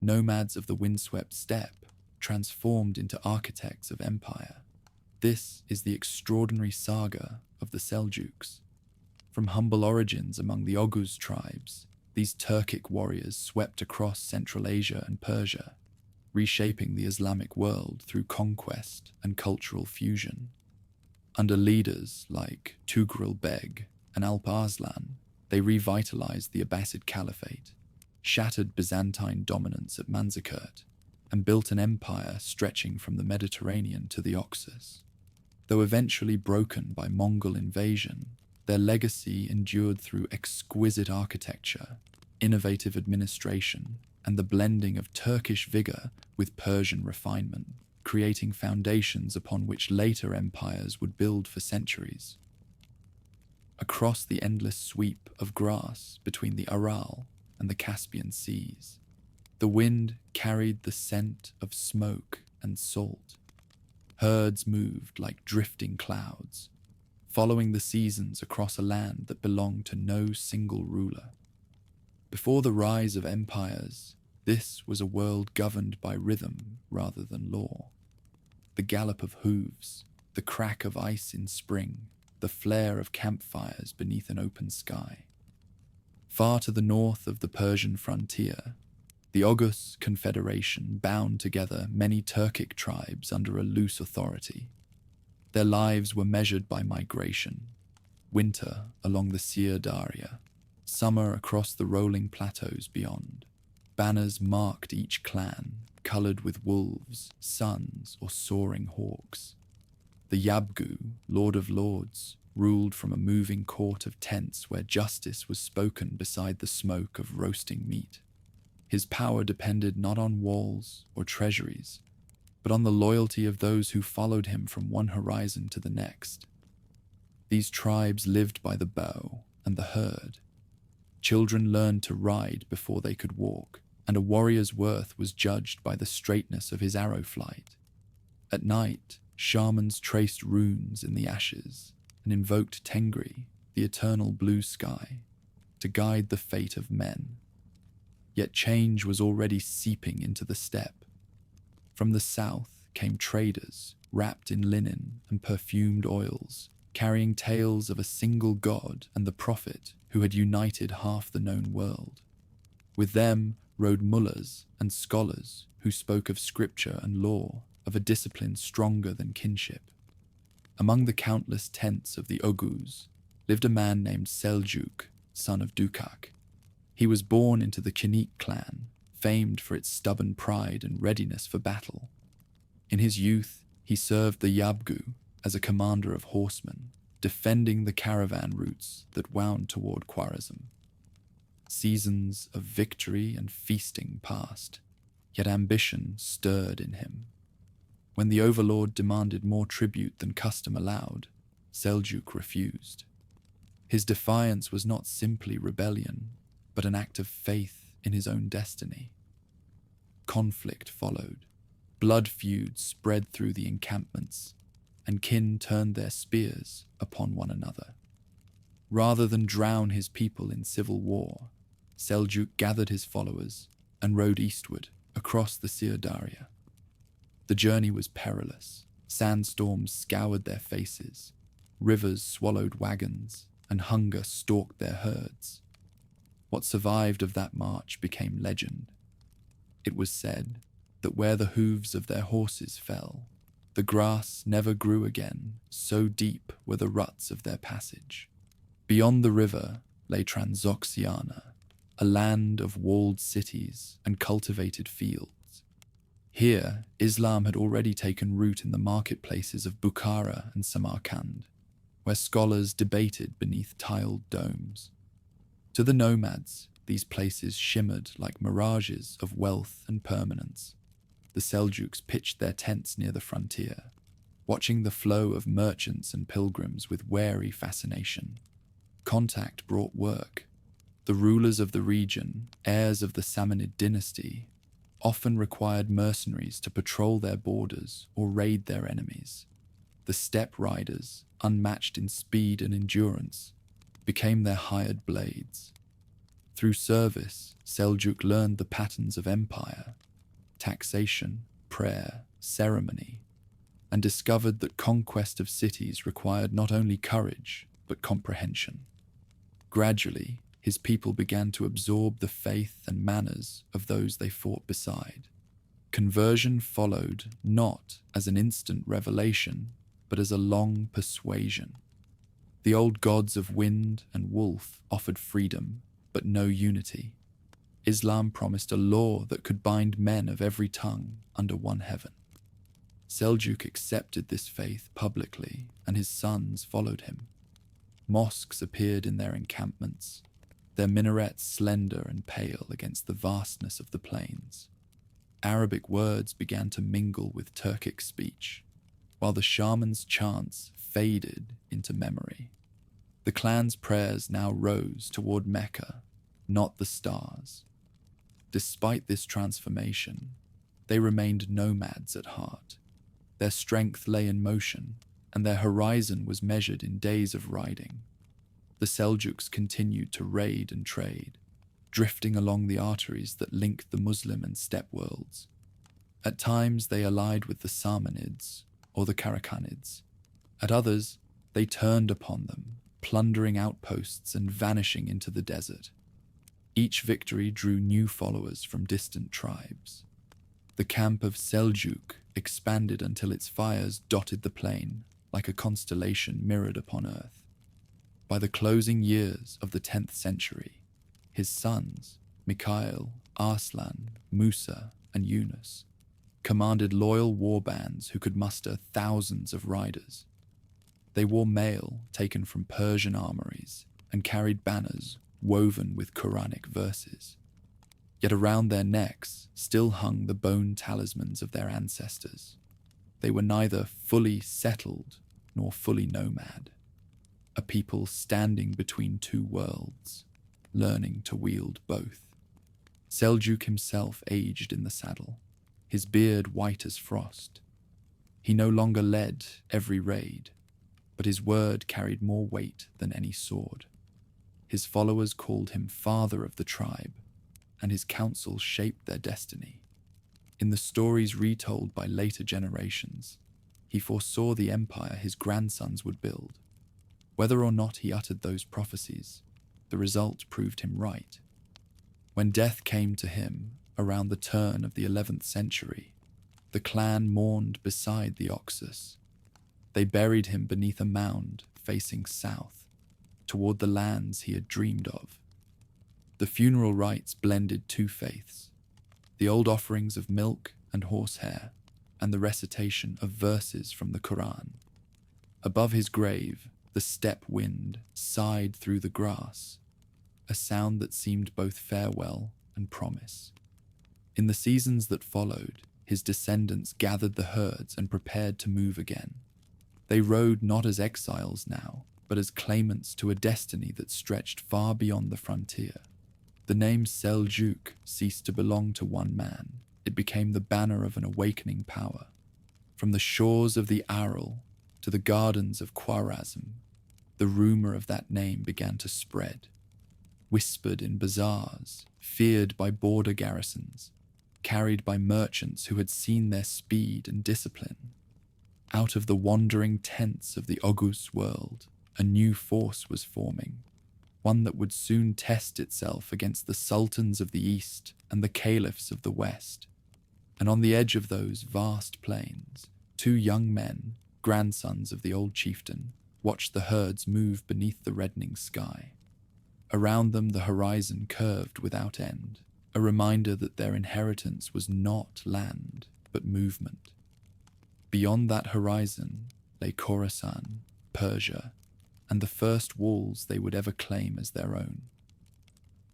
nomads of the windswept steppe transformed into architects of empire. This is the extraordinary saga of the Seljuks. From humble origins among the Oghuz tribes, these Turkic warriors swept across Central Asia and Persia, reshaping the Islamic world through conquest and cultural fusion. Under leaders like Tughril Beg and Alp Arslan, they revitalized the Abbasid Caliphate, shattered Byzantine dominance at Manzikert, and built an empire stretching from the Mediterranean to the Oxus. Though eventually broken by Mongol invasion, their legacy endured through exquisite architecture, innovative administration, and the blending of Turkish vigor with Persian refinement, creating foundations upon which later empires would build for centuries. Across the endless sweep of grass between the Aral and the Caspian seas, the wind carried the scent of smoke and salt. Herds moved like drifting clouds, following the seasons across a land that belonged to no single ruler. Before the rise of empires, this was a world governed by rhythm rather than law. The gallop of hooves, the crack of ice in spring, the flare of campfires beneath an open sky. Far to the north of the Persian frontier, the Oghuz Confederation bound together many Turkic tribes under a loose authority. Their lives were measured by migration, winter along the Sir Daria, summer across the rolling plateaus beyond. Banners marked each clan, colored with wolves, suns, or soaring hawks. The Yabgu, Lord of Lords, ruled from a moving court of tents where justice was spoken beside the smoke of roasting meat. His power depended not on walls or treasuries, but on the loyalty of those who followed him from one horizon to the next. These tribes lived by the bow and the herd. Children learned to ride before they could walk, and a warrior's worth was judged by the straightness of his arrow flight. At night, shamans traced runes in the ashes and invoked Tengri, the eternal blue sky, to guide the fate of men. Yet change was already seeping into the steppe. From the south came traders, wrapped in linen and perfumed oils, carrying tales of a single god and the prophet who had united half the known world. With them rode mullahs and scholars who spoke of scripture and law, of a discipline stronger than kinship. Among the countless tents of the Oghuz lived a man named Seljuk, son of Dukak. He was born into the Kinik clan, famed for its stubborn pride and readiness for battle. In his youth, he served the Yabgu as a commander of horsemen, defending the caravan routes that wound toward Khwarezm. Seasons of victory and feasting passed, yet ambition stirred in him. When the overlord demanded more tribute than custom allowed, Seljuk refused. His defiance was not simply rebellion, but an act of faith in his own destiny. Conflict followed. Blood feuds spread through the encampments, and kin turned their spears upon one another. Rather than drown his people in civil war, Seljuk gathered his followers and rode eastward across the Sir Daria. The journey was perilous. Sandstorms scoured their faces, rivers swallowed wagons, and hunger stalked their herds. What survived of that march became legend. It was said that where the hooves of their horses fell, the grass never grew again, so deep were the ruts of their passage. Beyond the river lay Transoxiana, a land of walled cities and cultivated fields. Here, Islam had already taken root in the marketplaces of Bukhara and Samarkand, where scholars debated beneath tiled domes. To the nomads, these places shimmered like mirages of wealth and permanence. The Seljuks pitched their tents near the frontier, watching the flow of merchants and pilgrims with wary fascination. Contact brought work. The rulers of the region, heirs of the Samanid dynasty, often required mercenaries to patrol their borders or raid their enemies. The steppe riders, unmatched in speed and endurance, became their hired blades. Through service, Seljuk learned the patterns of empire, taxation, prayer, ceremony, and discovered that conquest of cities required not only courage, but comprehension. Gradually, his people began to absorb the faith and manners of those they fought beside. Conversion followed not as an instant revelation, but as a long persuasion. The old gods of wind and wolf offered freedom, but no unity. Islam promised a law that could bind men of every tongue under one heaven. Seljuk accepted this faith publicly, and his sons followed him. Mosques appeared in their encampments, their minarets slender and pale against the vastness of the plains. Arabic words began to mingle with Turkic speech, while the shaman's chants faded into memory. The clan's prayers now rose toward Mecca, not the stars. Despite this transformation, they remained nomads at heart. Their strength lay in motion, and their horizon was measured in days of riding. The Seljuks continued to raid and trade, drifting along the arteries that linked the Muslim and steppe worlds. At times they allied with the Samanids or the Karakhanids. At others, they turned upon them, plundering outposts and vanishing into the desert. Each victory drew new followers from distant tribes. The camp of Seljuk expanded until its fires dotted the plain like a constellation mirrored upon earth. By the closing years of the 10th century, his sons, Mikhail, Arslan, Musa, and Yunus, commanded loyal war bands who could muster thousands of riders. They wore mail taken from Persian armories and carried banners woven with Quranic verses. Yet around their necks still hung the bone talismans of their ancestors. They were neither fully settled nor fully nomad, a people standing between two worlds, learning to wield both. Seljuk himself aged in the saddle, his beard white as frost. He no longer led every raid, but his word carried more weight than any sword. His followers called him father of the tribe, and his counsels shaped their destiny. In the stories retold by later generations, he foresaw the empire his grandsons would build. Whether or not he uttered those prophecies, the result proved him right. When death came to him around the turn of the 11th century, the clan mourned beside the Oxus. They buried him beneath a mound facing south, toward the lands he had dreamed of. The funeral rites blended two faiths, the old offerings of milk and horsehair, and the recitation of verses from the Quran. Above his grave, the steppe wind sighed through the grass, a sound that seemed both farewell and promise. In the seasons that followed, his descendants gathered the herds and prepared to move again. They rode not as exiles now, but as claimants to a destiny that stretched far beyond the frontier. The name Seljuk ceased to belong to one man. It became the banner of an awakening power. From the shores of the Aral to the gardens of Khwarazm, the rumor of that name began to spread. Whispered in bazaars, feared by border garrisons, carried by merchants who had seen their speed and discipline. Out of the wandering tents of the Oghuz world, a new force was forming, one that would soon test itself against the sultans of the east and the caliphs of the west. And on the edge of those vast plains, two young men, grandsons of the old chieftain, watched the herds move beneath the reddening sky. Around them the horizon curved without end, a reminder that their inheritance was not land, but movement. Beyond that horizon lay Khorasan, Persia, and the first walls they would ever claim as their own.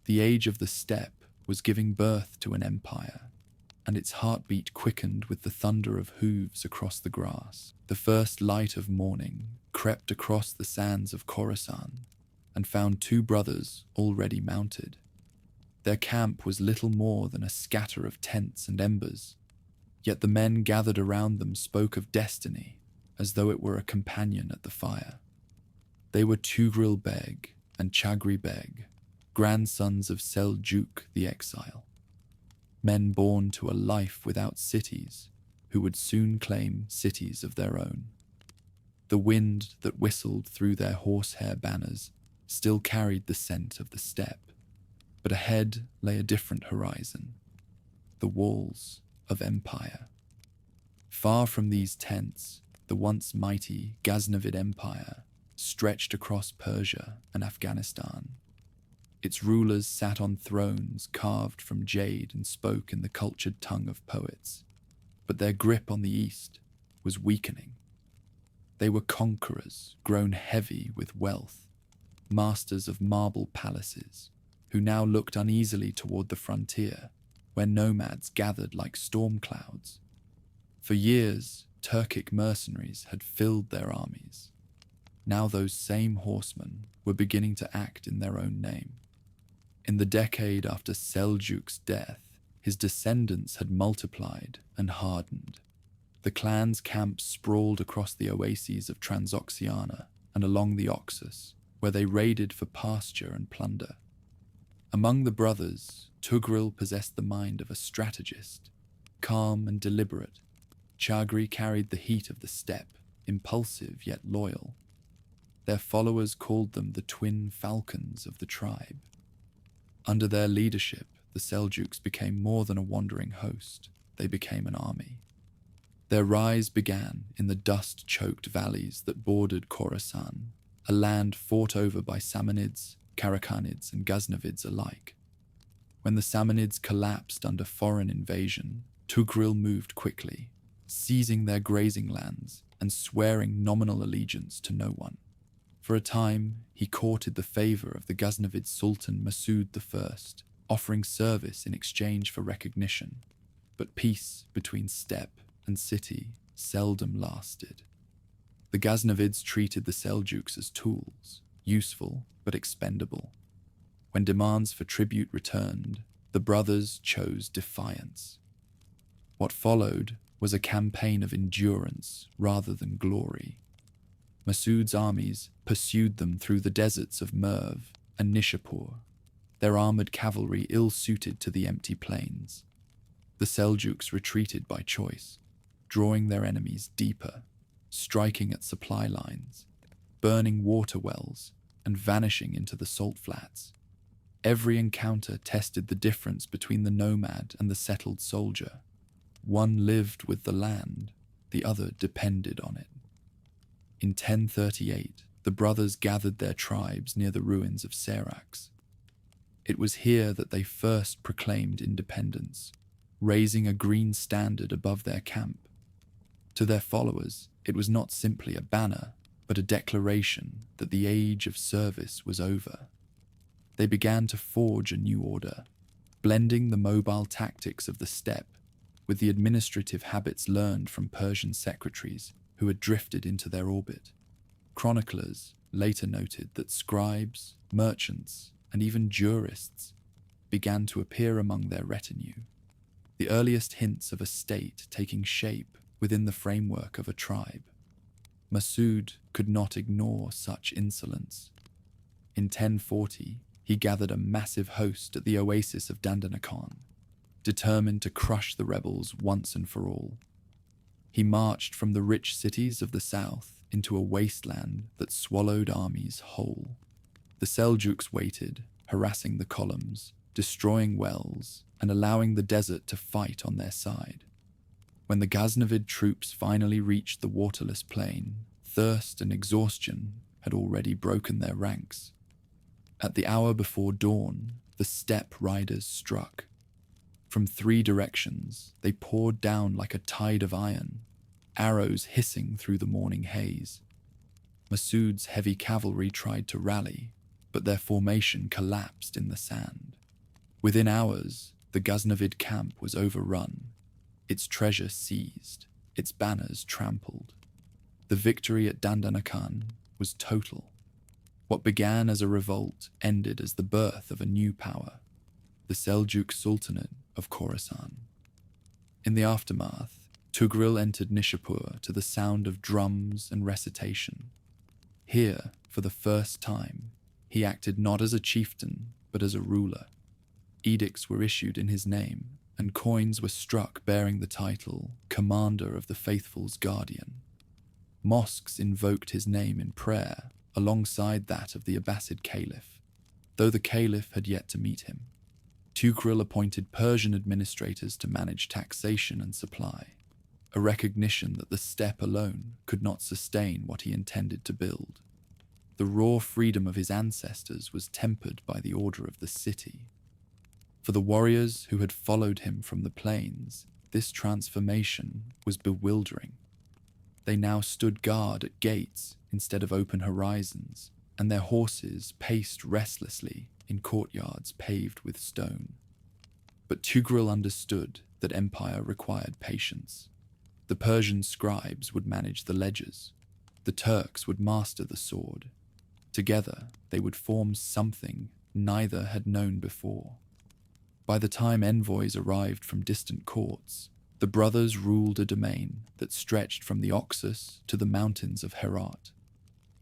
The age of the steppe was giving birth to an empire, and its heartbeat quickened with the thunder of hooves across the grass. The first light of morning crept across the sands of Khorasan and found two brothers already mounted. Their camp was little more than a scatter of tents and embers, yet the men gathered around them spoke of destiny as though it were a companion at the fire. They were Tughril Beg and Chagri Beg, grandsons of Seljuk the exile. men born to a life without cities, who would soon claim cities of their own. The wind that whistled through their horsehair banners still carried the scent of the steppe, but ahead lay a different horizon, the walls of empire. Far from these tents, the once mighty Ghaznavid Empire stretched across Persia and Afghanistan. Its rulers sat on thrones carved from jade and spoke in the cultured tongue of poets, but their grip on the east was weakening. They were conquerors grown heavy with wealth, masters of marble palaces, who now looked uneasily toward the frontier, where nomads gathered like storm clouds. For years, Turkic mercenaries had filled their armies. Now those same horsemen were beginning to act in their own name. In the decade after Seljuk's death, his descendants had multiplied and hardened. The clan's camps sprawled across the oases of Transoxiana and along the Oxus, where they raided for pasture and plunder. Among the brothers, Tughril possessed the mind of a strategist. Calm and deliberate, Chagri carried the heat of the steppe, impulsive yet loyal. Their followers called them the twin falcons of the tribe. Under their leadership, the Seljuks became more than a wandering host. They became an army. Their rise began in the dust-choked valleys that bordered Khorasan, a land fought over by Samanids, Karakhanids, and Ghaznavids alike. When the Samanids collapsed under foreign invasion, Tughril moved quickly, seizing their grazing lands and swearing nominal allegiance to no one. For a time, he courted the favor of the Ghaznavid Sultan Masood I, offering service in exchange for recognition. But peace between steppe and city seldom lasted. The Ghaznavids treated the Seljuks as tools, useful but expendable. When demands for tribute returned, the brothers chose defiance. What followed was a campaign of endurance rather than glory. Masood's armies pursued them through the deserts of Merv and Nishapur, their armored cavalry ill-suited to the empty plains. The Seljuks retreated by choice, drawing their enemies deeper, striking at supply lines, burning water wells, and vanishing into the salt flats. Every encounter tested the difference between the nomad and the settled soldier. One lived with the land, the other depended on it. In 1038, the brothers gathered their tribes near the ruins of Seracs. It was here that they first proclaimed independence, raising a green standard above their camp. To their followers, it was not simply a banner, but a declaration that the age of service was over. They began to forge a new order, blending the mobile tactics of the steppe with the administrative habits learned from Persian secretaries who had drifted into their orbit. Chroniclers later noted that scribes, merchants, and even jurists began to appear among their retinue, the earliest hints of a state taking shape within the framework of a tribe. Masood could not ignore such insolence. In 1040, he gathered a massive host at the oasis of Dandanakan, determined to crush the rebels once and for all. He marched from the rich cities of the south into a wasteland that swallowed armies whole. The Seljuks waited, harassing the columns, destroying wells, and allowing the desert to fight on their side. When the Ghaznavid troops finally reached the waterless plain, thirst and exhaustion had already broken their ranks. At the hour before dawn, the steppe riders struck. From 3 directions, they poured down like a tide of iron, arrows hissing through the morning haze. Masood's heavy cavalry tried to rally, but their formation collapsed in the sand. Within hours, the Ghaznavid camp was overrun, its treasure seized, its banners trampled. The victory at Dandanakan was total. What began as a revolt ended as the birth of a new power, the Seljuk Sultanate of Khorasan. In the aftermath, Tughril entered Nishapur to the sound of drums and recitation. Here, for the first time, he acted not as a chieftain, but as a ruler. Edicts were issued in his name, and coins were struck bearing the title Commander of the Faithful's Guardian. Mosques invoked his name in prayer alongside that of the Abbasid Caliph, though the Caliph had yet to meet him. Tughril appointed Persian administrators to manage taxation and supply, a recognition that the steppe alone could not sustain what he intended to build. The raw freedom of his ancestors was tempered by the order of the city. For the warriors who had followed him from the plains, this transformation was bewildering. They now stood guard at gates instead of open horizons, and their horses paced restlessly in courtyards paved with stone. But Tughril understood that empire required patience. The Persian scribes would manage the ledgers. The Turks would master the sword. Together, they would form something neither had known before. By the time envoys arrived from distant courts, the brothers ruled a domain that stretched from the Oxus to the mountains of Herat.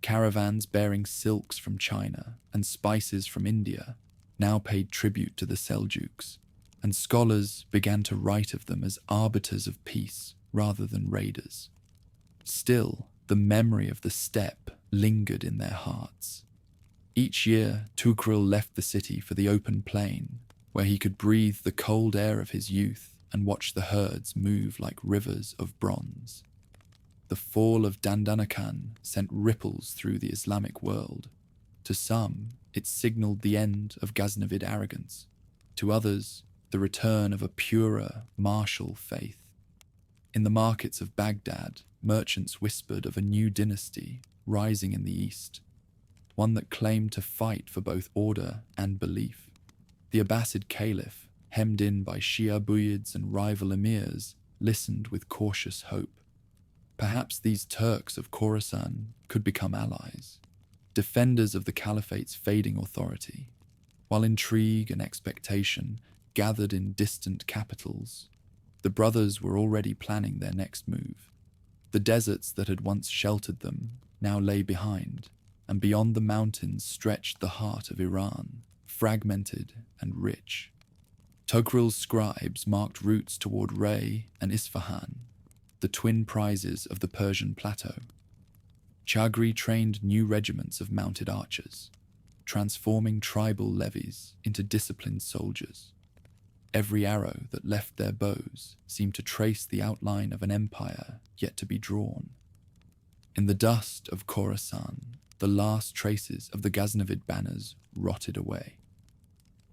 Caravans bearing silks from China and spices from India now paid tribute to the Seljuks, and scholars began to write of them as arbiters of peace rather than raiders. Still, the memory of the steppe lingered in their hearts. Each year, Tughril left the city for the open plain, where he could breathe the cold air of his youth and watch the herds move like rivers of bronze. The fall of Dandanakan sent ripples through the Islamic world. To some, it signaled the end of Ghaznavid arrogance. To others, the return of a purer, martial faith. In the markets of Baghdad, merchants whispered of a new dynasty rising in the east, one that claimed to fight for both order and belief. The Abbasid Caliph, hemmed in by Shia Buyids and rival emirs, listened with cautious hope. Perhaps these Turks of Khorasan could become allies, defenders of the Caliphate's fading authority, while intrigue and expectation gathered in distant capitals. The brothers were already planning their next move. The deserts that had once sheltered them now lay behind, and beyond the mountains stretched the heart of Iran, fragmented and rich. Tughril's scribes marked routes toward Ray and Isfahan, the twin prizes of the Persian plateau. Chagri trained new regiments of mounted archers, transforming tribal levies into disciplined soldiers. Every arrow that left their bows seemed to trace the outline of an empire yet to be drawn. In the dust of Khorasan, the last traces of the Ghaznavid banners rotted away.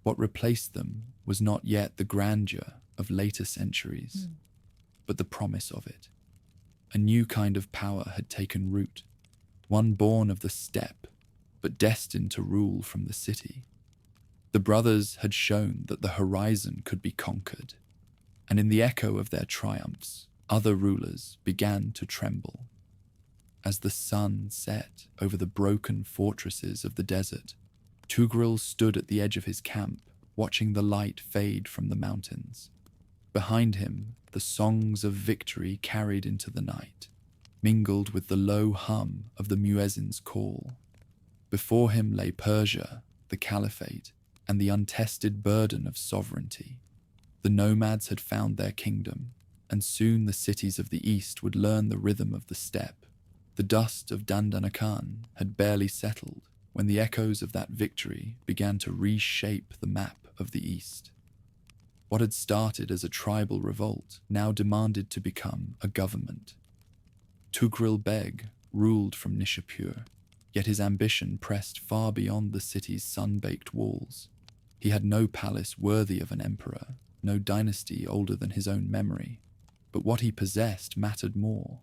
What replaced them was not yet the grandeur of later centuries, but the promise of it. A new kind of power had taken root, one born of the steppe, but destined to rule from the city. The brothers had shown that the horizon could be conquered, and in the echo of their triumphs, other rulers began to tremble. As the sun set over the broken fortresses of the desert, Tughril stood at the edge of his camp, watching the light fade from the mountains. Behind him, the songs of victory carried into the night, mingled with the low hum of the muezzin's call. Before him lay Persia, the Caliphate, and the untested burden of sovereignty. The nomads had found their kingdom, and soon the cities of the east would learn the rhythm of the steppe. The dust of Dandanakan had barely settled when the echoes of that victory began to reshape the map of the east. What had started as a tribal revolt now demanded to become a government. Tughril Beg ruled from Nishapur, yet his ambition pressed far beyond the city's sun-baked walls. He had no palace worthy of an emperor, no dynasty older than his own memory. But what he possessed mattered more: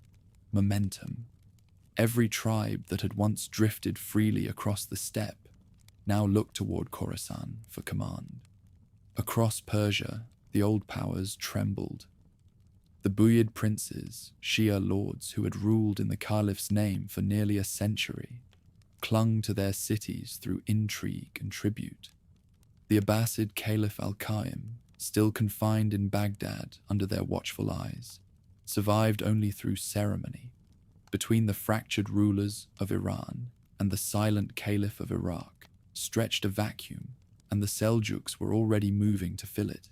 momentum. Every tribe that had once drifted freely across the steppe now looked toward Khorasan for command. Across Persia, the old powers trembled. The Buyid princes, Shia lords who had ruled in the Caliph's name for nearly a century, clung to their cities through intrigue and tribute. The Abbasid Caliph al-Qaim, still confined in Baghdad under their watchful eyes, survived only through ceremony. Between the fractured rulers of Iran and the silent Caliph of Iraq stretched a vacuum, and the Seljuks were already moving to fill it.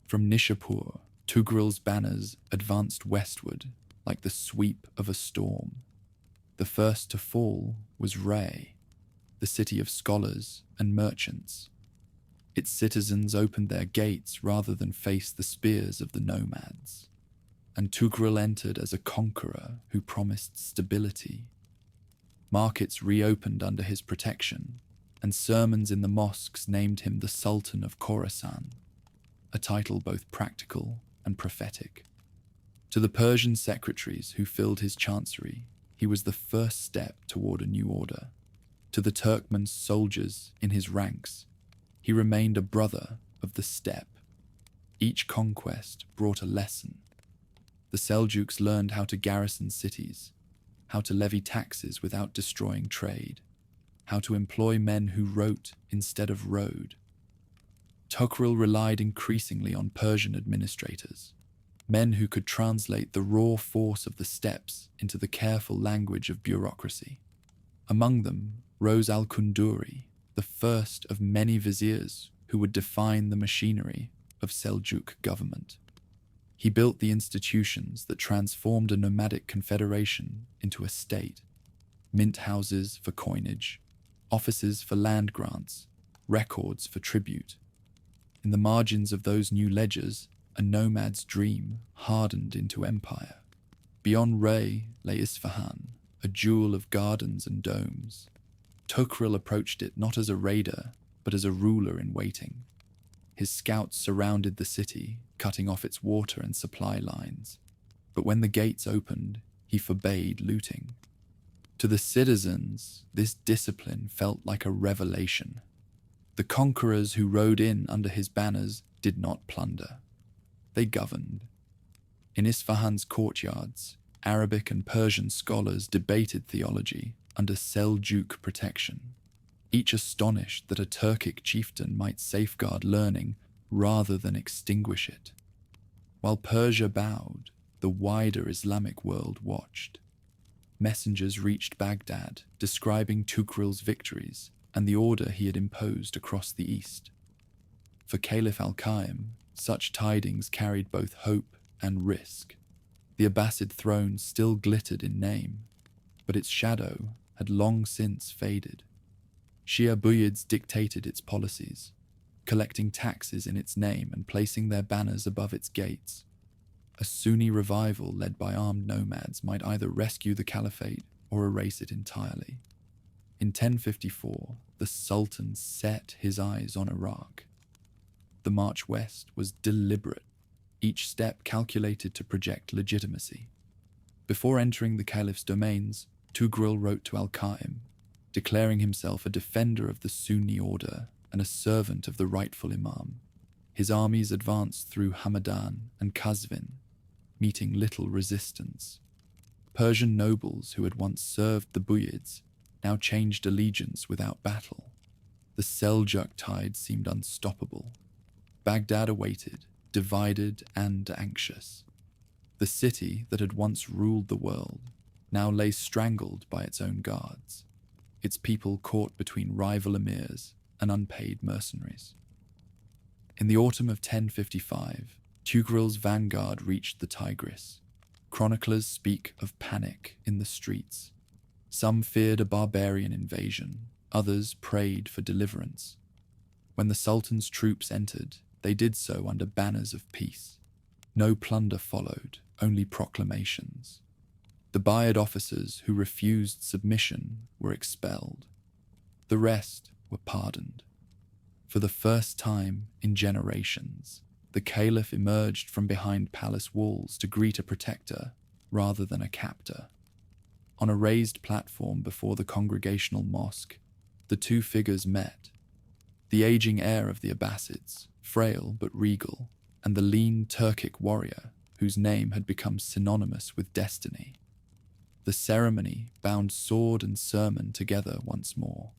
From Nishapur, Tughril's banners advanced westward like the sweep of a storm. The first to fall was Ray, the city of scholars and merchants. Its citizens opened their gates rather than face the spears of the nomads, and Tughril entered as a conqueror who promised stability. Markets reopened under his protection, and sermons in the mosques named him the Sultan of Khorasan, a title both practical and prophetic. To the Persian secretaries who filled his chancery, he was the first step toward a new order. To the Turkmen soldiers in his ranks, he remained a brother of the steppe. Each conquest brought a lesson. The Seljuks learned how to garrison cities, how to levy taxes without destroying trade, how to employ men who wrote instead of rode. Tughril relied increasingly on Persian administrators, men who could translate the raw force of the steppes into the careful language of bureaucracy. Among them rose al-Kunduri, the first of many viziers who would define the machinery of Seljuk government. He built the institutions that transformed a nomadic confederation into a state: mint houses for coinage, offices for land grants, records for tribute. In the margins of those new ledgers, a nomad's dream hardened into empire. Beyond Ray lay Isfahan, a jewel of gardens and domes. Tughril approached it not as a raider, but as a ruler in waiting. His scouts surrounded the city, cutting off its water and supply lines. But when the gates opened, he forbade looting. To the citizens, this discipline felt like a revelation. The conquerors who rode in under his banners did not plunder. They governed. In Isfahan's courtyards, Arabic and Persian scholars debated theology under Seljuk protection, each astonished that a Turkic chieftain might safeguard learning rather than extinguish it. While Persia bowed, the wider Islamic world watched. Messengers reached Baghdad describing Tughril's victories and the order he had imposed across the east. For Caliph al-Qaim, such tidings carried both hope and risk. The Abbasid throne still glittered in name, but its shadow had long since faded. Shia Buyids dictated its policies, collecting taxes in its name and placing their banners above its gates. A Sunni revival led by armed nomads might either rescue the caliphate or erase it entirely. In 1054, the Sultan set his eyes on Iraq. The march west was deliberate, each step calculated to project legitimacy. Before entering the Caliph's domains, Tughril wrote to al-Qaim, declaring himself a defender of the Sunni order and a servant of the rightful Imam. His armies advanced through Hamadan and Qazvin, meeting little resistance. Persian nobles who had once served the Buyids now changed allegiance without battle. The Seljuk tide seemed unstoppable. Baghdad awaited, divided and anxious. The city that had once ruled the world now lay strangled by its own guards, its people caught between rival emirs and unpaid mercenaries. In the autumn of 1055, Tughril's vanguard reached the Tigris. Chroniclers speak of panic in the streets. Some feared a barbarian invasion, others prayed for deliverance. When the Sultan's troops entered, they did so under banners of peace. No plunder followed, only proclamations. The Buyid officers who refused submission were expelled. The rest were pardoned. For the first time in generations, the Caliph emerged from behind palace walls to greet a protector rather than a captor. On a raised platform before the congregational mosque, the two figures met. The aging heir of the Abbasids, frail but regal, and the lean Turkic warrior whose name had become synonymous with destiny. The ceremony bound sword and sermon together once more.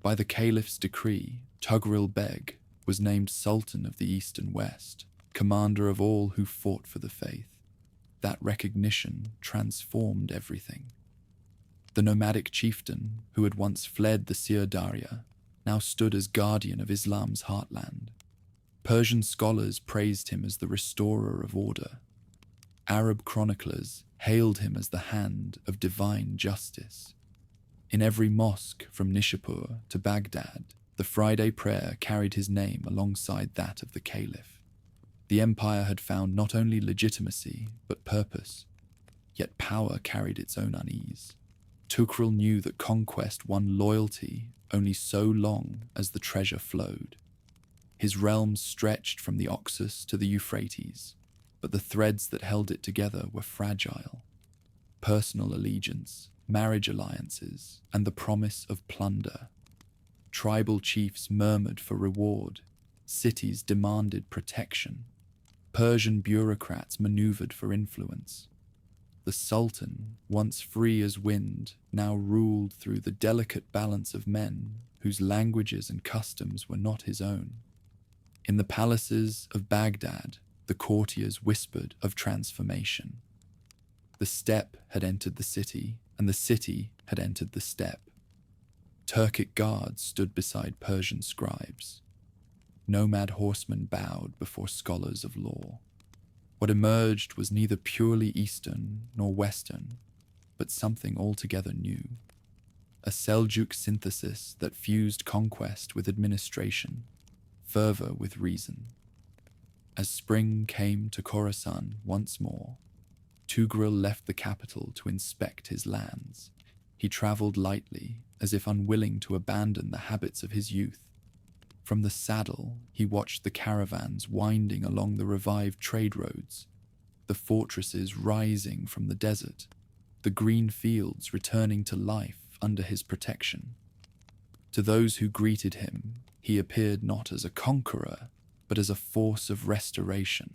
By the Caliph's decree, Tughril Beg was named Sultan of the East and West, commander of all who fought for the faith. That recognition transformed everything. The nomadic chieftain, who had once fled the Sir Daria, now stood as guardian of Islam's heartland. Persian scholars praised him as the restorer of order. Arab chroniclers hailed him as the hand of divine justice. In every mosque from Nishapur to Baghdad, the Friday prayer carried his name alongside that of the Caliph. The empire had found not only legitimacy, but purpose, yet power carried its own unease. Tughril knew that conquest won loyalty only so long as the treasure flowed. His realm stretched from the Oxus to the Euphrates, but the threads that held it together were fragile. Personal allegiance, marriage alliances, and the promise of plunder. Tribal chiefs murmured for reward, cities demanded protection. Persian bureaucrats maneuvered for influence. The Sultan, once free as wind, now ruled through the delicate balance of men whose languages and customs were not his own. In the palaces of Baghdad, the courtiers whispered of transformation. The steppe had entered the city, and the city had entered the steppe. Turkic guards stood beside Persian scribes. Nomad horsemen bowed before scholars of law. What emerged was neither purely Eastern nor Western, but something altogether new. A Seljuk synthesis that fused conquest with administration, fervor with reason. As spring came to Khorasan once more, Tughril left the capital to inspect his lands. He travelled lightly, as if unwilling to abandon the habits of his youth. From the saddle, he watched the caravans winding along the revived trade roads, the fortresses rising from the desert, the green fields returning to life under his protection. To those who greeted him, he appeared not as a conqueror, but as a force of restoration.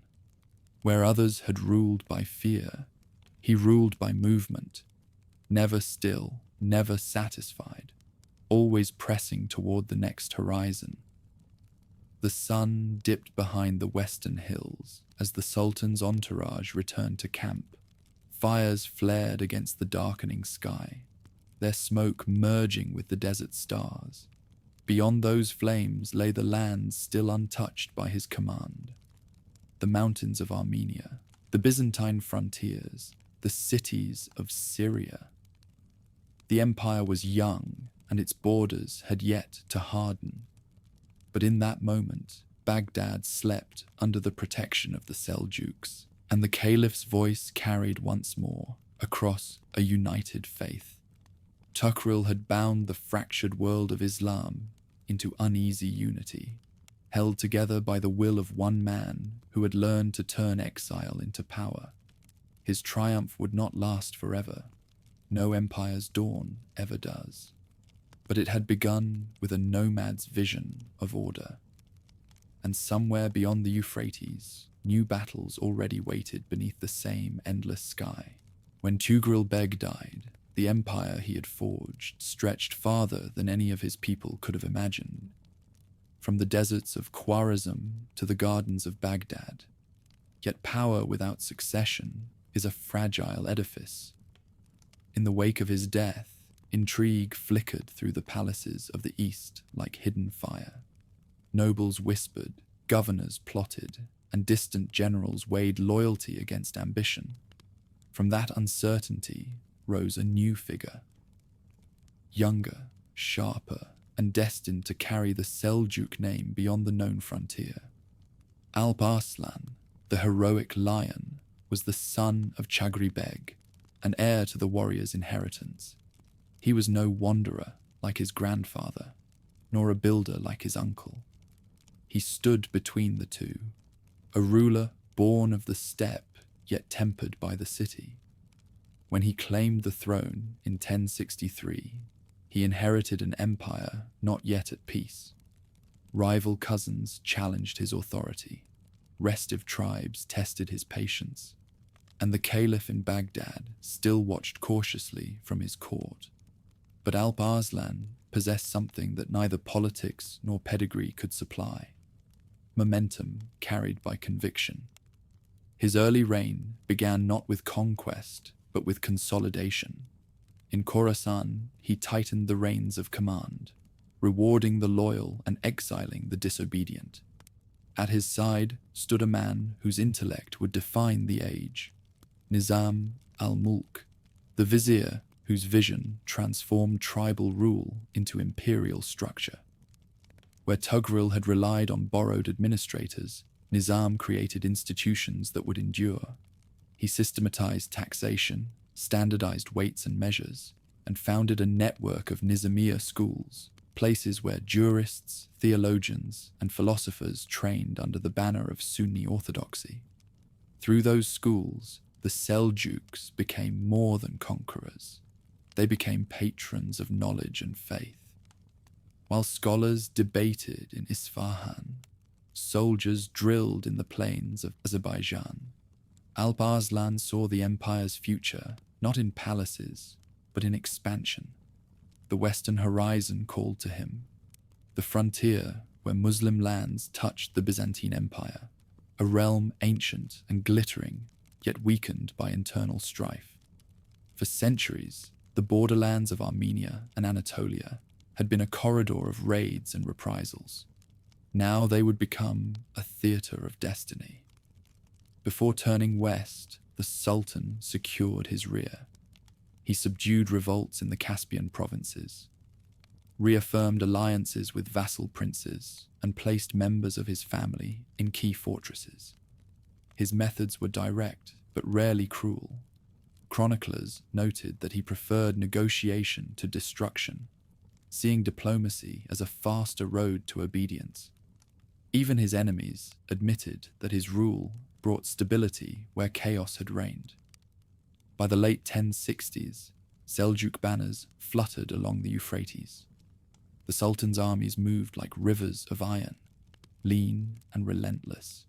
Where others had ruled by fear, he ruled by movement, never still, never satisfied, always pressing toward the next horizon. The sun dipped behind the western hills as the Sultan's entourage returned to camp. Fires flared against the darkening sky, their smoke merging with the desert stars. Beyond those flames lay the lands still untouched by his command. The mountains of Armenia, the Byzantine frontiers, the cities of Syria. The empire was young, and its borders had yet to harden. But in that moment, Baghdad slept under the protection of the Seljuks, and the Caliph's voice carried once more across a united faith. Tughril had bound the fractured world of Islam into uneasy unity, held together by the will of one man who had learned to turn exile into power. His triumph would not last forever. No empire's dawn ever does. But it had begun with a nomad's vision of order. And somewhere beyond the Euphrates, new battles already waited beneath the same endless sky. When Tughril Beg died, the empire he had forged stretched farther than any of his people could have imagined. From the deserts of Khwarazm to the gardens of Baghdad. Yet power without succession is a fragile edifice. In the wake of his death, intrigue flickered through the palaces of the East like hidden fire. Nobles whispered, governors plotted, and distant generals weighed loyalty against ambition. From that uncertainty rose a new figure. Younger, sharper, and destined to carry the Seljuk name beyond the known frontier. Alp Arslan, the heroic lion, was the son of Chagri Beg, an heir to the warrior's inheritance. He was no wanderer like his grandfather, nor a builder like his uncle. He stood between the two, a ruler born of the steppe yet tempered by the city. When he claimed the throne in 1063, he inherited an empire not yet at peace. Rival cousins challenged his authority, restive tribes tested his patience, and the Caliph in Baghdad still watched cautiously from his court. But Alp Arslan possessed something that neither politics nor pedigree could supply: momentum carried by conviction. His early reign began not with conquest, but with consolidation. In Khorasan, he tightened the reins of command, rewarding the loyal and exiling the disobedient. At his side stood a man whose intellect would define the age, Nizam al-Mulk, the vizier whose vision transformed tribal rule into imperial structure. Where Tughril had relied on borrowed administrators, Nizam created institutions that would endure. He systematized taxation, standardized weights and measures, and founded a network of Nizamiya schools, places where jurists, theologians, and philosophers trained under the banner of Sunni orthodoxy. Through those schools, the Seljuks became more than conquerors. They became patrons of knowledge and faith. While scholars debated in Isfahan, soldiers drilled in the plains of Azerbaijan. Alp Arslan saw the empire's future not in palaces, but in expansion. The western horizon called to him, the frontier where Muslim lands touched the Byzantine Empire, a realm ancient and glittering, yet weakened by internal strife. For centuries, the borderlands of Armenia and Anatolia had been a corridor of raids and reprisals. Now they would become a theatre of destiny. Before turning west, the Sultan secured his rear. He subdued revolts in the Caspian provinces, reaffirmed alliances with vassal princes, and placed members of his family in key fortresses. His methods were direct, but rarely cruel. Chroniclers noted that he preferred negotiation to destruction, seeing diplomacy as a faster road to obedience. Even his enemies admitted that his rule brought stability where chaos had reigned. By the late 1060s, Seljuk banners fluttered along the Euphrates. The Sultan's armies moved like rivers of iron, lean and relentless,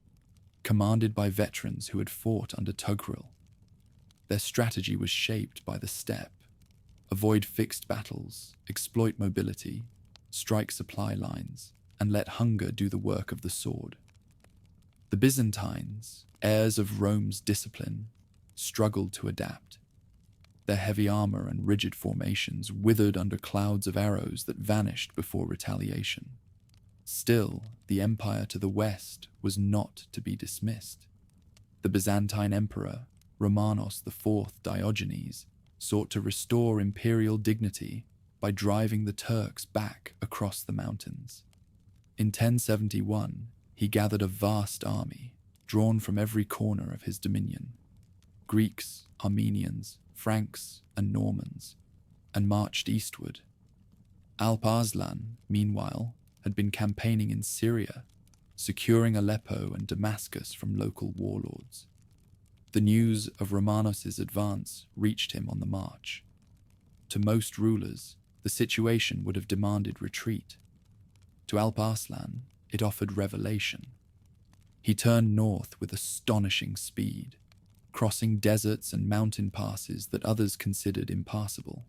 commanded by veterans who had fought under Tughril. Their strategy was shaped by the steppe: avoid fixed battles, exploit mobility, strike supply lines, and let hunger do the work of the sword. The Byzantines, heirs of Rome's discipline, struggled to adapt. Their heavy armor and rigid formations withered under clouds of arrows that vanished before retaliation. Still, the empire to the west was not to be dismissed. The Byzantine emperor, Romanos IV Diogenes, sought to restore imperial dignity by driving the Turks back across the mountains. In 1071, he gathered a vast army, drawn from every corner of his dominion: Greeks, Armenians, Franks, and Normans, and marched eastward. Alp Arslan, meanwhile, had been campaigning in Syria, securing Aleppo and Damascus from local warlords. The news of Romanos's advance reached him on the march. To most rulers, the situation would have demanded retreat. To Alp Arslan, it offered revelation. He turned north with astonishing speed, crossing deserts and mountain passes that others considered impassable.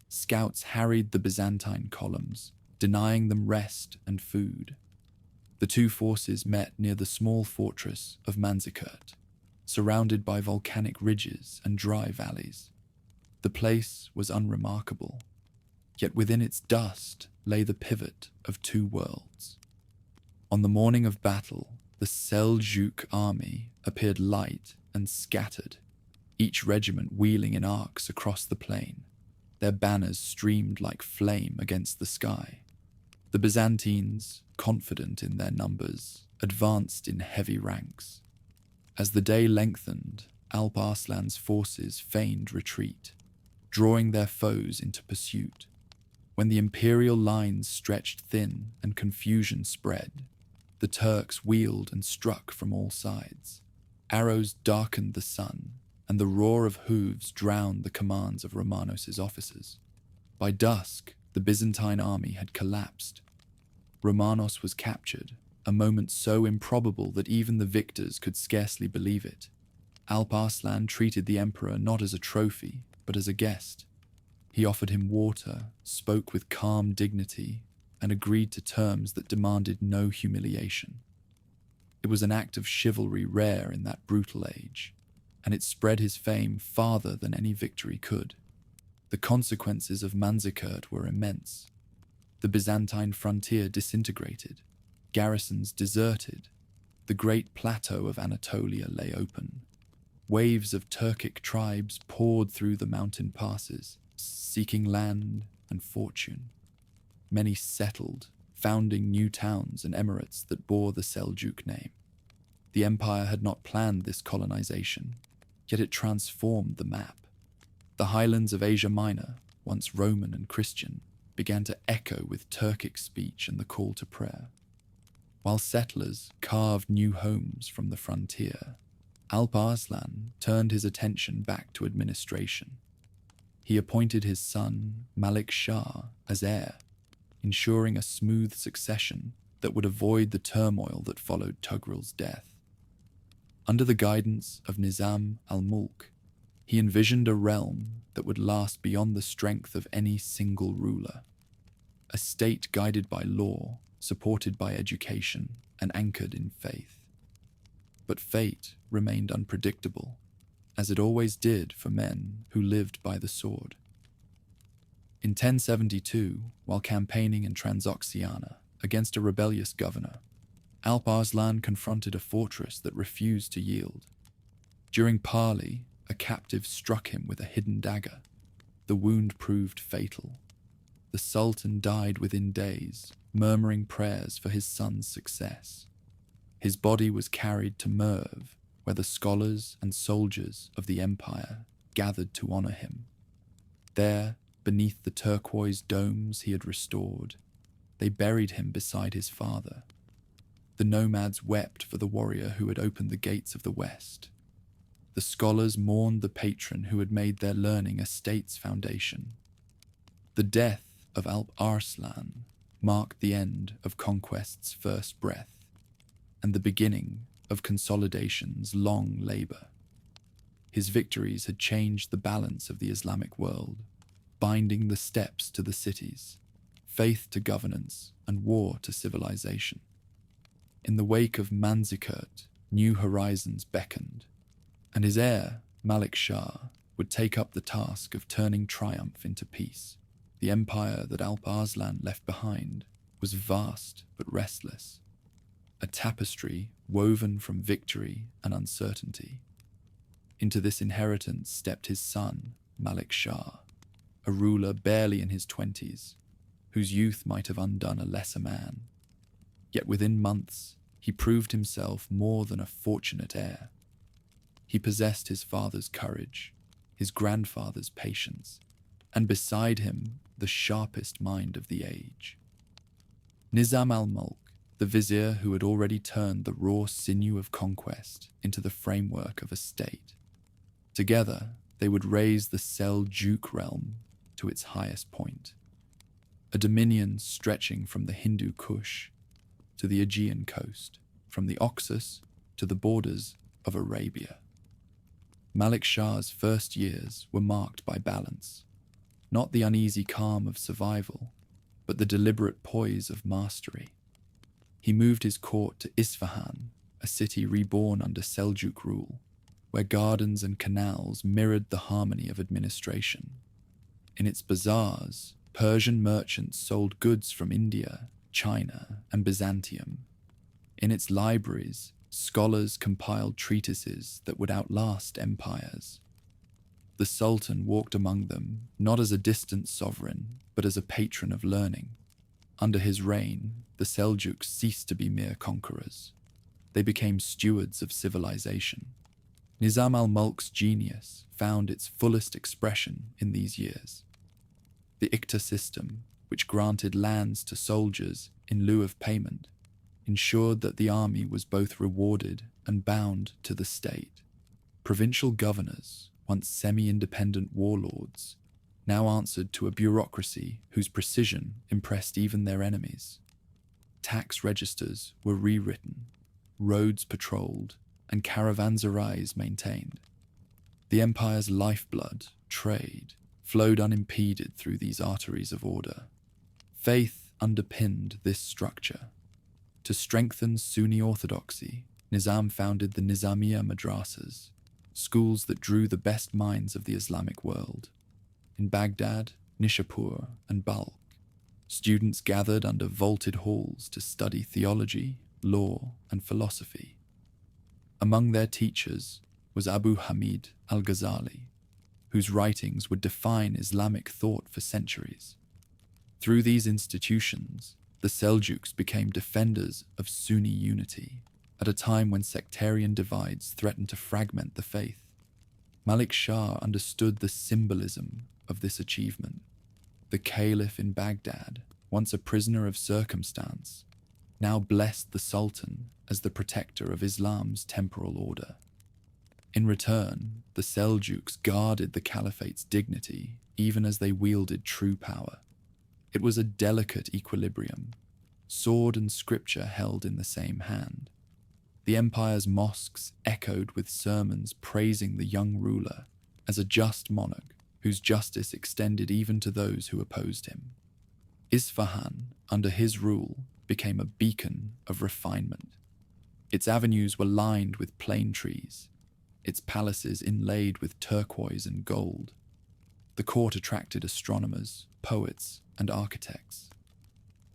Scouts harried the Byzantine columns, denying them rest and food. The two forces met near the small fortress of Manzikert, surrounded by volcanic ridges and dry valleys. The place was unremarkable, yet within its dust lay the pivot of two worlds. On the morning of battle, the Seljuk army appeared light and scattered, each regiment wheeling in arcs across the plain. Their banners streamed like flame against the sky. The Byzantines, confident in their numbers, advanced in heavy ranks. As the day lengthened, Alp Arslan's forces feigned retreat, drawing their foes into pursuit. When the imperial lines stretched thin and confusion spread, the Turks wheeled and struck from all sides. Arrows darkened the sun, and the roar of hooves drowned the commands of Romanos's officers. By dusk, the Byzantine army had collapsed. Romanos was captured, a moment so improbable that even the victors could scarcely believe it. Alp Arslan treated the emperor not as a trophy, but as a guest. He offered him water, spoke with calm dignity, and agreed to terms that demanded no humiliation. It was an act of chivalry rare in that brutal age, and it spread his fame farther than any victory could. The consequences of Manzikert were immense. The Byzantine frontier disintegrated, garrisons deserted, The great plateau of Anatolia lay open. Waves of Turkic tribes poured through the mountain passes, seeking land and fortune. Many settled, founding new towns and emirates that bore the Seljuk name. The empire had not planned this colonization, yet it transformed the map. The highlands of Asia Minor, once Roman and Christian, began to echo with Turkic speech and the call to prayer. While settlers carved new homes from the frontier, Alp Arslan turned his attention back to administration. He appointed his son, Malik Shah, as heir, ensuring a smooth succession that would avoid the turmoil that followed Tughril's death. Under the guidance of Nizam al-Mulk, he envisioned a realm that would last beyond the strength of any single ruler. A state guided by law, supported by education, and anchored in faith. But fate remained unpredictable, as it always did for men who lived by the sword. In 1072, while campaigning in Transoxiana against a rebellious governor, Alp Arslan confronted a fortress that refused to yield. During parley, a captive struck him with a hidden dagger. The wound proved fatal. The Sultan died within days, murmuring prayers for his son's success. His body was carried to Merv, where the scholars and soldiers of the empire gathered to honor him. There, beneath the turquoise domes he had restored, they buried him beside his father. The nomads wept for the warrior who had opened the gates of the West. The scholars mourned the patron who had made their learning a state's foundation. The death of Alp Arslan marked the end of Conquest's first breath, and the beginning of consolidation's long labor. His victories had changed the balance of the Islamic world, binding the steppes to the cities, faith to governance, and war to civilization. In the wake of Manzikert, new horizons beckoned, and his heir, Malik Shah, would take up the task of turning triumph into peace. The empire that Alp Arslan left behind was vast but restless, a tapestry woven from victory and uncertainty. Into this inheritance stepped his son, Malik Shah, a ruler barely in his 20s, whose youth might have undone a lesser man. Yet within months, he proved himself more than a fortunate heir. He possessed his father's courage, his grandfather's patience, and beside him, the sharpest mind of the age. Nizam al-Mulk, the vizier who had already turned the raw sinew of conquest into the framework of a state. Together, they would raise the Seljuk realm to its highest point, a dominion stretching from the Hindu Kush to the Aegean coast, from the Oxus to the borders of Arabia. Malik Shah's first years were marked by balance, not the uneasy calm of survival, but the deliberate poise of mastery. He moved his court to Isfahan, a city reborn under Seljuk rule, where gardens and canals mirrored the harmony of administration. In its bazaars, Persian merchants sold goods from India, China, and Byzantium. In its libraries, scholars compiled treatises that would outlast empires. The Sultan walked among them, not as a distant sovereign, but as a patron of learning. Under his reign, the Seljuks ceased to be mere conquerors. They became stewards of civilization. Nizam al-Mulk's genius found its fullest expression in these years. The Ikta system, which granted lands to soldiers in lieu of payment, ensured that the army was both rewarded and bound to the state. Provincial governors, once semi-independent warlords, now answered to a bureaucracy whose precision impressed even their enemies. Tax registers were rewritten, roads patrolled, and caravanserais maintained. The empire's lifeblood, trade, flowed unimpeded through these arteries of order. Faith underpinned this structure. To strengthen Sunni orthodoxy, Nizam founded the Nizamiya madrasas, schools that drew the best minds of the Islamic world. In Baghdad, Nishapur, and Balkh, students gathered under vaulted halls to study theology, law, and philosophy. Among their teachers was Abu Hamid al-Ghazali, whose writings would define Islamic thought for centuries. Through these institutions, the Seljuks became defenders of Sunni unity at a time when sectarian divides threatened to fragment the faith. Malik Shah understood the symbolism of this achievement. The Caliph in Baghdad, once a prisoner of circumstance, now blessed the Sultan as the protector of Islam's temporal order. In return, the Seljuks guarded the Caliphate's dignity even as they wielded true power. It was a delicate equilibrium, sword and scripture held in the same hand. The empire's mosques echoed with sermons praising the young ruler as a just monarch whose justice extended even to those who opposed him. Isfahan, under his rule, became a beacon of refinement. Its avenues were lined with plane trees, its palaces inlaid with turquoise and gold. The court attracted astronomers, poets, and architects.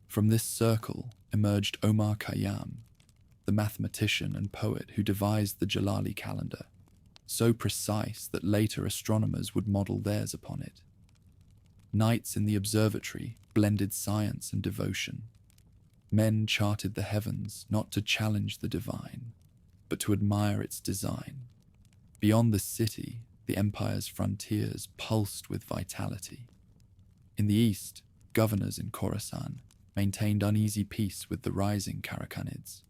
From this circle emerged Omar Khayyam, the mathematician and poet who devised the Jalali calendar, so precise that later astronomers would model theirs upon it. Nights in the observatory blended science and devotion. Men charted the heavens not to challenge the divine, but to admire its design. Beyond the city, the empire's frontiers pulsed with vitality. In the east, governors in Khorasan maintained uneasy peace with the rising Karakhanids.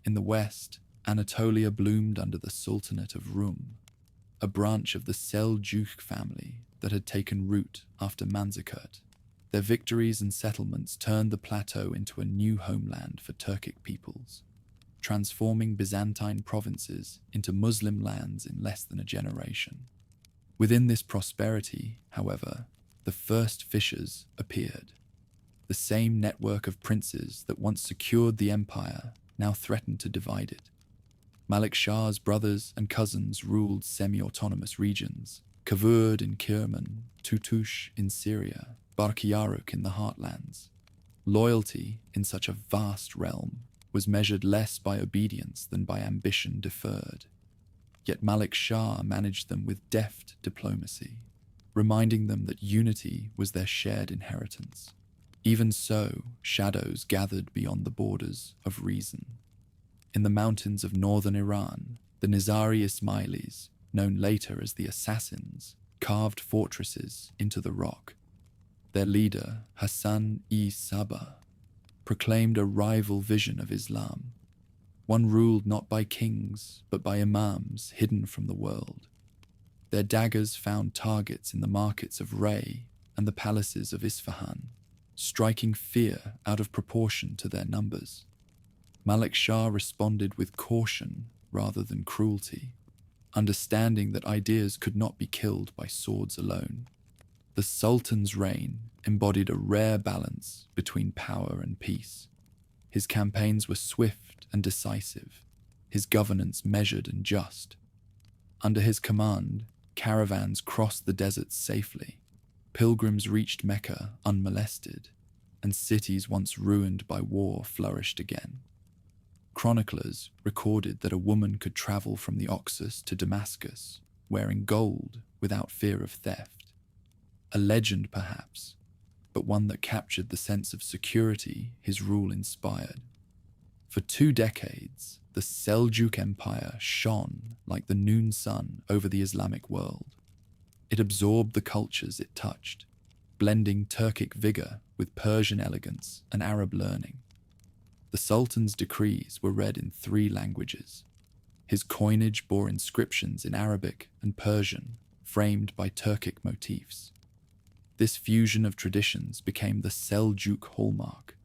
In the west, Anatolia bloomed under the Sultanate of Rum, a branch of the Seljuk family that had taken root after Manzikert. Their victories and settlements turned the plateau into a new homeland for Turkic peoples, transforming Byzantine provinces into Muslim lands in less than a generation. Within this prosperity, however, the first fissures appeared. The same network of princes that once secured the empire now threatened to divide it. Malik Shah's brothers and cousins ruled semi-autonomous regions, Kavurd in Kirman, Tutush in Syria, Barkiyaruk in the heartlands. Loyalty in such a vast realm was measured less by obedience than by ambition deferred. Yet Malik Shah managed them with deft diplomacy, reminding them that unity was their shared inheritance. Even so, shadows gathered beyond the borders of reason. In the mountains of northern Iran, the Nizari Ismailis, known later as the Assassins, carved fortresses into the rock. Their leader, Hassan-i-Sabah, proclaimed a rival vision of Islam, one ruled not by kings but by imams hidden from the world. Their daggers found targets in the markets of Ray and the palaces of Isfahan, striking fear out of proportion to their numbers. Malik Shah responded with caution rather than cruelty, understanding that ideas could not be killed by swords alone. The Sultan's reign embodied a rare balance between power and peace. His campaigns were swift and decisive, his governance measured and just. Under his command, caravans crossed the deserts safely, pilgrims reached Mecca unmolested, and cities once ruined by war flourished again. Chroniclers recorded that a woman could travel from the Oxus to Damascus wearing gold without fear of theft. A legend, perhaps, but one that captured the sense of security his rule inspired. For 2 decades, the Seljuk Empire shone like the noon sun over the Islamic world. It absorbed the cultures it touched, blending Turkic vigor with Persian elegance and Arab learning. The Sultan's decrees were read in 3 languages. His coinage bore inscriptions in Arabic and Persian, framed by Turkic motifs. This fusion of traditions became the Seljuk hallmark,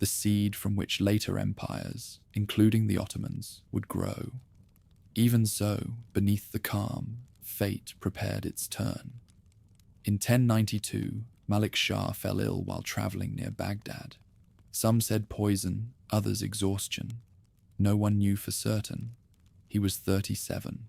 the seed from which later empires, including the Ottomans, would grow. Even so, beneath the calm, fate prepared its turn. In 1092, Malik Shah fell ill while traveling near Baghdad. Some said poison, others exhaustion. No one knew for certain. He was 37.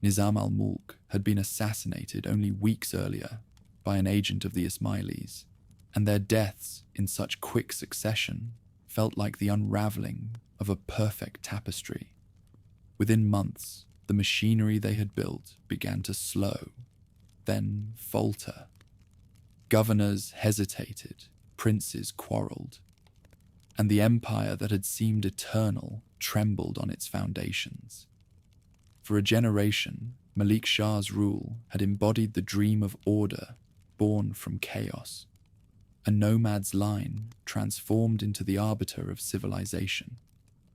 Nizam al-Mulk had been assassinated only weeks earlier by an agent of the Ismailis, and their deaths in such quick succession felt like the unraveling of a perfect tapestry. Within months, the machinery they had built began to slow, then falter. Governors hesitated, princes quarreled, and the empire that had seemed eternal trembled on its foundations. For a generation, Malik Shah's rule had embodied the dream of order born from chaos, a nomad's line transformed into the arbiter of civilization.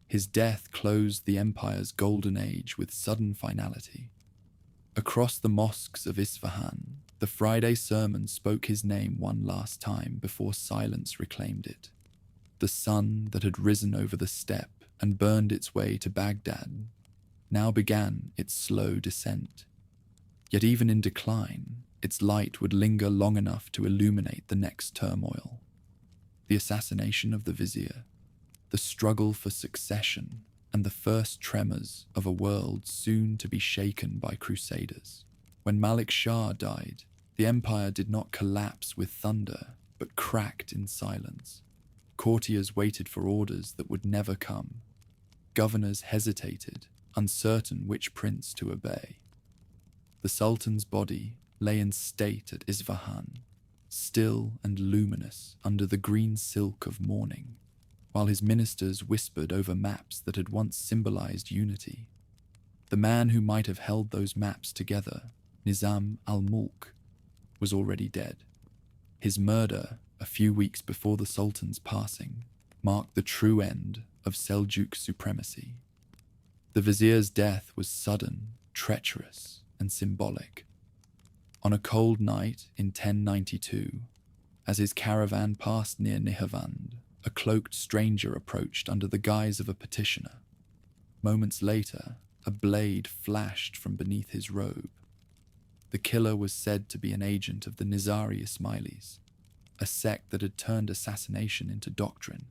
His death closed the empire's golden age with sudden finality. Across the mosques of Isfahan, the Friday sermon spoke his name one last time before silence reclaimed it. The sun that had risen over the steppe and burned its way to Baghdad now began its slow descent. Yet even in decline, its light would linger long enough to illuminate the next turmoil. The assassination of the vizier, the struggle for succession, and the first tremors of a world soon to be shaken by Crusaders. When Malik Shah died, the empire did not collapse with thunder, but cracked in silence. Courtiers waited for orders that would never come. Governors hesitated, uncertain which prince to obey. The Sultan's body lay in state at Isfahan, still and luminous under the green silk of mourning, while his ministers whispered over maps that had once symbolized unity. The man who might have held those maps together, Nizam al-Mulk, was already dead. His murder, a few weeks before the Sultan's passing, marked the true end of Seljuk supremacy. The vizier's death was sudden, treacherous, and symbolic. On a cold night in 1092, as his caravan passed near Nihevand, a cloaked stranger approached under the guise of a petitioner. Moments later, a blade flashed from beneath his robe. The killer was said to be an agent of the Nizari Ismailis, a sect that had turned assassination into doctrine.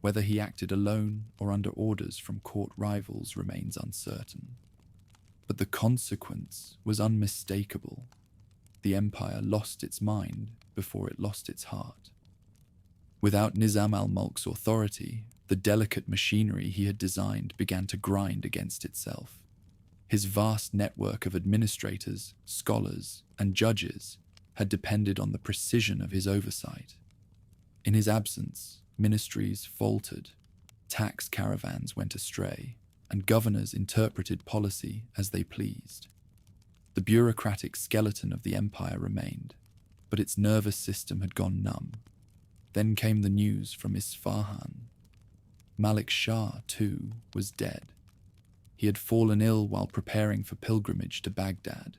Whether he acted alone or under orders from court rivals remains uncertain. But the consequence was unmistakable. The empire lost its mind before it lost its heart. Without Nizam al-Mulk's authority, the delicate machinery he had designed began to grind against itself. His vast network of administrators, scholars, and judges had depended on the precision of his oversight. In his absence, ministries faltered, tax caravans went astray, and governors interpreted policy as they pleased. The bureaucratic skeleton of the empire remained, but its nervous system had gone numb. Then came the news from Isfahan. Malik Shah, too, was dead. He had fallen ill while preparing for pilgrimage to Baghdad,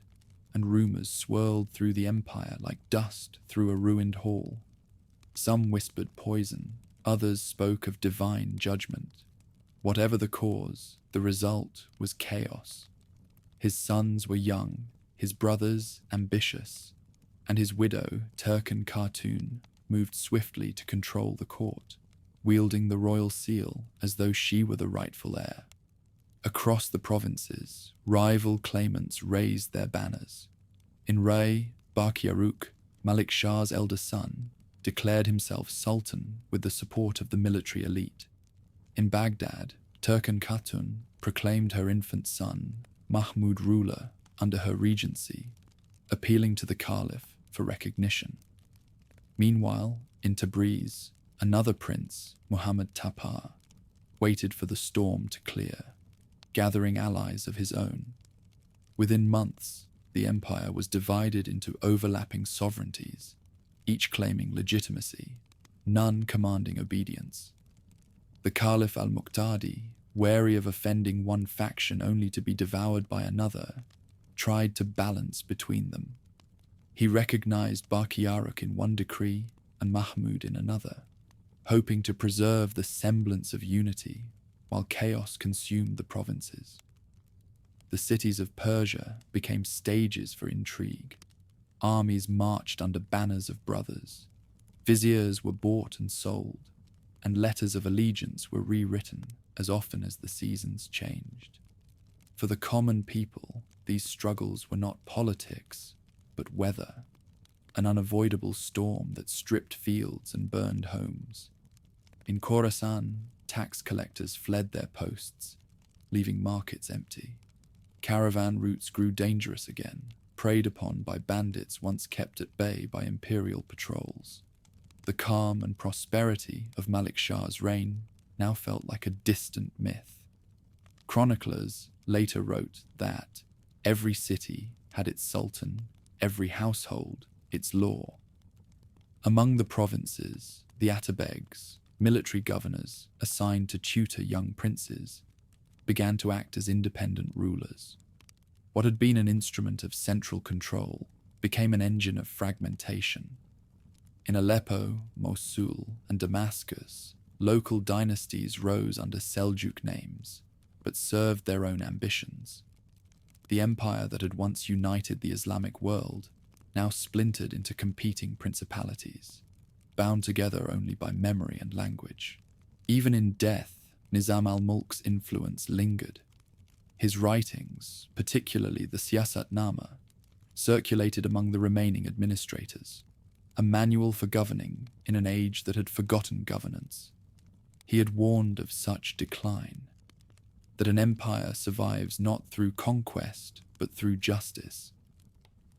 and rumors swirled through the empire like dust through a ruined hall. Some whispered poison, others spoke of divine judgment. Whatever the cause, the result was chaos. His sons were young, his brothers ambitious, and his widow, Turkan Khatun, moved swiftly to control the court, wielding the royal seal as though she were the rightful heir. Across the provinces, rival claimants raised their banners. In Ray, Barkiyaruk, Malik Shah's elder son, declared himself sultan with the support of the military elite. In Baghdad, Turkan Khatun proclaimed her infant son, Mahmud, ruler under her regency, appealing to the Caliph for recognition. Meanwhile, in Tabriz, another prince, Muhammad Tapar, waited for the storm to clear, gathering allies of his own. Within months, the empire was divided into overlapping sovereignties, each claiming legitimacy, none commanding obedience. The Caliph al-Muqtadi, wary of offending one faction only to be devoured by another, tried to balance between them. He recognized Barkiyaruk in one decree and Mahmud in another, hoping to preserve the semblance of unity while chaos consumed the provinces. The cities of Persia became stages for intrigue. Armies marched under banners of brothers. Viziers were bought and sold, and letters of allegiance were rewritten as often as the seasons changed. For the common people, these struggles were not politics, but weather, an unavoidable storm that stripped fields and burned homes. In Khorasan, tax collectors fled their posts, leaving markets empty. Caravan routes grew dangerous again, preyed upon by bandits once kept at bay by imperial patrols. The calm and prosperity of Malik Shah's reign now felt like a distant myth. Chroniclers later wrote that every city had its sultan, every household its law. Among the provinces, the atabegs, military governors assigned to tutor young princes, began to act as independent rulers. What had been an instrument of central control became an engine of fragmentation. In Aleppo, Mosul, and Damascus, local dynasties rose under Seljuk names, but served their own ambitions. The empire that had once united the Islamic world now splintered into competing principalities, bound together only by memory and language. Even in death, Nizam al-Mulk's influence lingered. His writings, particularly the Siyasatnama, circulated among the remaining administrators, a manual for governing in an age that had forgotten governance. He had warned of such decline, that an empire survives not through conquest, but through justice.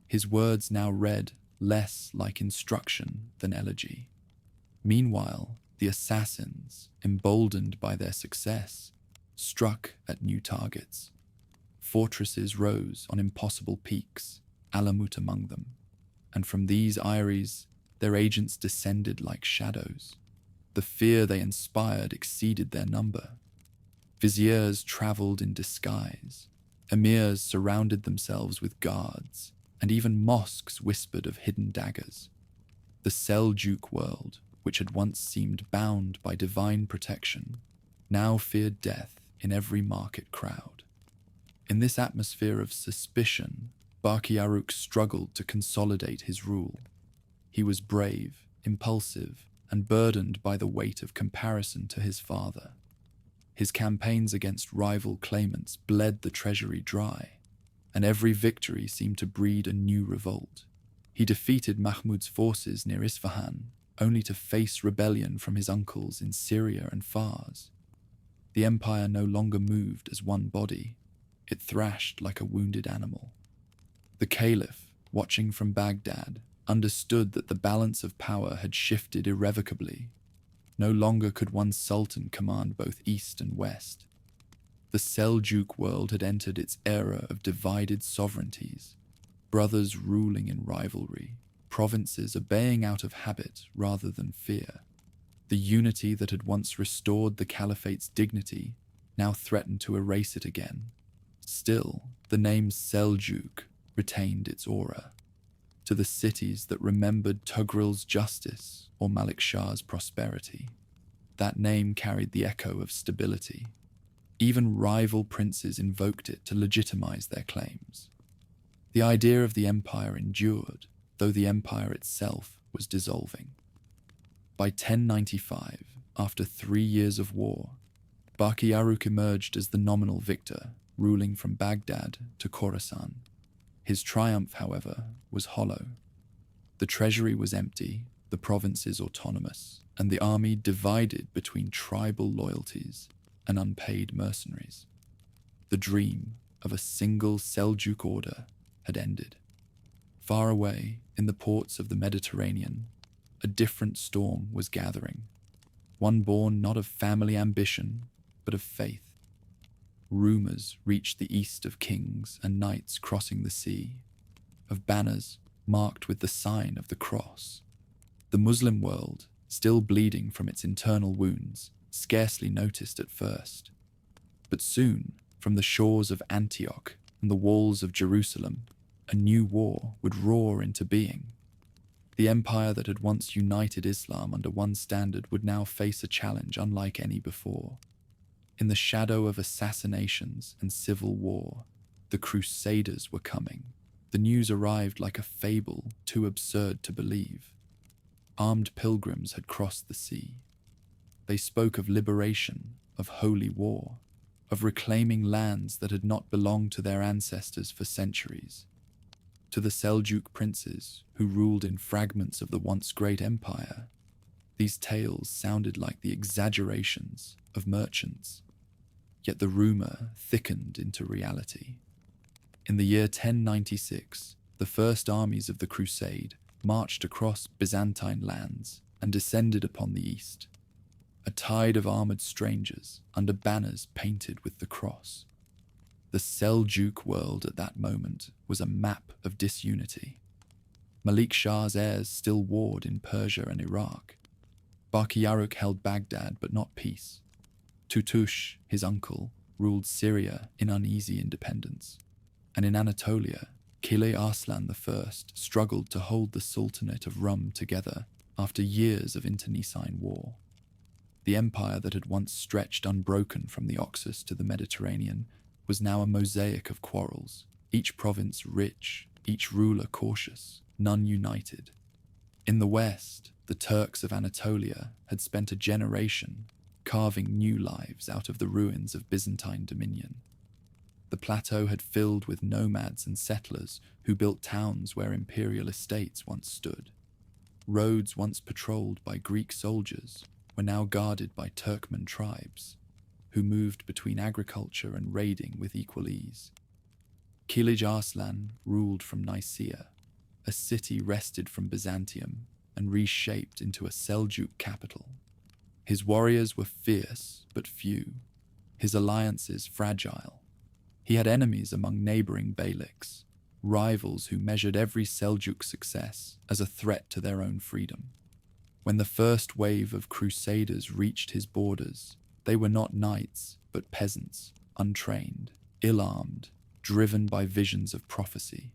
His words now read less like instruction than elegy. Meanwhile, the assassins, emboldened by their success, struck at new targets. Fortresses rose on impossible peaks, Alamut among them, and from these eyries their agents descended like shadows. The fear they inspired exceeded their number. Viziers travelled in disguise, emirs surrounded themselves with guards, and even mosques whispered of hidden daggers. The Seljuk world, which had once seemed bound by divine protection, now feared death in every market crowd. In this atmosphere of suspicion, Barkiyaruk struggled to consolidate his rule. He was brave, impulsive, and burdened by the weight of comparison to his father. His campaigns against rival claimants bled the treasury dry, and every victory seemed to breed a new revolt. He defeated Mahmud's forces near Isfahan, only to face rebellion from his uncles in Syria and Fars. The empire no longer moved as one body. It thrashed like a wounded animal. The Caliph, watching from Baghdad, understood that the balance of power had shifted irrevocably. No longer could one sultan command both east and west. The Seljuk world had entered its era of divided sovereignties, brothers ruling in rivalry, provinces obeying out of habit rather than fear. The unity that had once restored the caliphate's dignity now threatened to erase it again. Still, the name Seljuk retained its aura. To the cities that remembered Tughril's justice or Malik Shah's prosperity, that name carried the echo of stability. Even rival princes invoked it to legitimize their claims. The idea of the empire endured, though the empire itself was dissolving. By 1095, after 3 years of war, Barkiyaruk emerged as the nominal victor, ruling from Baghdad to Khorasan. His triumph, however, was hollow. The treasury was empty, the provinces autonomous, and the army divided between tribal loyalties and unpaid mercenaries. The dream of a single Seljuk order had ended. Far away, in the ports of the Mediterranean, a different storm was gathering, one born not of family ambition, but of faith. Rumors reached the east of kings and knights crossing the sea, of banners marked with the sign of the cross. The Muslim world, still bleeding from its internal wounds, scarcely noticed at first. But soon, from the shores of Antioch and the walls of Jerusalem, a new war would roar into being. The empire that had once united Islam under one standard would now face a challenge unlike any before. In the shadow of assassinations and civil war, the Crusaders were coming. The news arrived like a fable too absurd to believe. Armed pilgrims had crossed the sea. They spoke of liberation, of holy war, of reclaiming lands that had not belonged to their ancestors for centuries. To the Seljuk princes, who ruled in fragments of the once great empire, these tales sounded like the exaggerations of merchants. Yet the rumour thickened into reality. In the year 1096, the first armies of the Crusade marched across Byzantine lands and descended upon the east. A tide of armoured strangers under banners painted with the cross. The Seljuk world at that moment was a map of disunity. Malik Shah's heirs still warred in Persia and Iraq. Barkiyaruk held Baghdad but not peace. Tutush, his uncle, ruled Syria in uneasy independence. And in Anatolia, Caliph Arslan I struggled to hold the Sultanate of Rum together after years of internecine war. The empire that had once stretched unbroken from the Oxus to the Mediterranean was now a mosaic of quarrels, each province rich, each ruler cautious, none united. In the west, the Turks of Anatolia had spent a generation carving new lives out of the ruins of Byzantine dominion. The plateau had filled with nomads and settlers who built towns where imperial estates once stood. Roads once patrolled by Greek soldiers were now guarded by Turkmen tribes, who moved between agriculture and raiding with equal ease. Caliph Arslan ruled from Nicaea, a city wrested from Byzantium and reshaped into a Seljuk capital. His warriors were fierce but few, his alliances fragile. He had enemies among neighbouring beyliks, rivals who measured every Seljuk success as a threat to their own freedom. When the first wave of Crusaders reached his borders, they were not knights, but peasants, untrained, ill-armed, driven by visions of prophecy.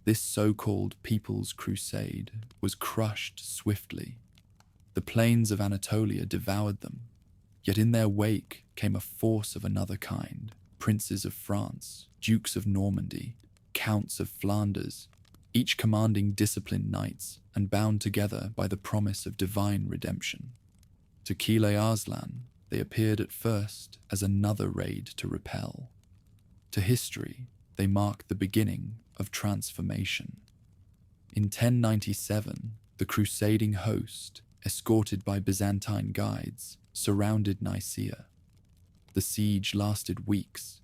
This so-called People's Crusade was crushed swiftly. The plains of Anatolia devoured them, yet in their wake came a force of another kind, princes of France, dukes of Normandy, counts of Flanders, each commanding disciplined knights and bound together by the promise of divine redemption. To Caliph Arslan, they appeared at first as another raid to repel. To history, they marked the beginning of transformation. In 1097, the crusading host, escorted by Byzantine guides, surrounded Nicaea. The siege lasted weeks.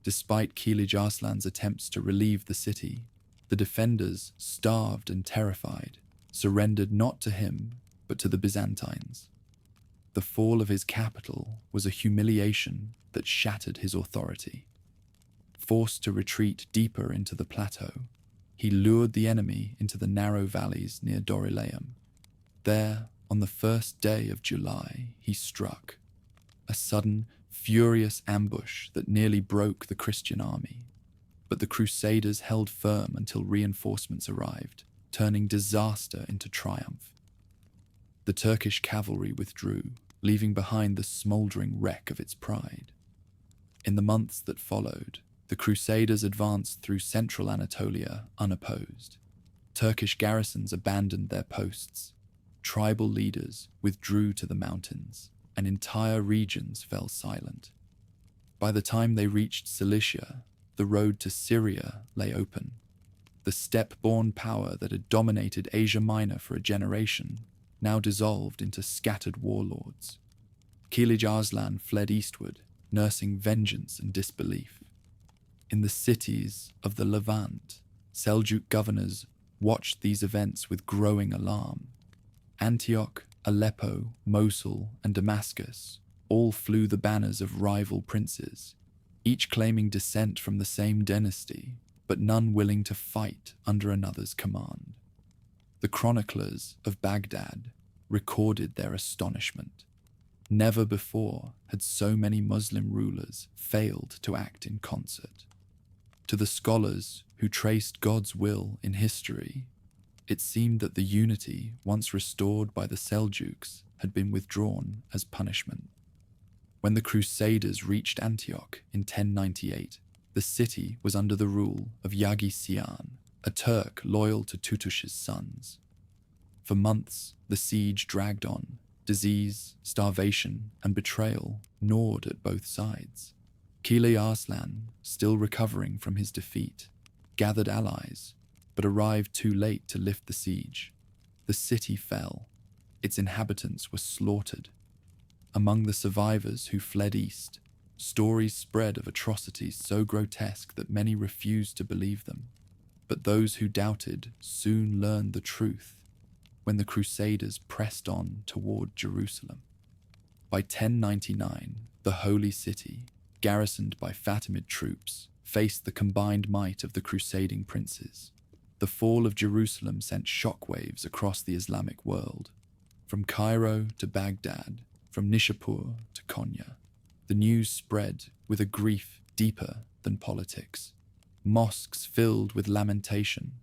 Despite Caliph Arslan's attempts to relieve the city, the defenders, starved and terrified, surrendered not to him, but to the Byzantines. The fall of his capital was a humiliation that shattered his authority. Forced to retreat deeper into the plateau, he lured the enemy into the narrow valleys near Dorilaeum. There, on the first day of July, he struck. A sudden, furious ambush that nearly broke the Christian army. But the Crusaders held firm until reinforcements arrived, turning disaster into triumph. The Turkish cavalry withdrew, leaving behind the smouldering wreck of its pride. In the months that followed, the Crusaders advanced through central Anatolia unopposed. Turkish garrisons abandoned their posts. Tribal leaders withdrew to the mountains, and entire regions fell silent. By the time they reached Cilicia, the road to Syria lay open. The steppe-born power that had dominated Asia Minor for a generation now dissolved into scattered warlords. Caliph Arslan fled eastward, nursing vengeance and disbelief. In the cities of the Levant, Seljuk governors watched these events with growing alarm. Antioch, Aleppo, Mosul, and Damascus all flew the banners of rival princes, each claiming descent from the same dynasty, but none willing to fight under another's command. The chroniclers of Baghdad recorded their astonishment. Never before had so many Muslim rulers failed to act in concert. To the scholars who traced God's will in history, it seemed that the unity once restored by the Seljuks had been withdrawn as punishment. When the Crusaders reached Antioch in 1098, the city was under the rule of Yagi Sian, a Turk loyal to Tutush's sons. For months, the siege dragged on. Disease, starvation, and betrayal gnawed at both sides. Caliph Arslan, still recovering from his defeat, gathered allies, but arrived too late to lift the siege. The city fell. Its inhabitants were slaughtered. Among the survivors who fled east, stories spread of atrocities so grotesque that many refused to believe them. But those who doubted soon learned the truth when the Crusaders pressed on toward Jerusalem. By 1099, the Holy City, garrisoned by Fatimid troops, faced the combined might of the crusading princes. The fall of Jerusalem sent shockwaves across the Islamic world. From Cairo to Baghdad, from Nishapur to Konya, the news spread with a grief deeper than politics. Mosques filled with lamentation.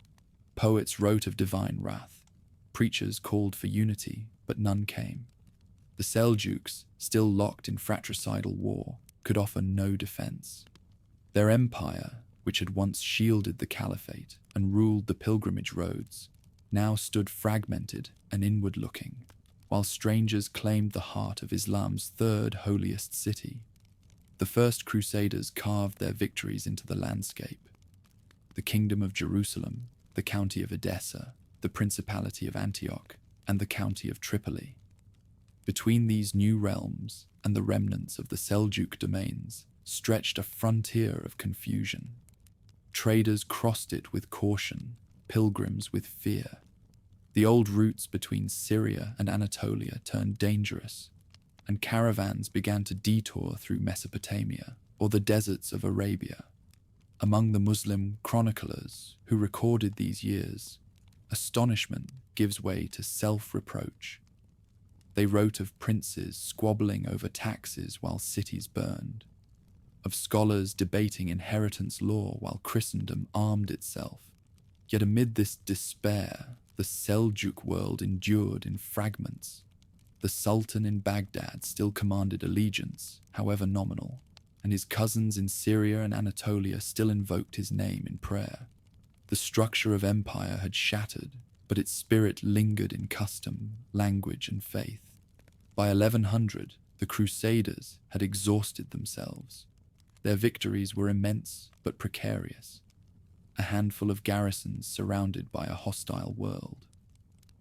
Poets wrote of divine wrath. Preachers called for unity, but none came. The Seljuks, still locked in fratricidal war, could offer no defense. Their empire, which had once shielded the caliphate and ruled the pilgrimage roads, now stood fragmented and inward-looking, while strangers claimed the heart of Islam's third holiest city. The first Crusaders carved their victories into the landscape. The Kingdom of Jerusalem, the County of Edessa, the Principality of Antioch, and the County of Tripoli. Between these new realms and the remnants of the Seljuk domains stretched a frontier of confusion. Traders crossed it with caution, pilgrims with fear. The old routes between Syria and Anatolia turned dangerous, and caravans began to detour through Mesopotamia or the deserts of Arabia. Among the Muslim chroniclers who recorded these years, astonishment gives way to self-reproach. They wrote of princes squabbling over taxes while cities burned, of scholars debating inheritance law while Christendom armed itself. Yet amid this despair, the Seljuk world endured in fragments. The Sultan in Baghdad still commanded allegiance, however nominal, and his cousins in Syria and Anatolia still invoked his name in prayer. The structure of empire had shattered, but its spirit lingered in custom, language, and faith. By 1100, the Crusaders had exhausted themselves. Their victories were immense but precarious. A handful of garrisons surrounded by a hostile world.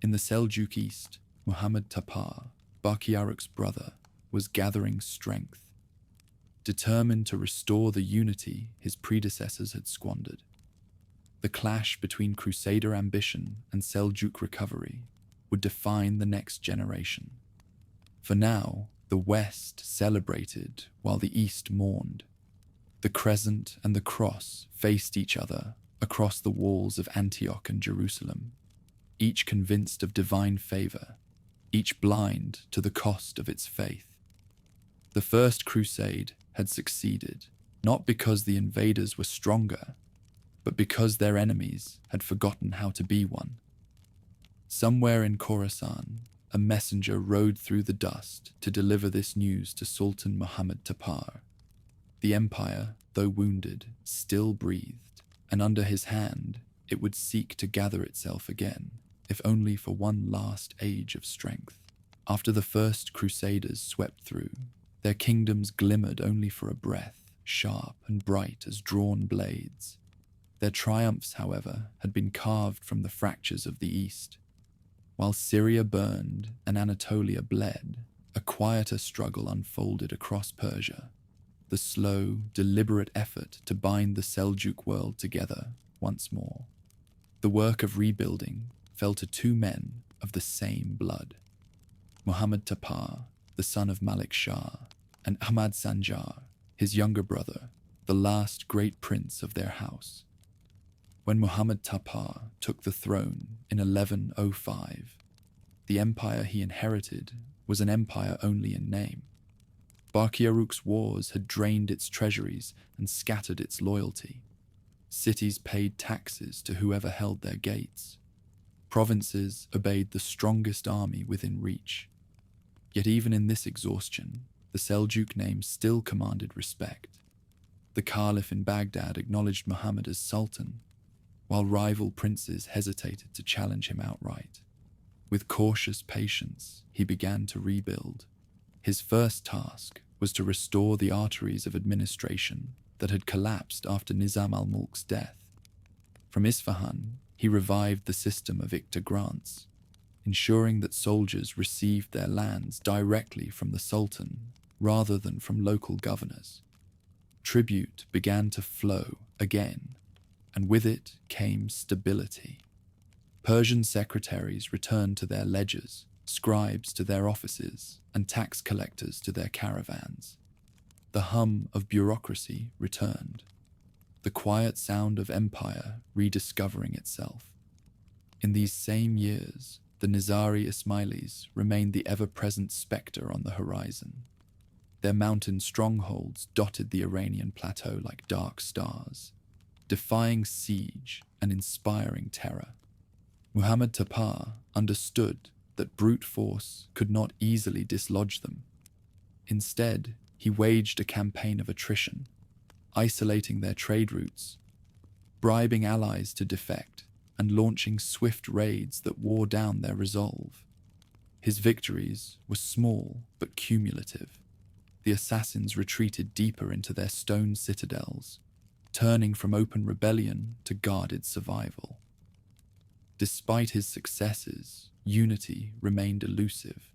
In the Seljuk East, Muhammad Topar, Barkiyaruk's brother, was gathering strength, determined to restore the unity his predecessors had squandered. The clash between Crusader ambition and Seljuk recovery would define the next generation. For now, the West celebrated while the East mourned. The crescent and the cross faced each other across the walls of Antioch and Jerusalem, each convinced of divine favor, each blind to the cost of its faith. The First Crusade had succeeded, not because the invaders were stronger, but because their enemies had forgotten how to be one. Somewhere in Khorasan, a messenger rode through the dust to deliver this news to Sultan Muhammad Topar. The empire, though wounded, still breathed, and under his hand it would seek to gather itself again, if only for one last age of strength. After the first Crusaders swept through, their kingdoms glimmered only for a breath, sharp and bright as drawn blades. Their triumphs, however, had been carved from the fractures of the East. While Syria burned and Anatolia bled, a quieter struggle unfolded across Persia. The slow, deliberate effort to bind the Seljuk world together once more. The work of rebuilding fell to two men of the same blood. Muhammad Topar, the son of Malik Shah, and Ahmad Sanjar, his younger brother, the last great prince of their house. When Muhammad Topar took the throne in 1105, the empire he inherited was an empire only in name. Barkiyaruk's wars had drained its treasuries and scattered its loyalty. Cities paid taxes to whoever held their gates. Provinces obeyed the strongest army within reach. Yet even in this exhaustion, the Seljuk name still commanded respect. The Caliph in Baghdad acknowledged Muhammad as Sultan, while rival princes hesitated to challenge him outright. With cautious patience, he began to rebuild. His first task was to restore the arteries of administration that had collapsed after Nizam al-Mulk's death. From Isfahan, he revived the system of Ikta grants. ensuring that soldiers received their lands directly from the Sultan rather than from local governors. Tribute began to flow again, and with it came stability. Persian secretaries returned to their ledgers, scribes to their offices, and tax collectors to their caravans. The hum of bureaucracy returned, the quiet sound of empire rediscovering itself. In these same years, the Nizari Ismailis remained the ever-present spectre on the horizon. Their mountain strongholds dotted the Iranian plateau like dark stars, defying siege and inspiring terror. Muhammad Taqi understood that brute force could not easily dislodge them. Instead, he waged a campaign of attrition, isolating their trade routes, bribing allies to defect, and launching swift raids that wore down their resolve. His victories were small but cumulative. The assassins retreated deeper into their stone citadels, turning from open rebellion to guarded survival. Despite his successes, unity remained elusive.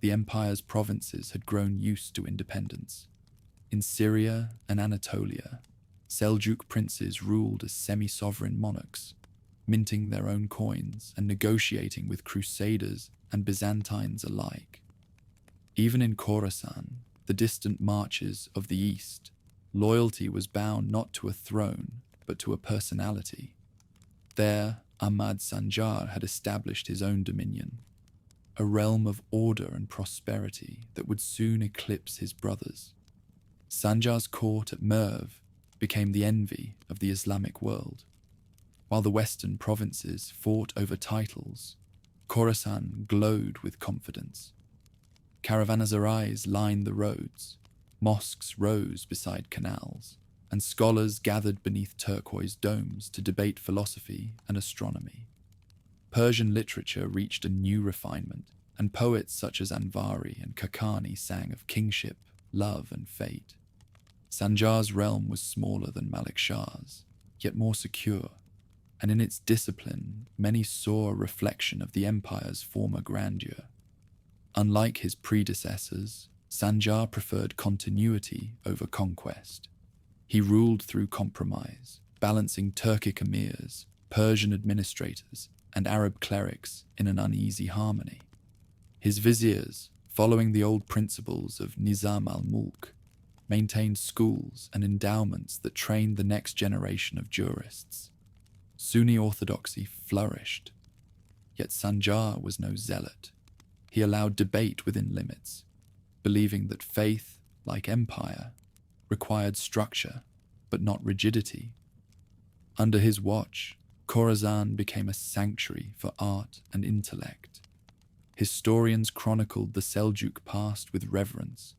The empire's provinces had grown used to independence. In Syria and Anatolia, Seljuk princes ruled as semi-sovereign monarchs, minting their own coins and negotiating with Crusaders and Byzantines alike. Even in Khorasan, the distant marches of the East, loyalty was bound not to a throne, but to a personality. There, Ahmad Sanjar had established his own dominion, a realm of order and prosperity that would soon eclipse his brothers. Sanjar's court at Merv became the envy of the Islamic world. While the western provinces fought over titles, Khorasan glowed with confidence. Caravanserais lined the roads, mosques rose beside canals, and scholars gathered beneath turquoise domes to debate philosophy and astronomy. Persian literature reached a new refinement, and poets such as Anvari and Kakani sang of kingship, love, and fate. Sanjar's realm was smaller than Malik Shah's, yet more secure, and in its discipline, many saw a reflection of the empire's former grandeur. Unlike his predecessors, Sanjar preferred continuity over conquest. He ruled through compromise, balancing Turkic emirs, Persian administrators, and Arab clerics in an uneasy harmony. His viziers, following the old principles of Nizam al-Mulk, maintained schools and endowments that trained the next generation of jurists. Sunni orthodoxy flourished, yet Sanjar was no zealot. He allowed debate within limits, believing that faith, like empire, required structure, but not rigidity. Under his watch, Khorasan became a sanctuary for art and intellect. Historians chronicled the Seljuk past with reverence.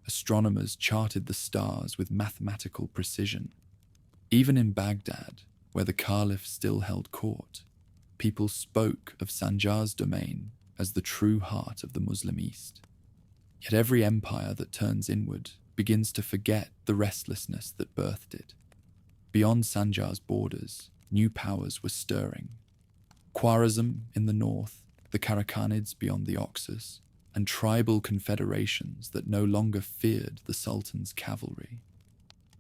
Astronomers charted the stars with mathematical precision. Even in Baghdad, where the Caliph still held court, people spoke of Sanjar's domain as the true heart of the Muslim East. Yet every empire that turns inward begins to forget the restlessness that birthed it. Beyond Sanjar's borders, new powers were stirring. Khwarezm in the north, the Karakhanids beyond the Oxus, and tribal confederations that no longer feared the Sultan's cavalry.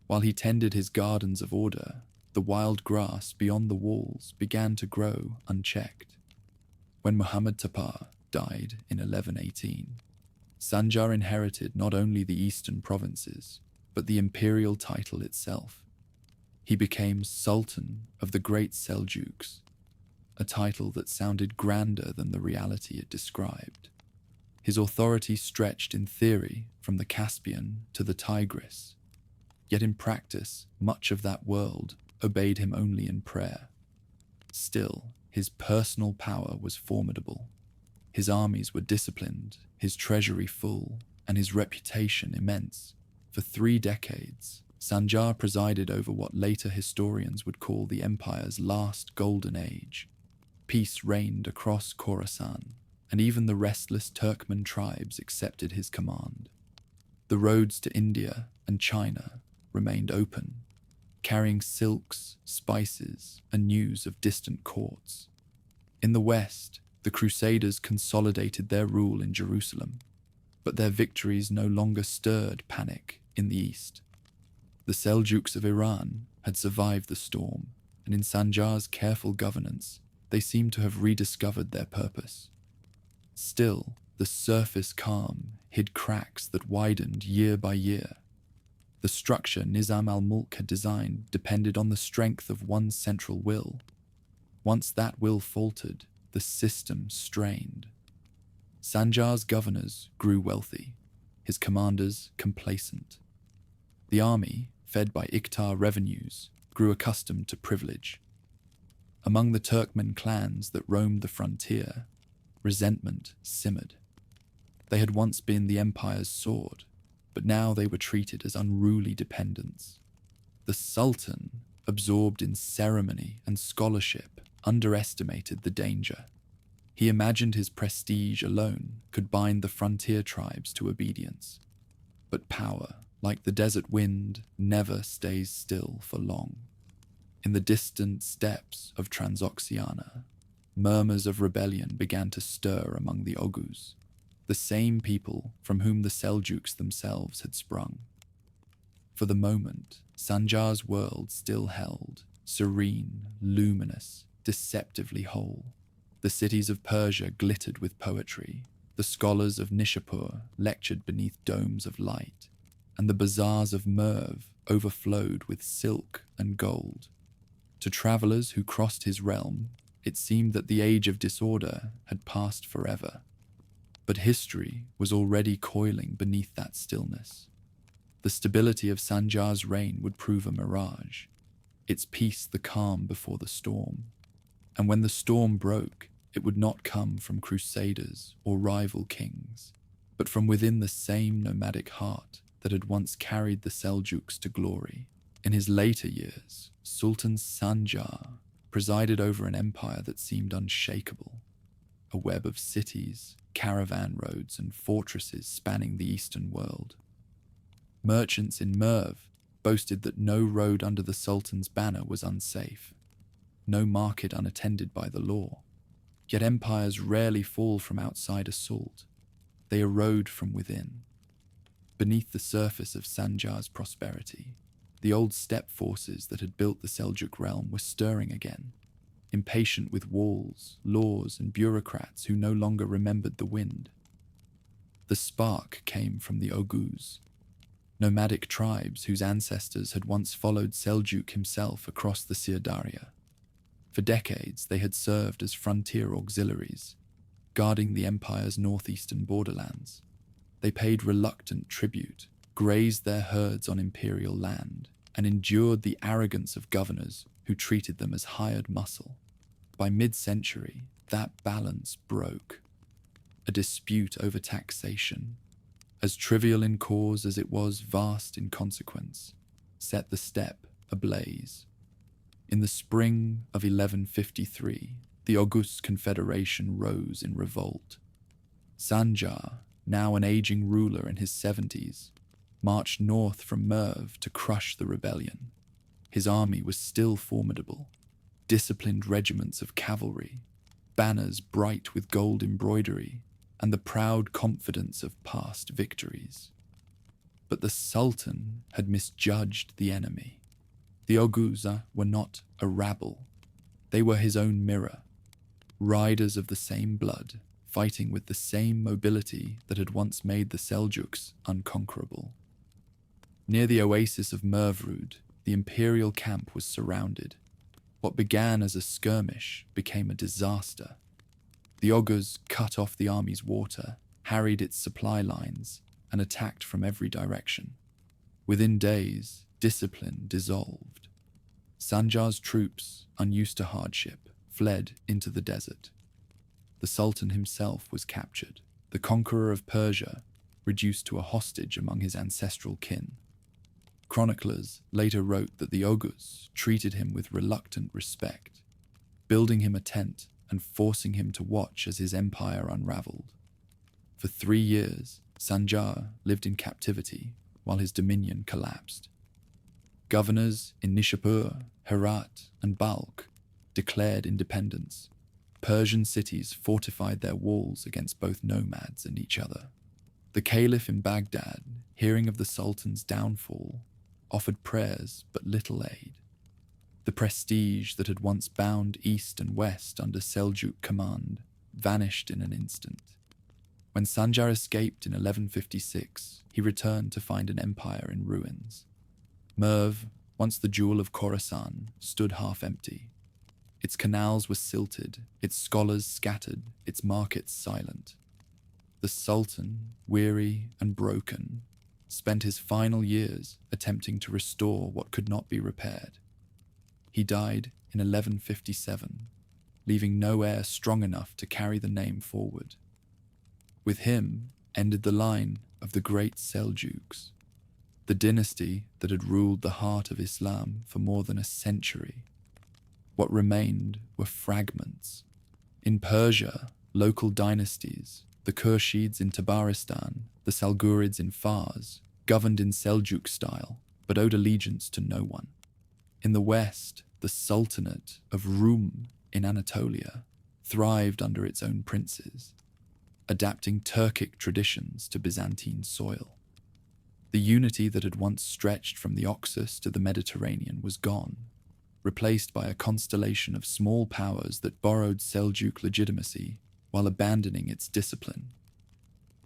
While he tended his gardens of order, the wild grass beyond the walls began to grow unchecked. When Muhammad Taqi died in 1118, Sanjar inherited not only the eastern provinces, but the imperial title itself. He became Sultan of the Great Seljuks, a title that sounded grander than the reality it described. His authority stretched in theory from the Caspian to the Tigris, yet in practice, much of that world obeyed him only in prayer. Still, his personal power was formidable. His armies were disciplined, his treasury full, and his reputation immense. For 3 decades, Sanjar presided over what later historians would call the empire's last golden age. Peace reigned across Khorasan, and even the restless Turkmen tribes accepted his command. The roads to India and China remained open, carrying silks, spices, and news of distant courts. In the west, The Crusaders consolidated their rule in Jerusalem, but their victories no longer stirred panic in the east. The Seljuks of Iran had survived the storm, and in Sanjar's careful governance, they seemed to have rediscovered their purpose. Still, the surface calm hid cracks that widened year by year. The structure Nizam al-Mulk had designed depended on the strength of one central will. Once that will faltered, the system strained. Sanjar's governors grew wealthy, his commanders complacent. The army, fed by Ikhtar revenues, grew accustomed to privilege. Among the Turkmen clans that roamed the frontier, resentment simmered. They had once been the empire's sword, but now they were treated as unruly dependents. The Sultan, absorbed in ceremony and scholarship, underestimated the danger. He imagined his prestige alone could bind the frontier tribes to obedience. But power, like the desert wind, never stays still for long. In the distant steppes of Transoxiana, murmurs of rebellion began to stir among the Oghuz, the same people from whom the Seljuks themselves had sprung. For the moment, Sanjar's world still held, serene, luminous, deceptively whole. The cities of Persia glittered with poetry, the scholars of Nishapur lectured beneath domes of light, and the bazaars of Merv overflowed with silk and gold. To travelers who crossed his realm, it seemed that the age of disorder had passed forever. But history was already coiling beneath that stillness. The stability of Sanjar's reign would prove a mirage, its peace the calm before the storm. And when the storm broke, it would not come from crusaders or rival kings, but from within the same nomadic heart that had once carried the Seljuks to glory. In his later years, Sultan Sanjar presided over an empire that seemed unshakable, a web of cities, caravan roads, and fortresses spanning the eastern world. Merchants in Merv boasted that no road under the Sultan's banner was unsafe, no market unattended by the law. Yet empires rarely fall from outside assault. They erode from within. Beneath the surface of Sanjar's prosperity, the old steppe forces that had built the Seljuk realm were stirring again, impatient with walls, laws, and bureaucrats who no longer remembered the wind. The spark came from the Oghuz, nomadic tribes whose ancestors had once followed Seljuk himself across the Sirdarya. For decades, they had served as frontier auxiliaries, guarding the empire's northeastern borderlands. They paid reluctant tribute, grazed their herds on imperial land, and endured the arrogance of governors who treated them as hired muscle. By mid-century, that balance broke. A dispute over taxation, as trivial in cause as it was vast in consequence, set the steppe ablaze. In the spring of 1153, the Oghuz Confederation rose in revolt. Sanjar, now an aging ruler in his 70s, marched north from Merv to crush the rebellion. His army was still formidable, disciplined regiments of cavalry, banners bright with gold embroidery, and the proud confidence of past victories. But the Sultan had misjudged the enemy. The Oghuz were not a rabble. They were his own mirror, riders of the same blood, fighting with the same mobility that had once made the Seljuks unconquerable. Near the oasis of Mervrud, the imperial camp was surrounded. What began as a skirmish became a disaster. The Oghuz cut off the army's water, harried its supply lines, and attacked from every direction. Within days, discipline dissolved. Sanjar's troops, unused to hardship, fled into the desert. The Sultan himself was captured, the conqueror of Persia reduced to a hostage among his ancestral kin. Chroniclers later wrote that the Oghuz treated him with reluctant respect, building him a tent and forcing him to watch as his empire unraveled. For 3 years, Sanjar lived in captivity while his dominion collapsed. Governors in Nishapur, Herat, and Balkh declared independence. Persian cities fortified their walls against both nomads and each other. The Caliph in Baghdad, hearing of the Sultan's downfall, offered prayers but little aid. The prestige that had once bound east and west under Seljuk command vanished in an instant. When Sanjar escaped in 1156, he returned to find an empire in ruins. Merv, once the jewel of Khorasan, stood half empty. Its canals were silted, its scholars scattered, its markets silent. The Sultan, weary and broken, spent his final years attempting to restore what could not be repaired. He died in 1157, leaving no heir strong enough to carry the name forward. With him ended the line of the great Seljuks, the dynasty that had ruled the heart of Islam for more than a century. What remained were fragments. In Persia, local dynasties, the Khurshid's in Tabaristan, the Salgurids in Fars, governed in Seljuk style, but owed allegiance to no one. In the west, the Sultanate of Rum in Anatolia thrived under its own princes, adapting Turkic traditions to Byzantine soil. The unity that had once stretched from the Oxus to the Mediterranean was gone, replaced by a constellation of small powers that borrowed Seljuk legitimacy while abandoning its discipline.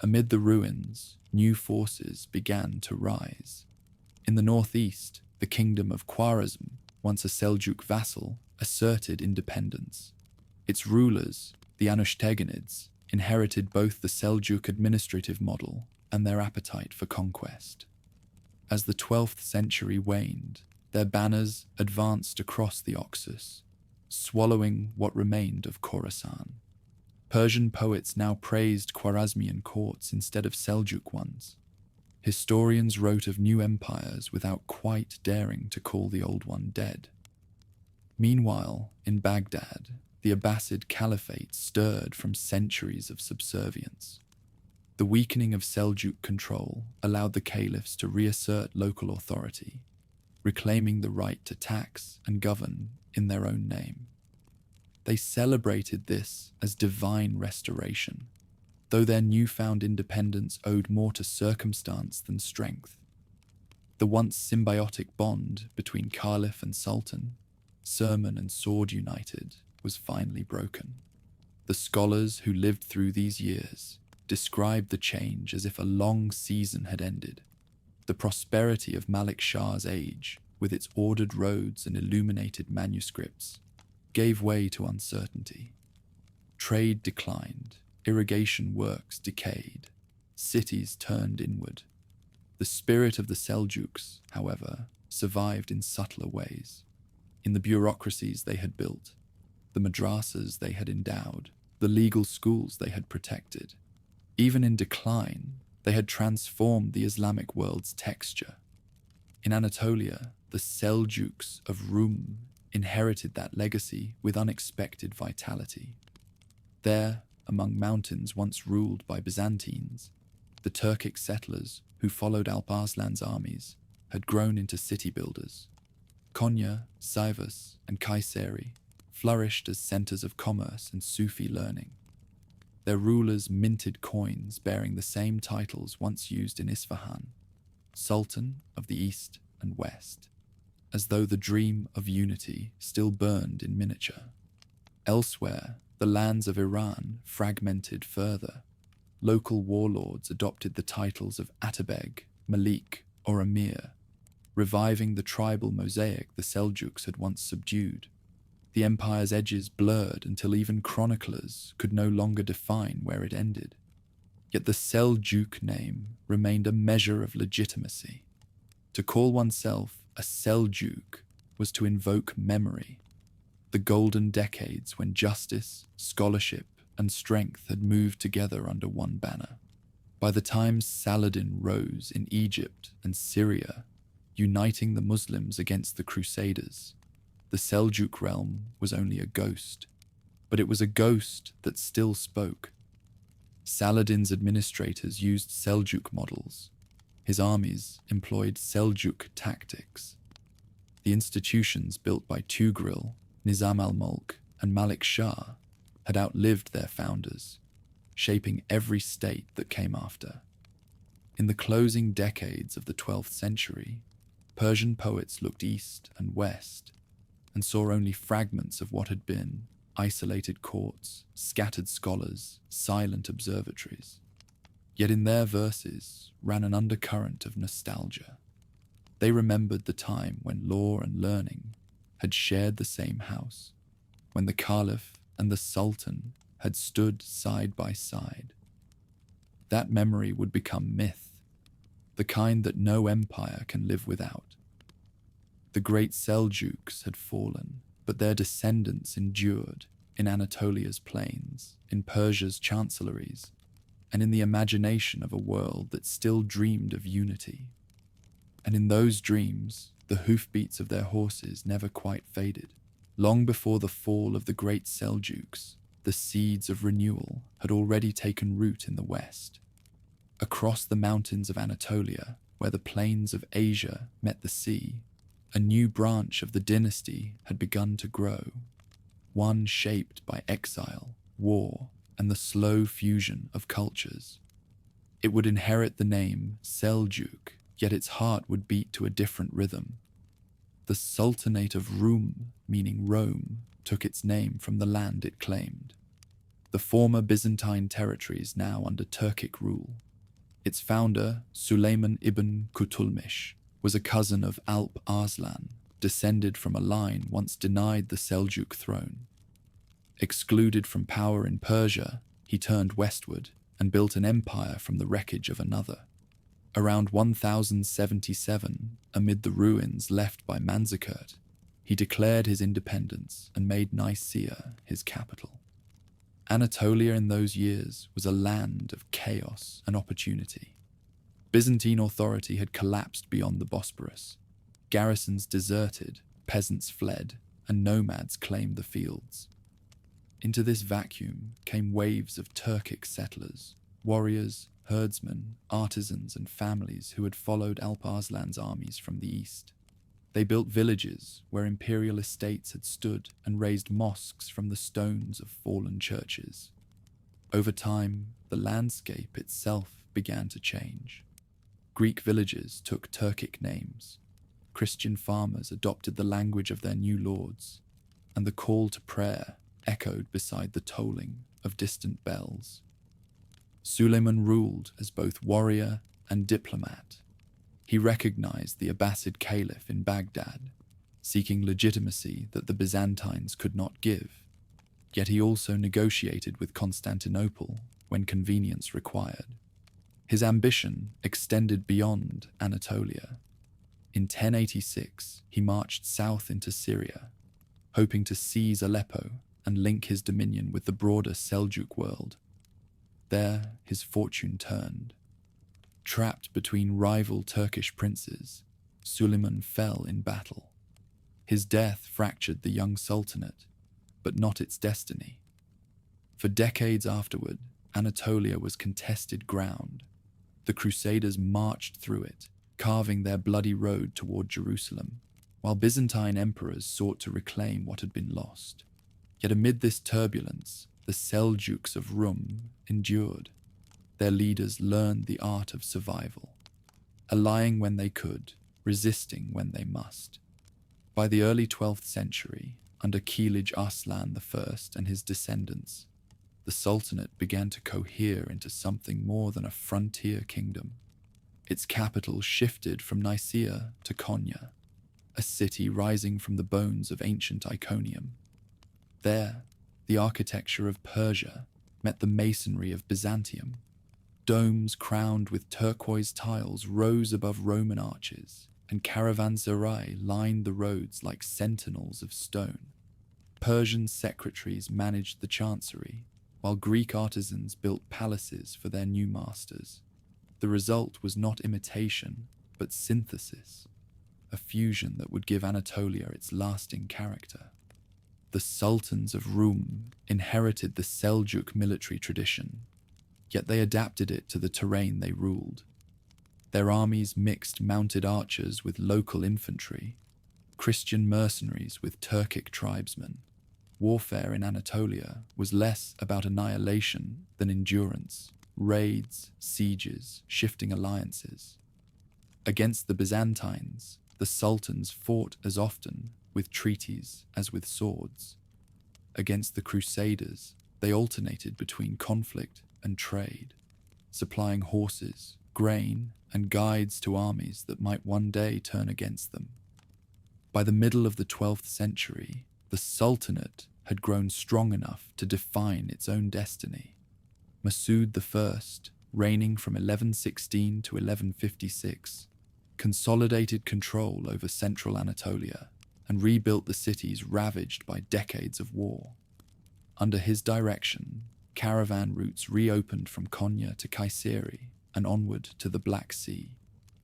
Amid the ruins, new forces began to rise. In the northeast, the kingdom of Khwarezm, once a Seljuk vassal, asserted independence. Its rulers, the Anushteginids, inherited both the Seljuk administrative model and their appetite for conquest. As the 12th century waned, their banners advanced across the Oxus, swallowing what remained of Khorasan. Persian poets now praised Khwarezmian courts instead of Seljuk ones. Historians wrote of new empires without quite daring to call the old one dead. Meanwhile, in Baghdad, the Abbasid Caliphate stirred from centuries of subservience. The weakening of Seljuk control allowed the caliphs to reassert local authority, reclaiming the right to tax and govern in their own name. They celebrated this as divine restoration, though their newfound independence owed more to circumstance than strength. The once symbiotic bond between Caliph and Sultan, sermon and sword united, was finally broken. The scholars who lived through these years described the change as if a long season had ended. The prosperity of Malik Shah's age, with its ordered roads and illuminated manuscripts, gave way to uncertainty. Trade declined, irrigation works decayed, cities turned inward. The spirit of the Seljuks, however, survived in subtler ways. In the bureaucracies they had built, the madrasas they had endowed, the legal schools they had protected. Even in decline, they had transformed the Islamic world's texture. In Anatolia, the Seljuks of Rum inherited that legacy with unexpected vitality. There, among mountains once ruled by Byzantines, the Turkic settlers who followed Alp Arslan's armies had grown into city builders. Konya, Sivas, and Kayseri flourished as centers of commerce and Sufi learning. Their rulers minted coins bearing the same titles once used in Isfahan, Sultan of the East and West, as though the dream of unity still burned in miniature. Elsewhere, the lands of Iran fragmented further. Local warlords adopted the titles of Atabeg, Malik, or Emir, reviving the tribal mosaic the Seljuks had once subdued. The empire's edges blurred until even chroniclers could no longer define where it ended. Yet the Seljuk name remained a measure of legitimacy. To call oneself a Seljuk was to invoke memory, the golden decades when justice, scholarship, and strength had moved together under one banner. By the time Saladin rose in Egypt and Syria, uniting the Muslims against the Crusaders, the Seljuk realm was only a ghost, but it was a ghost that still spoke. Saladin's administrators used Seljuk models. His armies employed Seljuk tactics. The institutions built by Tughril, Nizam al-Mulk, and Malik Shah had outlived their founders, shaping every state that came after. In the closing decades of the 12th century, Persian poets looked east and west and saw only fragments of what had been: isolated courts, scattered scholars, silent observatories. Yet in their verses ran an undercurrent of nostalgia. They remembered the time when law and learning had shared the same house, when the Caliph and the Sultan had stood side by side. That memory would become myth, the kind that no empire can live without. The great Seljuks had fallen, but their descendants endured in Anatolia's plains, in Persia's chancelleries, and in the imagination of a world that still dreamed of unity. And in those dreams, the hoofbeats of their horses never quite faded. Long before the fall of the great Seljuks, the seeds of renewal had already taken root in the west. Across the mountains of Anatolia, where the plains of Asia met the sea, a new branch of the dynasty had begun to grow, one shaped by exile, war, and the slow fusion of cultures. It would inherit the name Seljuk, yet its heart would beat to a different rhythm. The Sultanate of Rum, meaning Rome, took its name from the land it claimed. The former Byzantine territories now under Turkic rule. Its founder, Süleyman ibn Kutulmish, was a cousin of Alp Arslan, descended from a line once denied the Seljuk throne. Excluded from power in Persia, he turned westward and built an empire from the wreckage of another. Around 1077, amid the ruins left by Manzikert, he declared his independence and made Nicaea his capital. Anatolia in those years was a land of chaos and opportunity. Byzantine authority had collapsed beyond the Bosporus. Garrisons deserted, peasants fled, and nomads claimed the fields. Into this vacuum came waves of Turkic settlers, warriors, herdsmen, artisans, and families who had followed Alp Arslan's armies from the east. They built villages where imperial estates had stood and raised mosques from the stones of fallen churches. Over time, the landscape itself began to change. Greek villages took Turkic names. Christian farmers adopted the language of their new lords, and the call to prayer echoed beside the tolling of distant bells. Suleiman ruled as both warrior and diplomat. He recognized the Abbasid Caliph in Baghdad, seeking legitimacy that the Byzantines could not give, yet he also negotiated with Constantinople when convenience required. His ambition extended beyond Anatolia. In 1086, he marched south into Syria, hoping to seize Aleppo and link his dominion with the broader Seljuk world. There, his fortune turned. Trapped between rival Turkish princes, Suleiman fell in battle. His death fractured the young sultanate, but not its destiny. For decades afterward, Anatolia was contested ground. The Crusaders marched through it, carving their bloody road toward Jerusalem, while Byzantine emperors sought to reclaim what had been lost. Yet amid this turbulence, the Seljuks of Rum endured. Their leaders learned the art of survival, allying when they could, resisting when they must. By the early 12th century, under Seljuk Arslan I and his descendants, the Sultanate began to cohere into something more than a frontier kingdom. Its capital shifted from Nicaea to Konya, a city rising from the bones of ancient Iconium. There, the architecture of Persia met the masonry of Byzantium. Domes crowned with turquoise tiles rose above Roman arches, and caravanserai lined the roads like sentinels of stone. Persian secretaries managed the chancery, while Greek artisans built palaces for their new masters. The result was not imitation, but synthesis, a fusion that would give Anatolia its lasting character. The sultans of Rum inherited the Seljuk military tradition, yet they adapted it to the terrain they ruled. Their armies mixed mounted archers with local infantry, Christian mercenaries with Turkic tribesmen, warfare in Anatolia was less about annihilation than endurance, raids, sieges, shifting alliances. Against the Byzantines, the sultans fought as often with treaties as with swords. Against the Crusaders, they alternated between conflict and trade, supplying horses, grain, and guides to armies that might one day turn against them. By the middle of the 12th century, the Sultanate had grown strong enough to define its own destiny. Masud I, reigning from 1116 to 1156, consolidated control over central Anatolia and rebuilt the cities ravaged by decades of war. Under his direction, caravan routes reopened from Konya to Kayseri and onward to the Black Sea.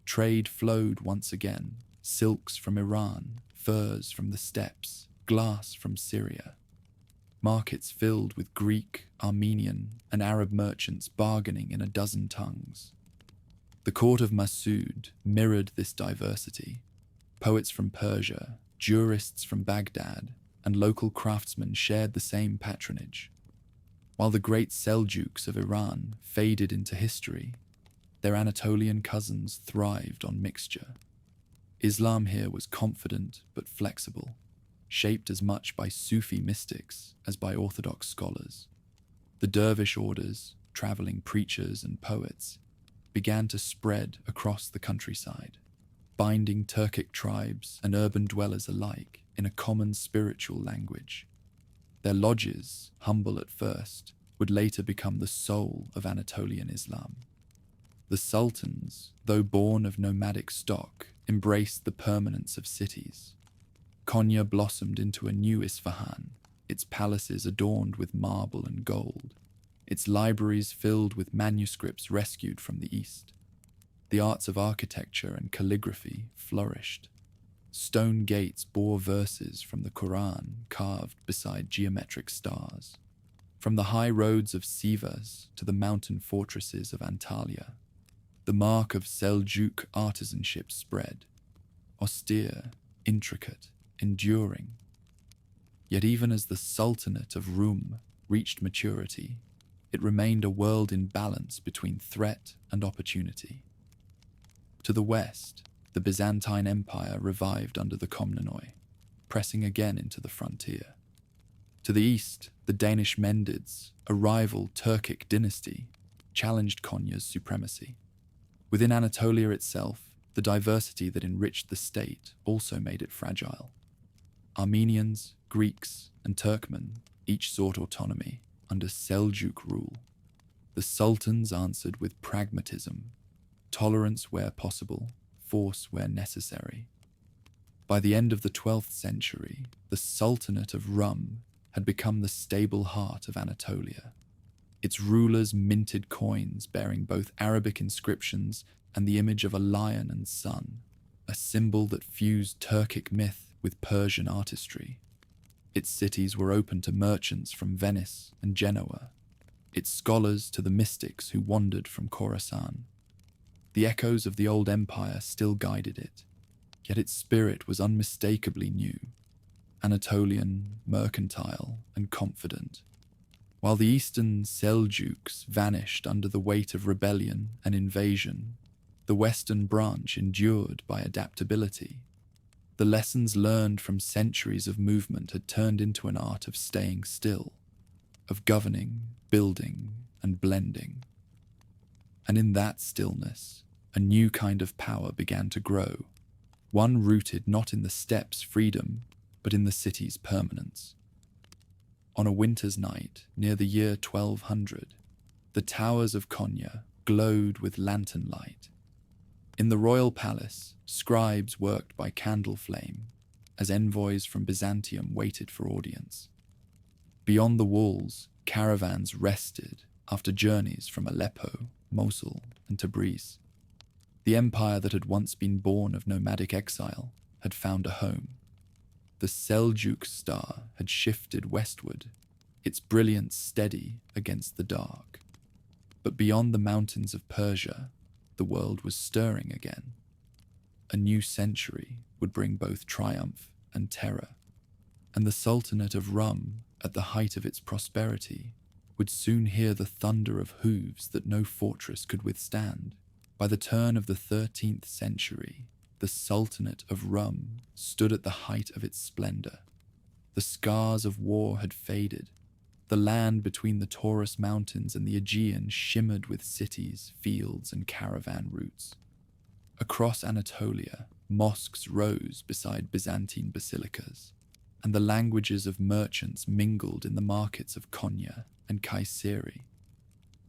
Trade flowed once again, silks from Iran, furs from the steppes, glass from Syria. Markets filled with Greek, Armenian, and Arab merchants bargaining in a dozen tongues. The court of Masud mirrored this diversity. Poets from Persia, jurists from Baghdad, and local craftsmen shared the same patronage. While the great Seljuks of Iran faded into history, their Anatolian cousins thrived on mixture. Islam here was confident but flexible, shaped as much by Sufi mystics as by orthodox scholars. The dervish orders, traveling preachers and poets, began to spread across the countryside, binding Turkic tribes and urban dwellers alike in a common spiritual language. Their lodges, humble at first, would later become the soul of Anatolian Islam. The sultans, though born of nomadic stock, embraced the permanence of cities. Konya blossomed into a new Isfahan, its palaces adorned with marble and gold, its libraries filled with manuscripts rescued from the East. The arts of architecture and calligraphy flourished. Stone gates bore verses from the Quran carved beside geometric stars. From the high roads of Sivas to the mountain fortresses of Antalya, the mark of Seljuk artisanship spread, austere, intricate, enduring. Yet even as the Sultanate of Rum reached maturity, it remained a world in balance between threat and opportunity. To the west, the Byzantine Empire revived under the Komnenoi, pressing again into the frontier. To the east, the Danish Mendids, a rival Turkic dynasty, challenged Konya's supremacy. Within Anatolia itself, the diversity that enriched the state also made it fragile. Armenians, Greeks, and Turkmen each sought autonomy under Seljuk rule. The sultans answered with pragmatism, tolerance where possible, force where necessary. By the end of the 12th century, the Sultanate of Rum had become the stable heart of Anatolia. Its rulers minted coins bearing both Arabic inscriptions and the image of a lion and sun, a symbol that fused Turkic myth with Persian artistry. Its cities were open to merchants from Venice and Genoa, its scholars to the mystics who wandered from Khorasan. The echoes of the old empire still guided it, yet its spirit was unmistakably new, Anatolian, mercantile, and confident. While the eastern Seljuks vanished under the weight of rebellion and invasion, the western branch endured by adaptability. The lessons learned from centuries of movement had turned into an art of staying still, of governing, building, and blending. And in that stillness, a new kind of power began to grow, one rooted not in the steppes' freedom, but in the city's permanence. On a winter's night near the year 1200, the towers of Konya glowed with lantern light. In the royal palace, scribes worked by candle flame as envoys from Byzantium waited for audience. Beyond the walls, caravans rested after journeys from Aleppo, Mosul, and Tabriz. The empire that had once been born of nomadic exile had found a home. The Seljuk star had shifted westward, its brilliance steady against the dark. But beyond the mountains of Persia, the world was stirring again. A new century would bring both triumph and terror, and the Sultanate of Rum at the height of its prosperity, would soon hear the thunder of hooves that no fortress could withstand. By the turn of the 13th century, the Sultanate of Rum stood at the height of its splendor. The scars of war had faded. The land between the Taurus Mountains and the Aegean shimmered with cities, fields, and caravan routes. Across Anatolia, mosques rose beside Byzantine basilicas, and the languages of merchants mingled in the markets of Konya and Kayseri.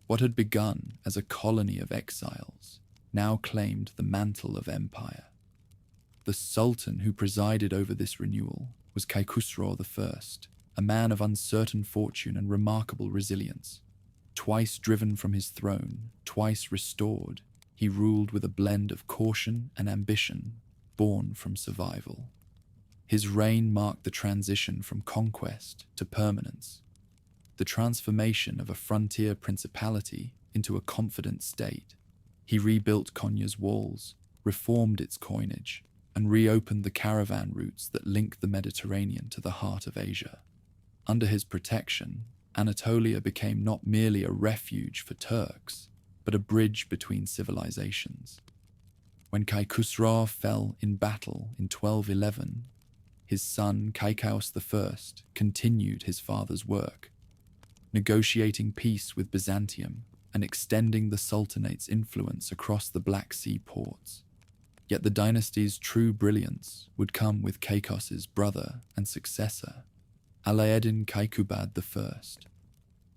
What had begun as a colony of exiles now claimed the mantle of empire. The Sultan who presided over this renewal was Khusro I, a man of uncertain fortune and remarkable resilience. Twice driven from his throne, twice restored, he ruled with a blend of caution and ambition born from survival. His reign marked the transition from conquest to permanence, the transformation of a frontier principality into a confident state. He rebuilt Konya's walls, reformed its coinage, and reopened the caravan routes that link the Mediterranean to the heart of Asia. Under his protection, Anatolia became not merely a refuge for Turks, but a bridge between civilizations. When Khusro fell in battle in 1211, his son Kaikous I continued his father's work, negotiating peace with Byzantium and extending the Sultanate's influence across the Black Sea ports. Yet the dynasty's true brilliance would come with Kaikos's brother and successor, Alaeddin Kaikubad I,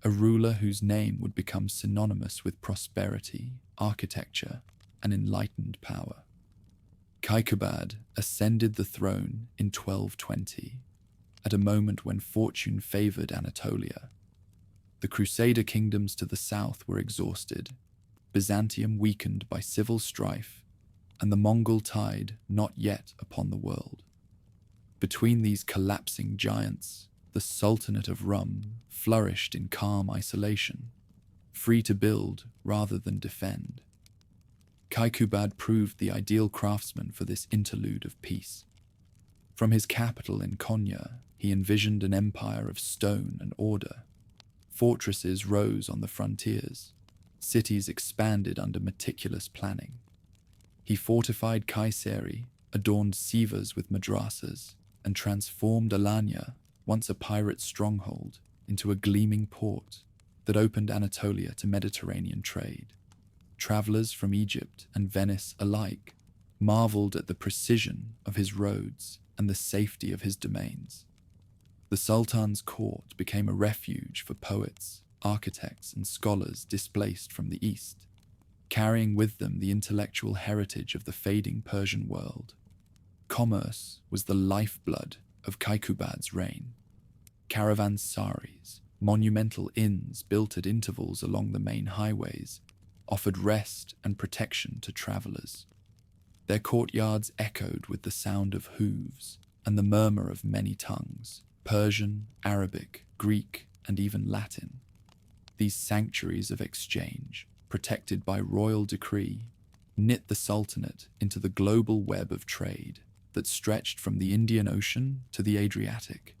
a ruler whose name would become synonymous with prosperity, architecture, and enlightened power. Kaikubad ascended the throne in 1220, at a moment when fortune favored Anatolia. The Crusader kingdoms to the south were exhausted, Byzantium weakened by civil strife, and the Mongol tide not yet upon the world. Between these collapsing giants, the Sultanate of Rum flourished in calm isolation, free to build rather than defend. Kaikubad proved the ideal craftsman for this interlude of peace. From his capital in Konya, he envisioned an empire of stone and order. Fortresses rose on the frontiers. Cities expanded under meticulous planning. He fortified Kayseri, adorned Sivas with madrasas, and transformed Alanya, once a pirate stronghold, into a gleaming port that opened Anatolia to Mediterranean trade. Travelers from Egypt and Venice alike marveled at the precision of his roads and the safety of his domains. The Sultan's court became a refuge for poets, architects, and scholars displaced from the east, carrying with them the intellectual heritage of the fading Persian world. Commerce was the lifeblood of Kaikubad's reign. Caravansaries, monumental inns built at intervals along the main highways, offered rest and protection to travelers. Their courtyards echoed with the sound of hooves and the murmur of many tongues, Persian, Arabic, Greek, and even Latin. These sanctuaries of exchange, protected by royal decree, knit the Sultanate into the global web of trade that stretched from the Indian Ocean to the Adriatic.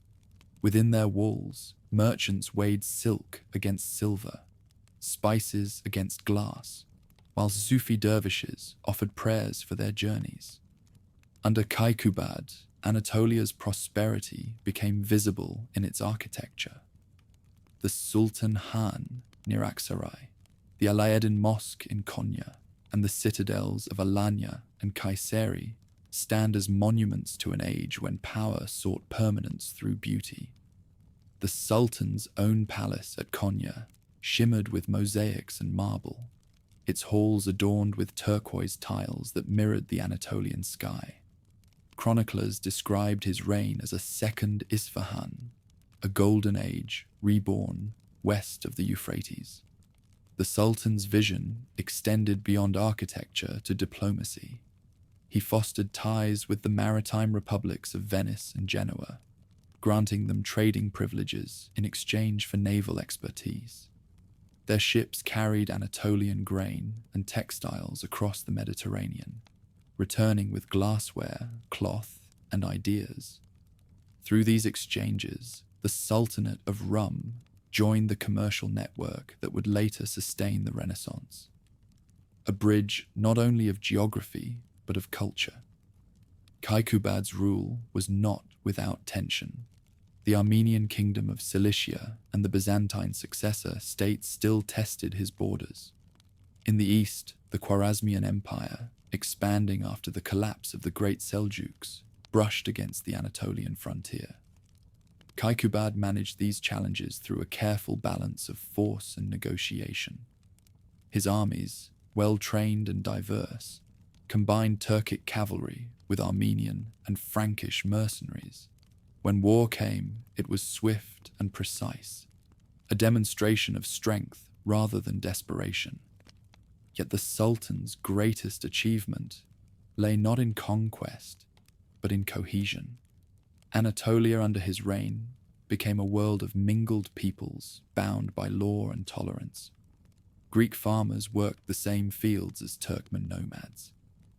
Within their walls, merchants weighed silk against silver, spices against glass, while Sufi dervishes offered prayers for their journeys. Under Kaikubad, Anatolia's prosperity became visible in its architecture. The Sultan Han near Aksaray, the Alaeddin Mosque in Konya, and the citadels of Alanya and Kayseri stand as monuments to an age when power sought permanence through beauty. The Sultan's own palace at Konya shimmered with mosaics and marble, its halls adorned with turquoise tiles that mirrored the Anatolian sky. Chroniclers described his reign as a second Isfahan, a golden age reborn west of the Euphrates. The Sultan's vision extended beyond architecture to diplomacy. He fostered ties with the maritime republics of Venice and Genoa, granting them trading privileges in exchange for naval expertise. Their ships carried Anatolian grain and textiles across the Mediterranean, returning with glassware, cloth, and ideas. Through these exchanges, the Sultanate of Rum joined the commercial network that would later sustain the Renaissance. A bridge not only of geography, but of culture. Kaikubad's rule was not without tension. The Armenian kingdom of Cilicia and the Byzantine successor states still tested his borders. In the east, the Khwarezmian Empire, expanding after the collapse of the great Seljuks, brushed against the Anatolian frontier. Kaikubad managed these challenges through a careful balance of force and negotiation. His armies, well-trained and diverse, combined Turkic cavalry with Armenian and Frankish mercenaries. When war came, it was swift and precise, a demonstration of strength rather than desperation. Yet the Sultan's greatest achievement lay not in conquest, but in cohesion. Anatolia under his reign became a world of mingled peoples bound by law and tolerance. Greek farmers worked the same fields as Turkmen nomads.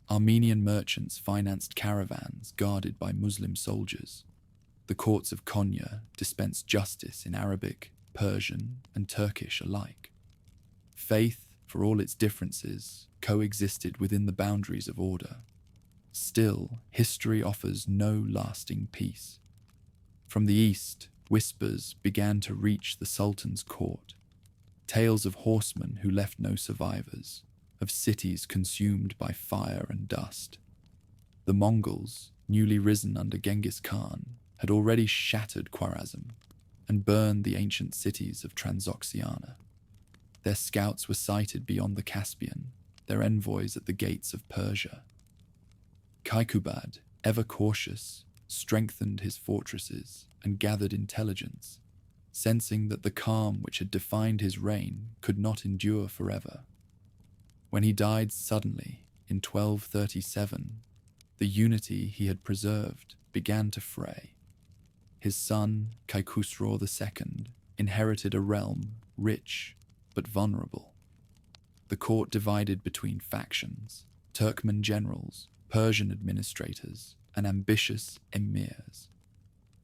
Armenian merchants financed caravans guarded by Muslim soldiers. The courts of Konya dispensed justice in Arabic, Persian, and Turkish alike. Faith, for all its differences, coexisted within the boundaries of order. Still, history offers no lasting peace. From the east, whispers began to reach the Sultan's court. Tales of horsemen who left no survivors, of cities consumed by fire and dust. The Mongols, newly risen under Genghis Khan, had already shattered Khwarezm and burned the ancient cities of Transoxiana. Their scouts were sighted beyond the Caspian, their envoys at the gates of Persia. Kaikubad, ever cautious, strengthened his fortresses and gathered intelligence, sensing that the calm which had defined his reign could not endure forever. When he died suddenly in 1237, the unity he had preserved began to fray. His son, Khusro II, inherited a realm rich but vulnerable. The court divided between factions, Turkmen generals, Persian administrators, and ambitious emirs.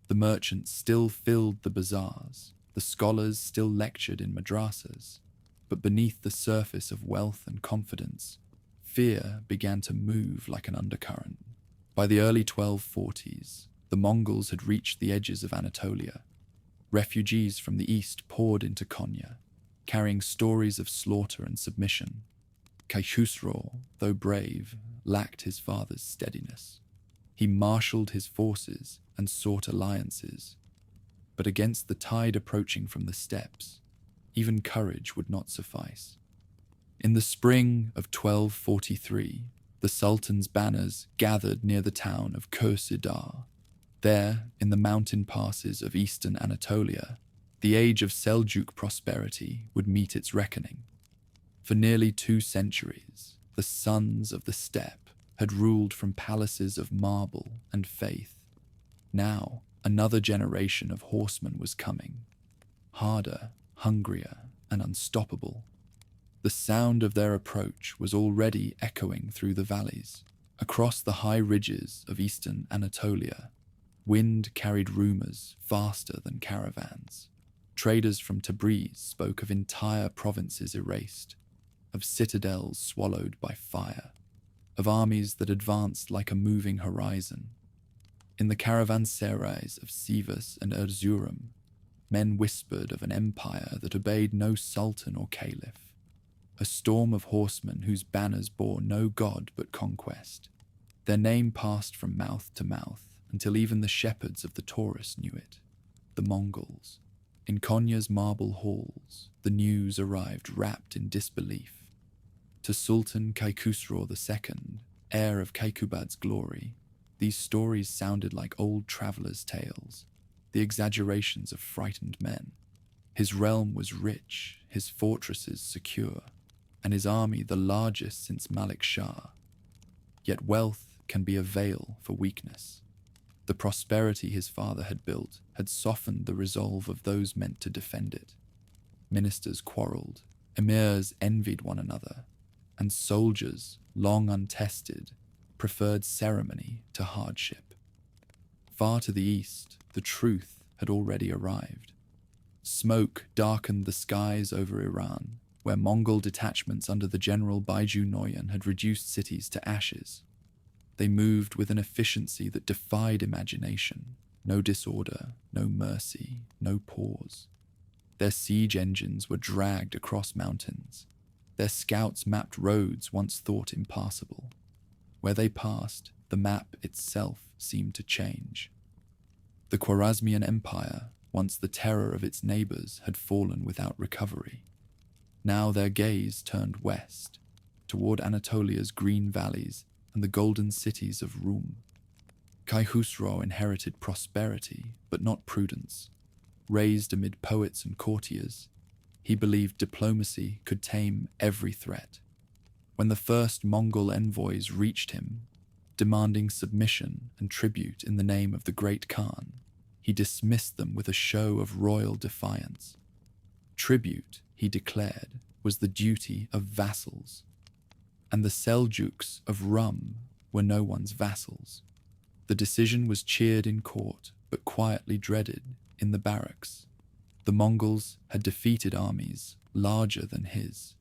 The merchants still filled the bazaars, the scholars still lectured in madrasas, but beneath the surface of wealth and confidence, fear began to move like an undercurrent. By the early 1240s, the Mongols had reached the edges of Anatolia. Refugees from the east poured into Konya, carrying stories of slaughter and submission. Khusro, though brave, lacked his father's steadiness. He marshaled his forces and sought alliances. But against the tide approaching from the steppes, even courage would not suffice. In the spring of 1243, the Sultan's banners gathered near the town of Kursidar. There, in the mountain passes of eastern Anatolia, the age of Seljuk prosperity would meet its reckoning. For nearly 2 centuries, the sons of the steppe had ruled from palaces of marble and faith. Now, another generation of horsemen was coming, harder, hungrier, and unstoppable. The sound of their approach was already echoing through the valleys. Across the high ridges of eastern Anatolia, wind carried rumors faster than caravans. Traders from Tabriz spoke of entire provinces erased, of citadels swallowed by fire, of armies that advanced like a moving horizon. In the caravanserais of Sivas and Erzurum, men whispered of an empire that obeyed no sultan or caliph, a storm of horsemen whose banners bore no god but conquest. Their name passed from mouth to mouth until even the shepherds of the Taurus knew it, the Mongols. In Konya's marble halls, the news arrived wrapped in disbelief. To Sultan Khusro II, heir of Kaikubad's glory, these stories sounded like old travelers' tales, the exaggerations of frightened men. His realm was rich, his fortresses secure, and his army the largest since Malik Shah. Yet wealth can be a veil for weakness. The prosperity his father had built had softened the resolve of those meant to defend it. Ministers quarreled, emirs envied one another, and soldiers, long untested, preferred ceremony to hardship. Far to the east, the truth had already arrived. Smoke darkened the skies over Iran, where Mongol detachments under the general Baiju Noyan had reduced cities to ashes. They moved with an efficiency that defied imagination. No disorder, no mercy, no pause. Their siege engines were dragged across mountains. Their scouts mapped roads once thought impassable. Where they passed, the map itself seemed to change. The Khwarezmian Empire, once the terror of its neighbors, had fallen without recovery. Now their gaze turned west, toward Anatolia's green valleys and the golden cities of Rum. Khusro inherited prosperity, but not prudence. Raised amid poets and courtiers, he believed diplomacy could tame every threat. When the first Mongol envoys reached him, demanding submission and tribute in the name of the great Khan, he dismissed them with a show of royal defiance. Tribute, he declared, was the duty of vassals, and the Seljuks of Rum were no one's vassals. The decision was cheered in court, but quietly dreaded in the barracks. The Mongols had defeated armies larger than his.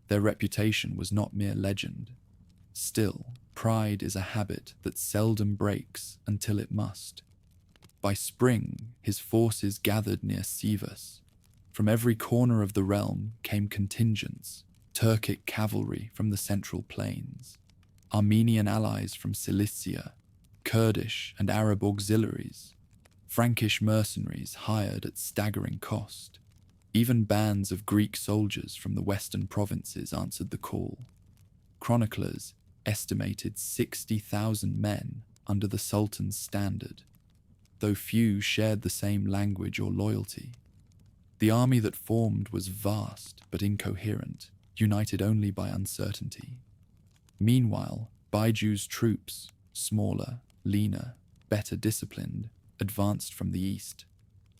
Their reputation was not mere legend. Still, pride is a habit that seldom breaks until it must. By spring, his forces gathered near Sivas. From every corner of the realm came contingents, Turkic cavalry from the central plains, Armenian allies from Cilicia, Kurdish and Arab auxiliaries, Frankish mercenaries hired at staggering cost. Even bands of Greek soldiers from the western provinces answered the call. Chroniclers estimated 60,000 men under the Sultan's standard, though few shared the same language or loyalty. The army that formed was vast but incoherent, united only by uncertainty. Meanwhile, Baiju's troops, smaller, leaner, better disciplined, advanced from the east,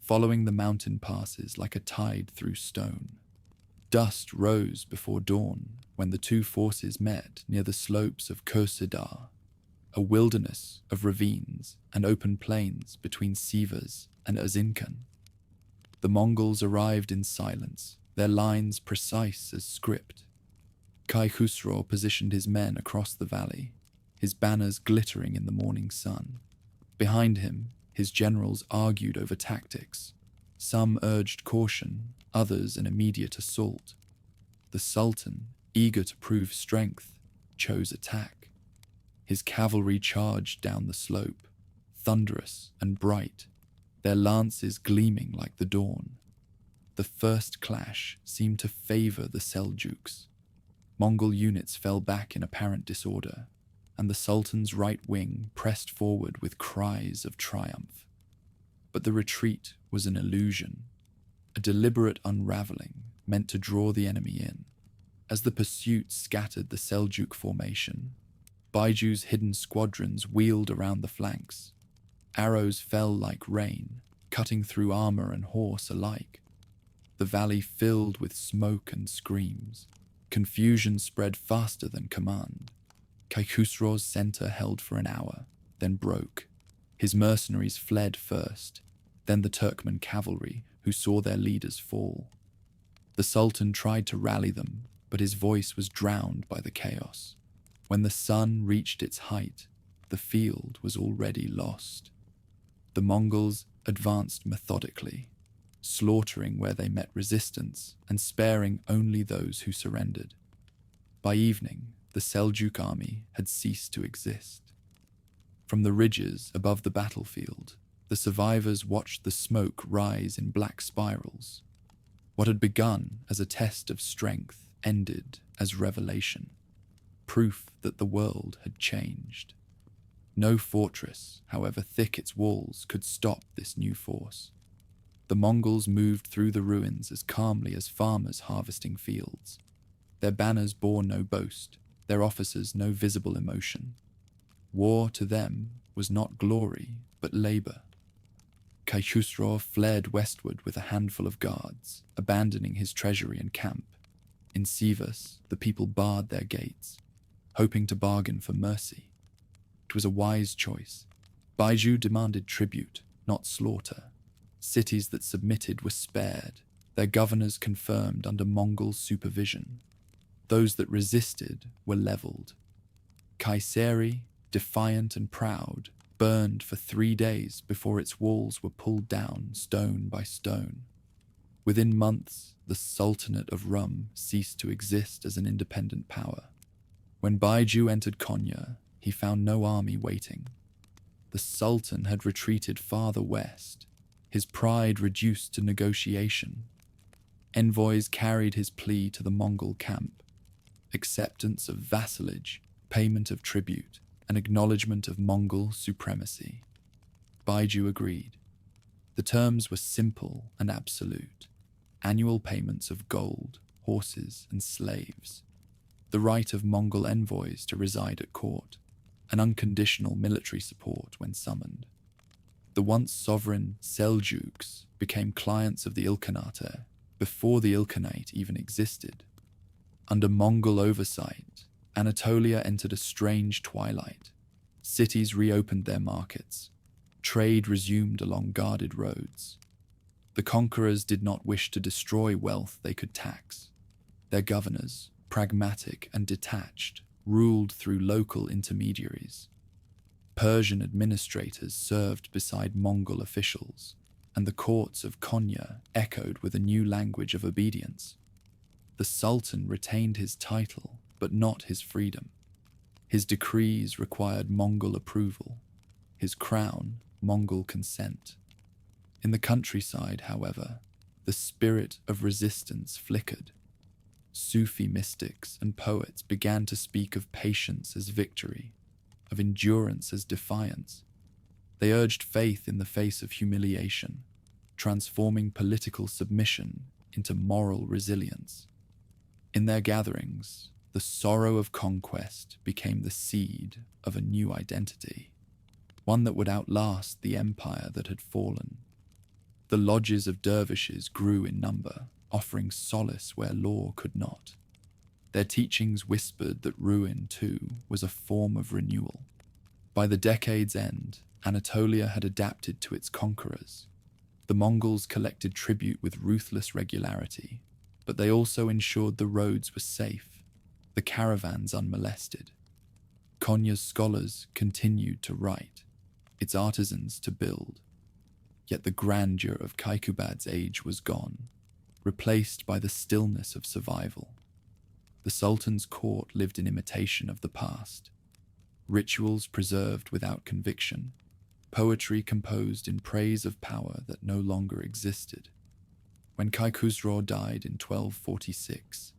following the mountain passes like a tide through stone. Dust rose before dawn when the two forces met near the slopes of Kursedar, a wilderness of ravines and open plains between Sivas and Azinkan. The Mongols arrived in silence, their lines precise as script. Khusro positioned his men across the valley, his banners glittering in the morning sun. Behind him, his generals argued over tactics. Some urged caution, others an immediate assault. The Sultan, eager to prove strength, chose attack. His cavalry charged down the slope, thunderous and bright, their lances gleaming like the dawn. The first clash seemed to favor the Seljuks. Mongol units fell back in apparent disorder, and the Sultan's right wing pressed forward with cries of triumph. But the retreat was an illusion, a deliberate unraveling meant to draw the enemy in. As the pursuit scattered the Seljuk formation, Baiju's hidden squadrons wheeled around the flanks. Arrows fell like rain, cutting through armor and horse alike. The valley filled with smoke and screams. Confusion spread faster than command. Khusro's center held for an hour, then broke. His mercenaries fled first, then the Turkmen cavalry, who saw their leaders fall. The Sultan tried to rally them, but his voice was drowned by the chaos. When the sun reached its height, the field was already lost. The Mongols advanced methodically, slaughtering where they met resistance and sparing only those who surrendered. By evening, the Seljuk army had ceased to exist. From the ridges above the battlefield, the survivors watched the smoke rise in black spirals. What had begun as a test of strength ended as revelation, proof that the world had changed. No fortress, however thick its walls, could stop this new force. The Mongols moved through the ruins as calmly as farmers harvesting fields. Their banners bore no boast, their officers no visible emotion. War to them was not glory, but labor. Khusro fled westward with a handful of guards, abandoning his treasury and camp. In Sivas, the people barred their gates, hoping to bargain for mercy. It was a wise choice. Baiju demanded tribute, not slaughter. Cities that submitted were spared, their governors confirmed under Mongol supervision. Those that resisted were leveled. Kayseri, defiant and proud, burned for 3 days before its walls were pulled down stone by stone. Within months, the Sultanate of Rum ceased to exist as an independent power. When Baiju entered Konya, he found no army waiting. The Sultan had retreated farther west, his pride reduced to negotiation. Envoys carried his plea to the Mongol camp: acceptance of vassalage, payment of tribute, and acknowledgement of Mongol supremacy. Baiju agreed. The terms were simple and absolute: annual payments of gold, horses, and slaves, the right of Mongol envoys to reside at court, and unconditional military support when summoned. The once sovereign Seljuks became clients of the Ilkhanate before the Ilkhanate even existed. Under Mongol oversight, Anatolia entered a strange twilight. Cities reopened their markets. Trade resumed along guarded roads. The conquerors did not wish to destroy wealth they could tax. Their governors, pragmatic and detached, ruled through local intermediaries. Persian administrators served beside Mongol officials, and the courts of Konya echoed with a new language of obedience. The Sultan retained his title, but not his freedom. His decrees required Mongol approval, his crown Mongol consent. In the countryside, however, the spirit of resistance flickered. Sufi mystics and poets began to speak of patience as victory, of endurance as defiance. They urged faith in the face of humiliation, transforming political submission into moral resilience. In their gatherings, the sorrow of conquest became the seed of a new identity, one that would outlast the empire that had fallen. The lodges of dervishes grew in number, offering solace where law could not. Their teachings whispered that ruin, too, was a form of renewal. By the decade's end, Anatolia had adapted to its conquerors. The Mongols collected tribute with ruthless regularity, but they also ensured the roads were safe, the caravans unmolested. Konya's scholars continued to write, its artisans to build. Yet the grandeur of Kaikubad's age was gone, replaced by the stillness of survival. The Sultan's court lived in imitation of the past. Rituals preserved without conviction, poetry composed in praise of power that no longer existed. When Khusro died in 1246,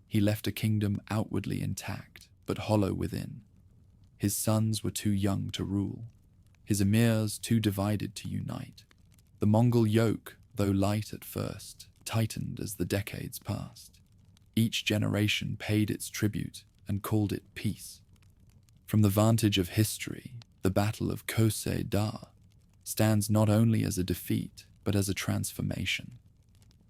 he left a kingdom outwardly intact, but hollow within. His sons were too young to rule, his emirs too divided to unite. The Mongol yoke, though light at first, tightened as the decades passed. Each generation paid its tribute and called it peace. From the vantage of history, the Battle of Köse-Dağ stands not only as a defeat, but as a transformation.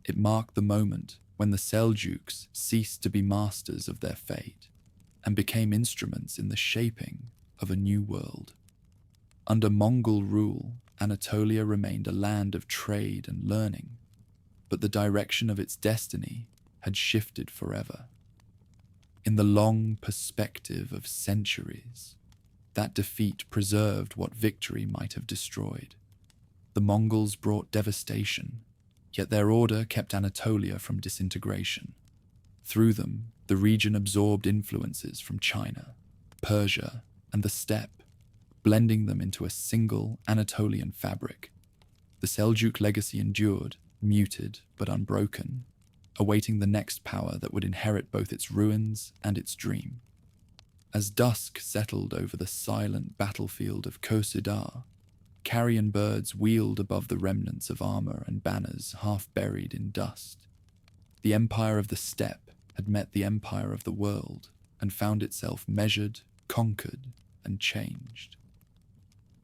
It marked the moment when the Seljuks ceased to be masters of their fate and became instruments in the shaping of a new world. Under Mongol rule, Anatolia remained a land of trade and learning, but the direction of its destiny had shifted forever. In the long perspective of centuries, that defeat preserved what victory might have destroyed. The Mongols brought devastation, yet their order kept Anatolia from disintegration. Through them, the region absorbed influences from China, Persia, and the Steppe, blending them into a single Anatolian fabric. The Seljuk legacy endured, muted but unbroken, awaiting the next power that would inherit both its ruins and its dream. As dusk settled over the silent battlefield of Köse-Dağ, carrion birds wheeled above the remnants of armor and banners half buried in dust. The empire of the steppe had met the empire of the world and found itself measured, conquered, and changed.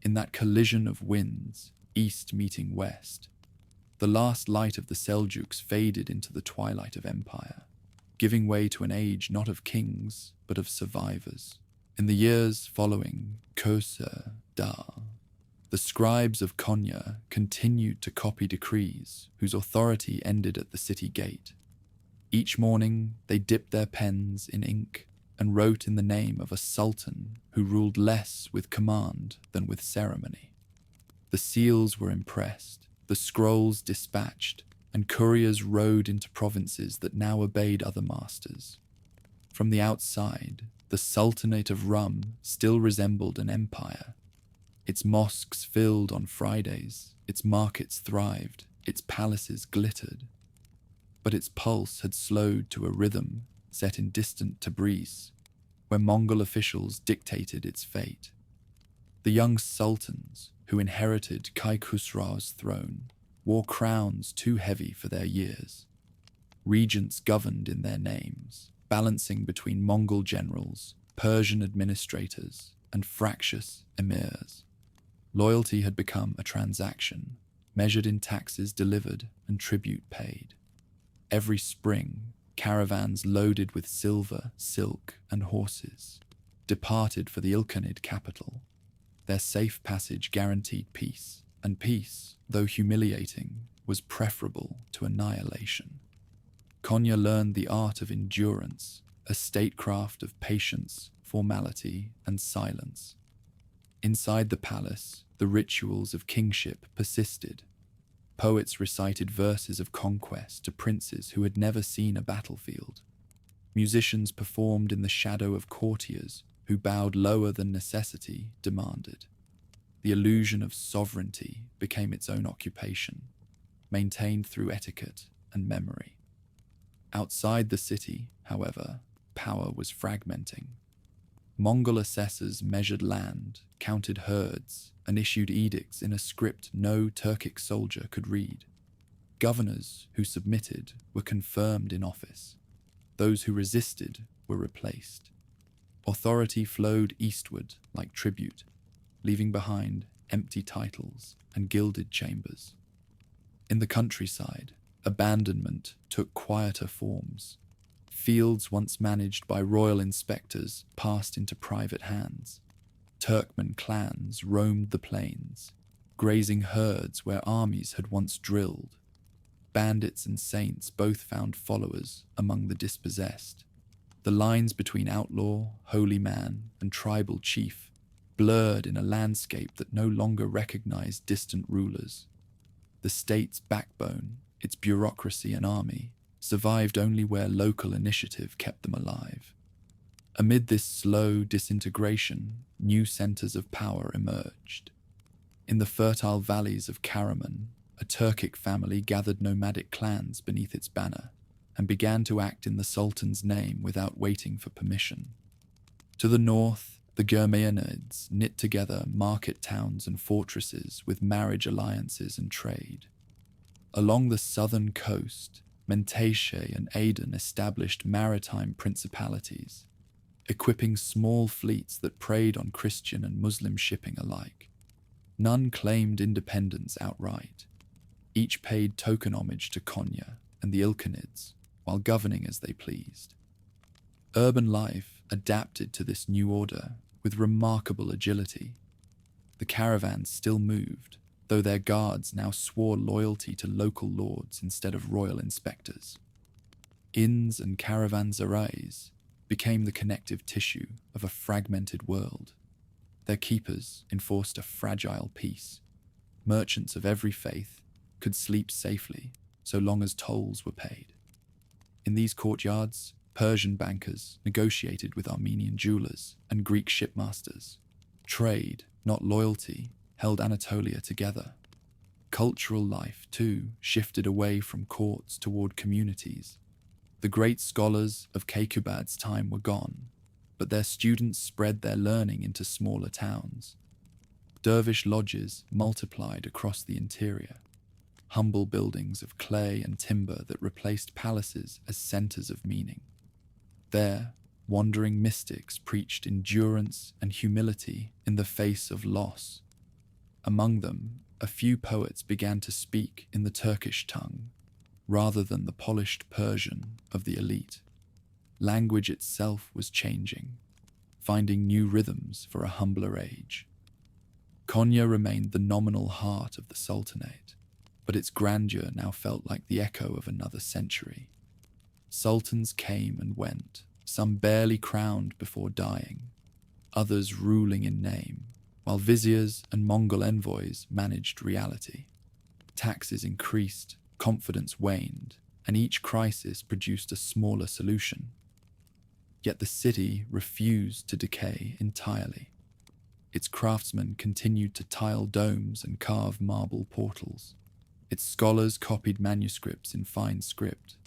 In that collision of winds, east meeting west, the last light of the Seljuks faded into the twilight of empire, giving way to an age not of kings, but of survivors. In the years following Köse-Dağ, The scribes of Konya continued to copy decrees whose authority ended at the city gate. Each morning they dipped their pens in ink and wrote in the name of a sultan who ruled less with command than with ceremony. The seals were impressed, the scrolls dispatched, and couriers rode into provinces that now obeyed other masters. From the outside, the Sultanate of Rum still resembled an empire. Its mosques filled on Fridays, its markets thrived, its palaces glittered. But its pulse had slowed to a rhythm set in distant Tabriz, where Mongol officials dictated its fate. The young sultans, who inherited Kai Khusraw's throne, wore crowns too heavy for their years. Regents governed in their names, balancing between Mongol generals, Persian administrators, and fractious emirs. Loyalty had become a transaction, measured in taxes delivered and tribute paid. Every spring, caravans loaded with silver, silk, and horses departed for the Ilkhanid capital. Their safe passage guaranteed peace, and peace, though humiliating, was preferable to annihilation. Konya learned the art of endurance, a statecraft of patience, formality, and silence. Inside the palace, the rituals of kingship persisted. Poets recited verses of conquest to princes who had never seen a battlefield. Musicians performed in the shadow of courtiers who bowed lower than necessity demanded. The illusion of sovereignty became its own occupation, maintained through etiquette and memory. Outside the city, however, power was fragmenting. Mongol assessors measured land, counted herds, and issued edicts in a script no Turkic soldier could read. Governors who submitted were confirmed in office. Those who resisted were replaced. Authority flowed eastward like tribute, leaving behind empty titles and gilded chambers. In the countryside, abandonment took quieter forms. Fields once managed by royal inspectors passed into private hands. Turkmen clans roamed the plains, grazing herds where armies had once drilled. Bandits and saints both found followers among the dispossessed. The lines between outlaw, holy man, and tribal chief blurred in a landscape that no longer recognized distant rulers. The state's backbone, its bureaucracy and army, survived only where local initiative kept them alive. Amid this slow disintegration, new centers of power emerged. In the fertile valleys of Karaman, a Turkic family gathered nomadic clans beneath its banner and began to act in the Sultan's name without waiting for permission. To the north, the Gurmeanids knit together market towns and fortresses with marriage alliances and trade. Along the southern coast, Menteşe and Aden established maritime principalities, equipping small fleets that preyed on Christian and Muslim shipping alike. None claimed independence outright. Each paid token homage to Konya and the Ilkhanids, while governing as they pleased. Urban life adapted to this new order with remarkable agility. The caravans still moved, though their guards now swore loyalty to local lords instead of royal inspectors. Inns and caravanserais became the connective tissue of a fragmented world. Their keepers enforced a fragile peace. Merchants of every faith could sleep safely so long as tolls were paid. In these courtyards, Persian bankers negotiated with Armenian jewelers and Greek shipmasters. Trade, not loyalty, held Anatolia together. Cultural life, too, shifted away from courts toward communities. The great scholars of Kekubad's time were gone, but their students spread their learning into smaller towns. Dervish lodges multiplied across the interior, humble buildings of clay and timber that replaced palaces as centers of meaning. There, wandering mystics preached endurance and humility in the face of loss. Among them, a few poets began to speak in the Turkish tongue, rather than the polished Persian of the elite. Language itself was changing, finding new rhythms for a humbler age. Konya remained the nominal heart of the Sultanate, but its grandeur now felt like the echo of another century. Sultans came and went, some barely crowned before dying, others ruling in name, while viziers and Mongol envoys managed reality. Taxes increased, confidence waned, and each crisis produced a smaller solution. Yet the city refused to decay entirely. Its craftsmen continued to tile domes and carve marble portals. Its scholars copied manuscripts in fine script.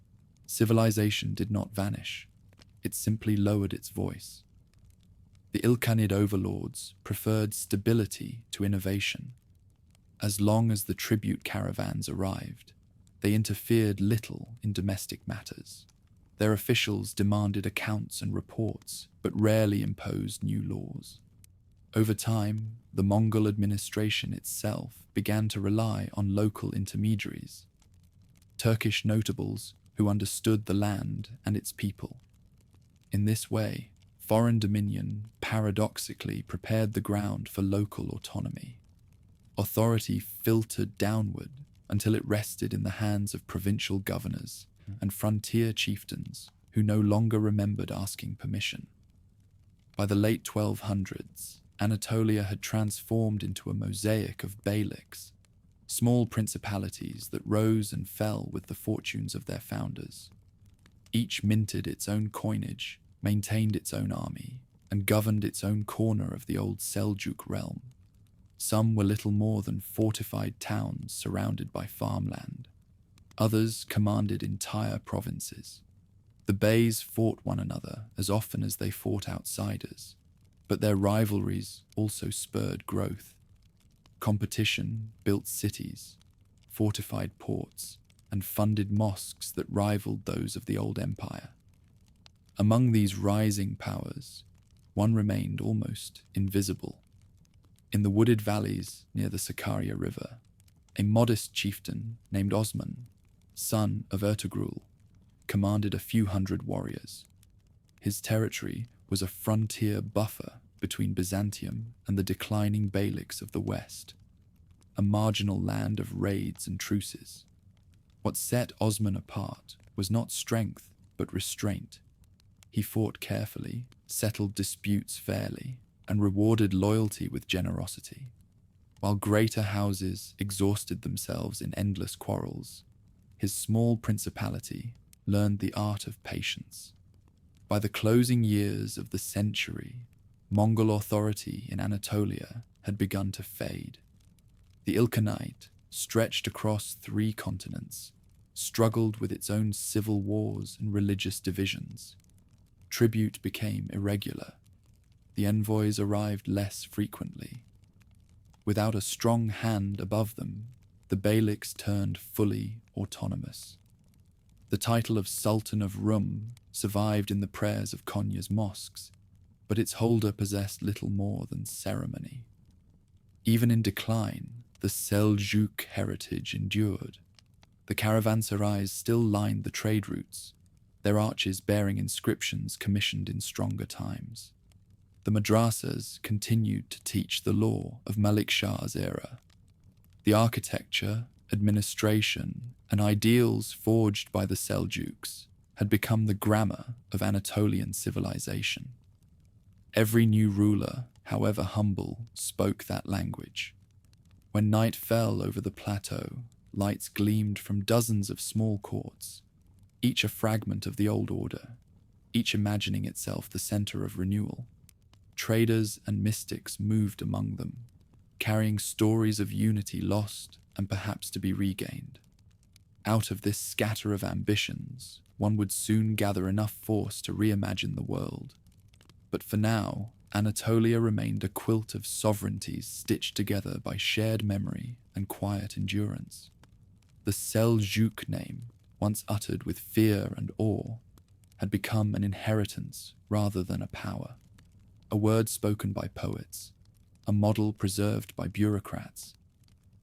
Civilization did not vanish. It simply lowered its voice. The Ilkhanid overlords preferred stability to innovation. As long as the tribute caravans arrived, they interfered little in domestic matters. Their officials demanded accounts and reports, but rarely imposed new laws. Over time, the Mongol administration itself began to rely on local intermediaries, Turkish notables who understood the land and its people. In this way, foreign dominion paradoxically prepared the ground for local autonomy. Authority filtered downward until it rested in the hands of provincial governors and frontier chieftains who no longer remembered asking permission. By the late 1200s, Anatolia had transformed into a mosaic of beyliks, small principalities that rose and fell with the fortunes of their founders. Each minted its own coinage, maintained its own army, and governed its own corner of the old Seljuk realm. Some were little more than fortified towns surrounded by farmland. Others commanded entire provinces. The beys fought one another as often as they fought outsiders, but their rivalries also spurred growth. Competition built cities, fortified ports, and funded mosques that rivaled those of the old empire. Among these rising powers, one remained almost invisible. In the wooded valleys near the Sakarya River, a modest chieftain named Osman, son of Tughril, commanded a few hundred warriors. His territory was a frontier buffer between Byzantium and the declining beyliks of the west, a marginal land of raids and truces. What set Osman apart was not strength, but restraint. He fought carefully, settled disputes fairly, and rewarded loyalty with generosity. While greater houses exhausted themselves in endless quarrels, his small principality learned the art of patience. By the closing years of the century, Mongol authority in Anatolia had begun to fade. The Ilkhanate, stretched across 3 continents, struggled with its own civil wars and religious divisions. Tribute became irregular. The envoys arrived less frequently. Without a strong hand above them, the beyliks turned fully autonomous. The title of Sultan of Rum survived in the prayers of Konya's mosques, but its holder possessed little more than ceremony. Even in decline, the Seljuk heritage endured. The caravanserais still lined the trade routes, their arches bearing inscriptions commissioned in stronger times. The madrasas continued to teach the law of Malik Shah's era. The architecture, administration, and ideals forged by the Seljuks had become the grammar of Anatolian civilization. Every new ruler, however humble, spoke that language. When night fell over the plateau, lights gleamed from dozens of small courts, each a fragment of the old order, each imagining itself the center of renewal. Traders and mystics moved among them, carrying stories of unity lost and perhaps to be regained. Out of this scatter of ambitions, one would soon gather enough force to reimagine the world. But for now, Anatolia remained a quilt of sovereignties stitched together by shared memory and quiet endurance. The Seljuk name, once uttered with fear and awe, had become an inheritance rather than a power. A word spoken by poets, a model preserved by bureaucrats,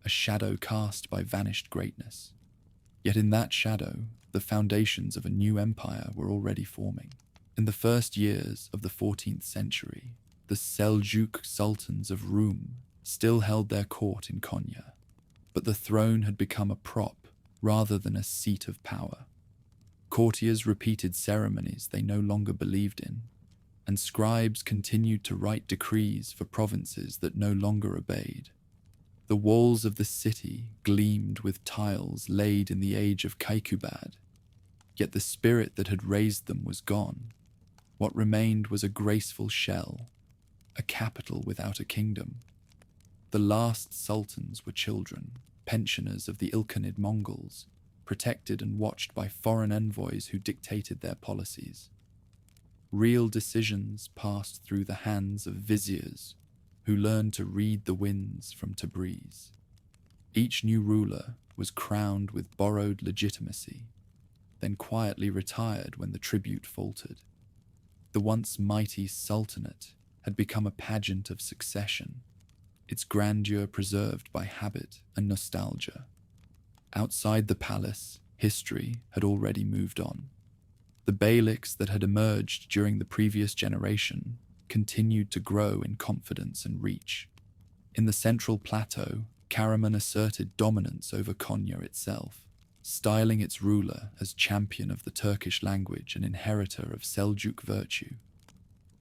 a shadow cast by vanished greatness. Yet in that shadow, the foundations of a new empire were already forming. In the first years of the 14th century, the Seljuk sultans of Rum still held their court in Konya, but the throne had become a prop rather than a seat of power. Courtiers repeated ceremonies they no longer believed in, and scribes continued to write decrees for provinces that no longer obeyed. The walls of the city gleamed with tiles laid in the age of Kaikubad, yet the spirit that had raised them was gone. What remained was a graceful shell, a capital without a kingdom. The last sultans were children, pensioners of the Ilkhanid Mongols, protected and watched by foreign envoys who dictated their policies. Real decisions passed through the hands of viziers, who learned to read the winds from Tabriz. Each new ruler was crowned with borrowed legitimacy, then quietly retired when the tribute faltered. The once mighty sultanate had become a pageant of succession, its grandeur preserved by habit and nostalgia. Outside the palace, history had already moved on. The beyliks that had emerged during the previous generation continued to grow in confidence and reach. In the central plateau, Karaman asserted dominance over Konya itself, styling its ruler as champion of the Turkish language and inheritor of Seljuk virtue.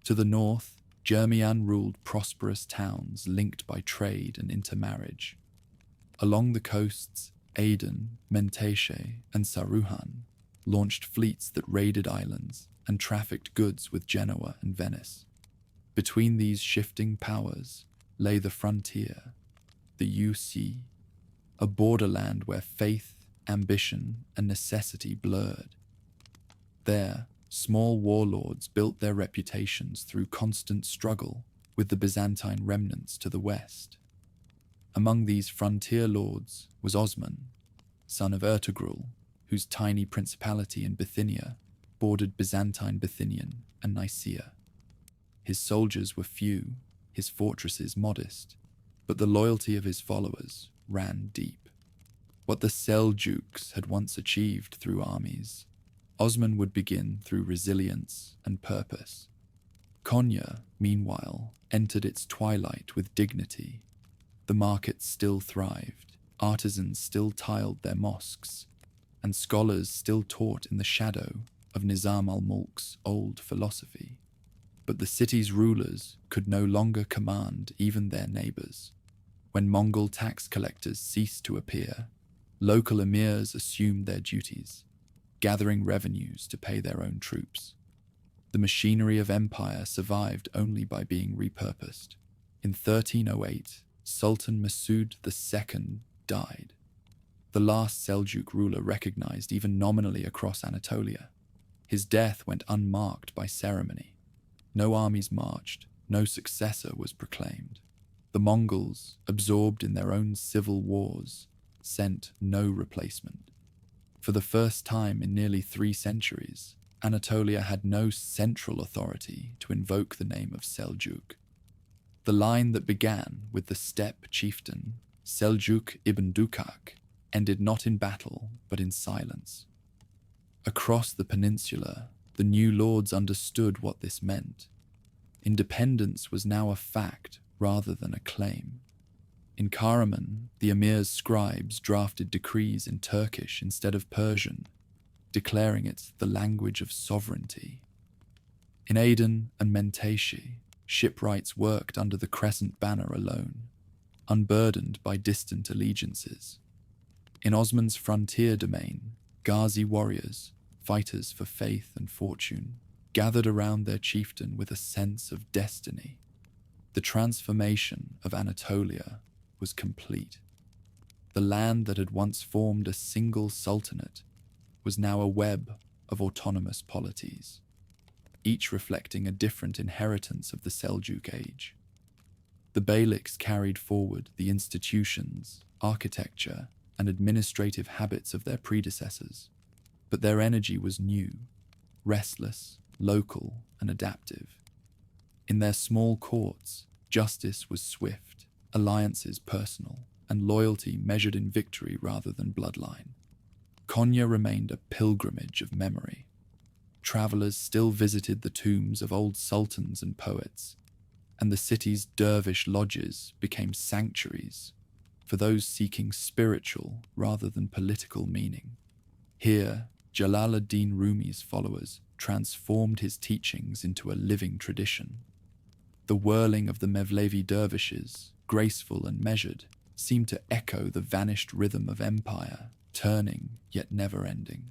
To the north, Jermian ruled prosperous towns linked by trade and intermarriage. Along the coasts, Aden, Menteşe, and Saruhan launched fleets that raided islands and trafficked goods with Genoa and Venice. Between these shifting powers lay the frontier, the UC, a borderland where faith, ambition, and necessity blurred. There, small warlords built their reputations through constant struggle with the Byzantine remnants to the west. Among these frontier lords was Osman, son of Tughril, whose tiny principality in Bithynia bordered Byzantine Bithynian and Nicaea. His soldiers were few, his fortresses modest, but the loyalty of his followers ran deep. What the Seljuks had once achieved through armies, Osman would begin through resilience and purpose. Konya, meanwhile, entered its twilight with dignity. The markets still thrived, artisans still tiled their mosques, and scholars still taught in the shadow of Nizam al-Mulk's old philosophy. But the city's rulers could no longer command even their neighbors. When Mongol tax collectors ceased to appear, local emirs assumed their duties, gathering revenues to pay their own troops. The machinery of empire survived only by being repurposed. In 1308, Sultan Masud II died, the last Seljuk ruler recognized even nominally across Anatolia. His death went unmarked by ceremony. No armies marched, no successor was proclaimed. The Mongols, absorbed in their own civil wars, sent no replacement. For the first time in nearly 3 centuries, Anatolia had no central authority to invoke the name of Seljuk. The line that began with the steppe chieftain, Seljuk ibn Dukak, ended not in battle but in silence. Across the peninsula, the new lords understood what this meant. Independence was now a fact rather than a claim. In Karaman, the emir's scribes drafted decrees in Turkish instead of Persian, declaring it the language of sovereignty. In Aden and Menteşe, shipwrights worked under the crescent banner alone, unburdened by distant allegiances. In Osman's frontier domain, Ghazi warriors, fighters for faith and fortune, gathered around their chieftain with a sense of destiny. The transformation of Anatolia was complete. The land that had once formed a single sultanate was now a web of autonomous polities, each reflecting a different inheritance of the Seljuk age. The beyliks carried forward the institutions, architecture, and administrative habits of their predecessors, but their energy was new, restless, local, and adaptive. In their small courts, justice was swift, alliances personal, and loyalty measured in victory rather than bloodline. Konya remained a pilgrimage of memory. Travelers still visited the tombs of old sultans and poets, and the city's dervish lodges became sanctuaries for those seeking spiritual rather than political meaning. Here, Jalal ad-Din Rumi's followers transformed his teachings into a living tradition. The whirling of the Mevlevi dervishes, graceful and measured, seemed to echo the vanished rhythm of empire, turning yet never ending.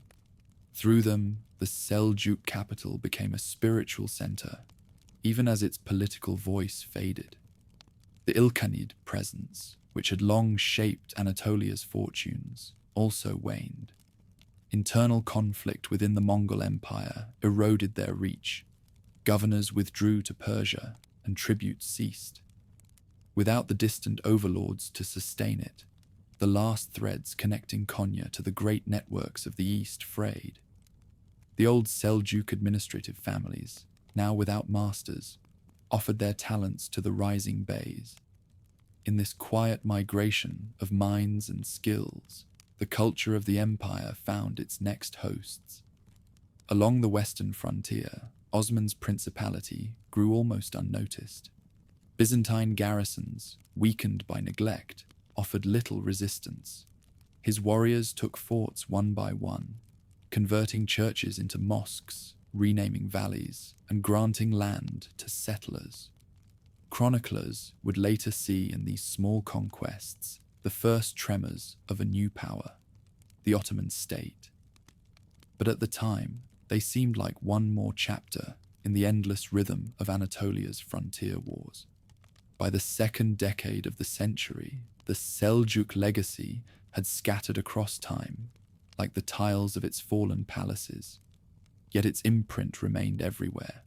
Through them, the Seljuk capital became a spiritual center, even as its political voice faded. The Ilkhanid presence, which had long shaped Anatolia's fortunes, also waned. Internal conflict within the Mongol Empire eroded their reach. Governors withdrew to Persia, and tributes ceased. Without the distant overlords to sustain it, the last threads connecting Konya to the great networks of the East frayed. The old Seljuk administrative families, now without masters, offered their talents to the rising beys. In this quiet migration of minds and skills, the culture of the empire found its next hosts. Along the western frontier, Osman's principality grew almost unnoticed. Byzantine garrisons, weakened by neglect, offered little resistance. His warriors took forts one by one, converting churches into mosques, renaming valleys, and granting land to settlers. Chroniclers would later see in these small conquests the first tremors of a new power, the Ottoman state. But at the time, they seemed like one more chapter in the endless rhythm of Anatolia's frontier wars. By the second decade of the century, the Seljuk legacy had scattered across time, like the tiles of its fallen palaces, yet its imprint remained everywhere.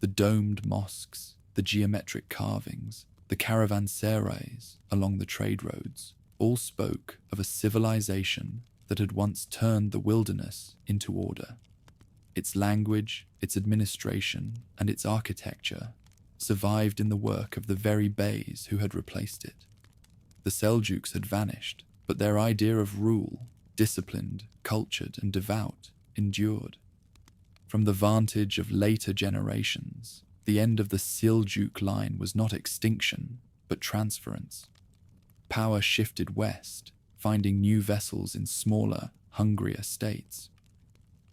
The domed mosques, the geometric carvings, the caravanserais along the trade roads, all spoke of a civilization that had once turned the wilderness into order. Its language, its administration, and its architecture survived in the work of the very beys who had replaced it. The Seljuks had vanished, but their idea of rule, disciplined, cultured, and devout, endured. From the vantage of later generations, the end of the Seljuk line was not extinction, but transference. Power shifted west, finding new vessels in smaller, hungrier states.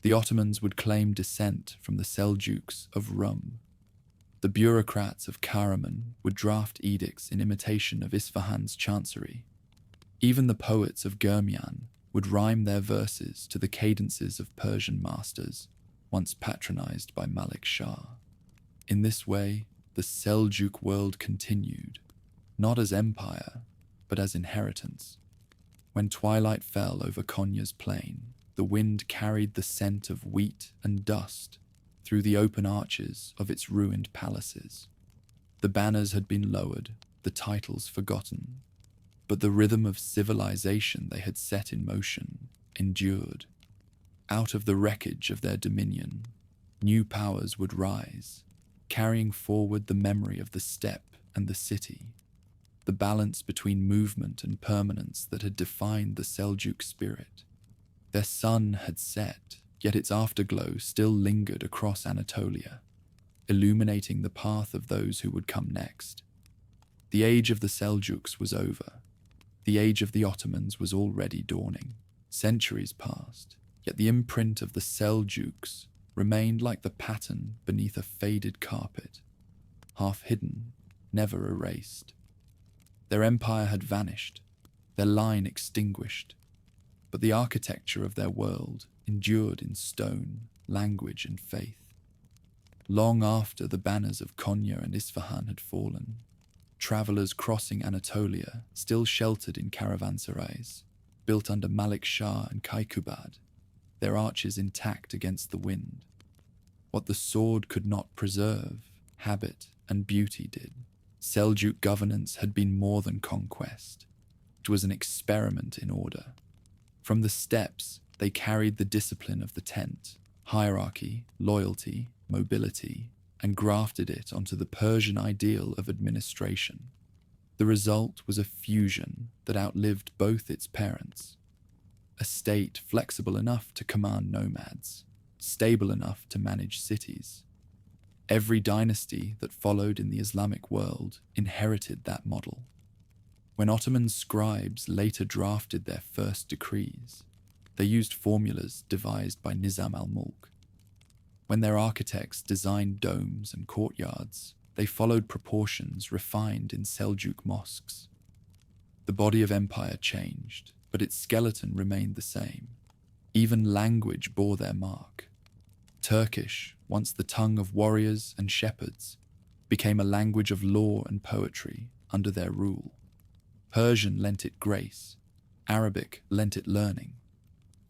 The Ottomans would claim descent from the Seljuks of Rum. The bureaucrats of Karaman would draft edicts in imitation of Isfahan's chancery. Even the poets of Germian would rhyme their verses to the cadences of Persian masters, once patronized by Malik Shah. In this way, the Seljuk world continued, not as empire, but as inheritance. When twilight fell over Konya's plain, the wind carried the scent of wheat and dust through the open arches of its ruined palaces. The banners had been lowered, the titles forgotten, but the rhythm of civilization they had set in motion endured. Out of the wreckage of their dominion, new powers would rise, carrying forward the memory of the steppe and the city, the balance between movement and permanence that had defined the Seljuk spirit. Their sun had set, yet its afterglow still lingered across Anatolia, illuminating the path of those who would come next. The age of the Seljuks was over. The age of the Ottomans was already dawning. Centuries passed, yet the imprint of the Seljuks remained like the pattern beneath a faded carpet, half hidden, never erased. Their empire had vanished, their line extinguished, but the architecture of their world endured in stone, language, and faith. Long after the banners of Konya and Isfahan had fallen, travelers crossing Anatolia still sheltered in caravanserais, built under Malik Shah and Kaikubad, their arches intact against the wind. What the sword could not preserve, habit and beauty did. Seljuk governance had been more than conquest. It was an experiment in order. From the steppes, they carried the discipline of the tent, hierarchy, loyalty, mobility, and grafted it onto the Persian ideal of administration. The result was a fusion that outlived both its parents. A state flexible enough to command nomads, stable enough to manage cities. Every dynasty that followed in the Islamic world inherited that model. When Ottoman scribes later drafted their first decrees, they used formulas devised by Nizam al-Mulk. When their architects designed domes and courtyards, they followed proportions refined in Seljuk mosques. The body of empire changed, but its skeleton remained the same. Even language bore their mark. Turkish, once the tongue of warriors and shepherds, became a language of law and poetry under their rule. Persian lent it grace, Arabic lent it learning.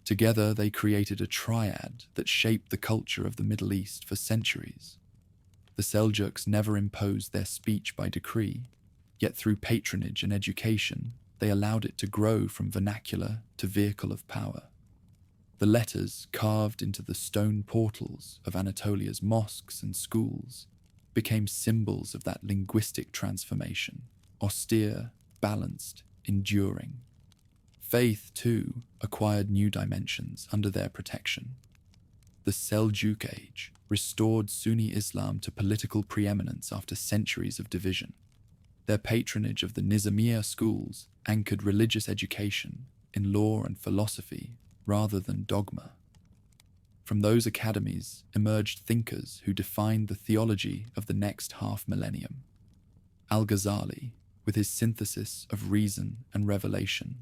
Together they created a triad that shaped the culture of the Middle East for centuries. The Seljuks never imposed their speech by decree, yet through patronage and education, they allowed it to grow from vernacular to vehicle of power. The letters carved into the stone portals of Anatolia's mosques and schools became symbols of that linguistic transformation, austere, balanced, enduring. Faith, too, acquired new dimensions under their protection. The Seljuk Age restored Sunni Islam to political preeminence after centuries of division. Their patronage of the Nizamiya schools anchored religious education in law and philosophy rather than dogma. From those academies emerged thinkers who defined the theology of the next half-millennium. Al-Ghazali, with his synthesis of reason and revelation.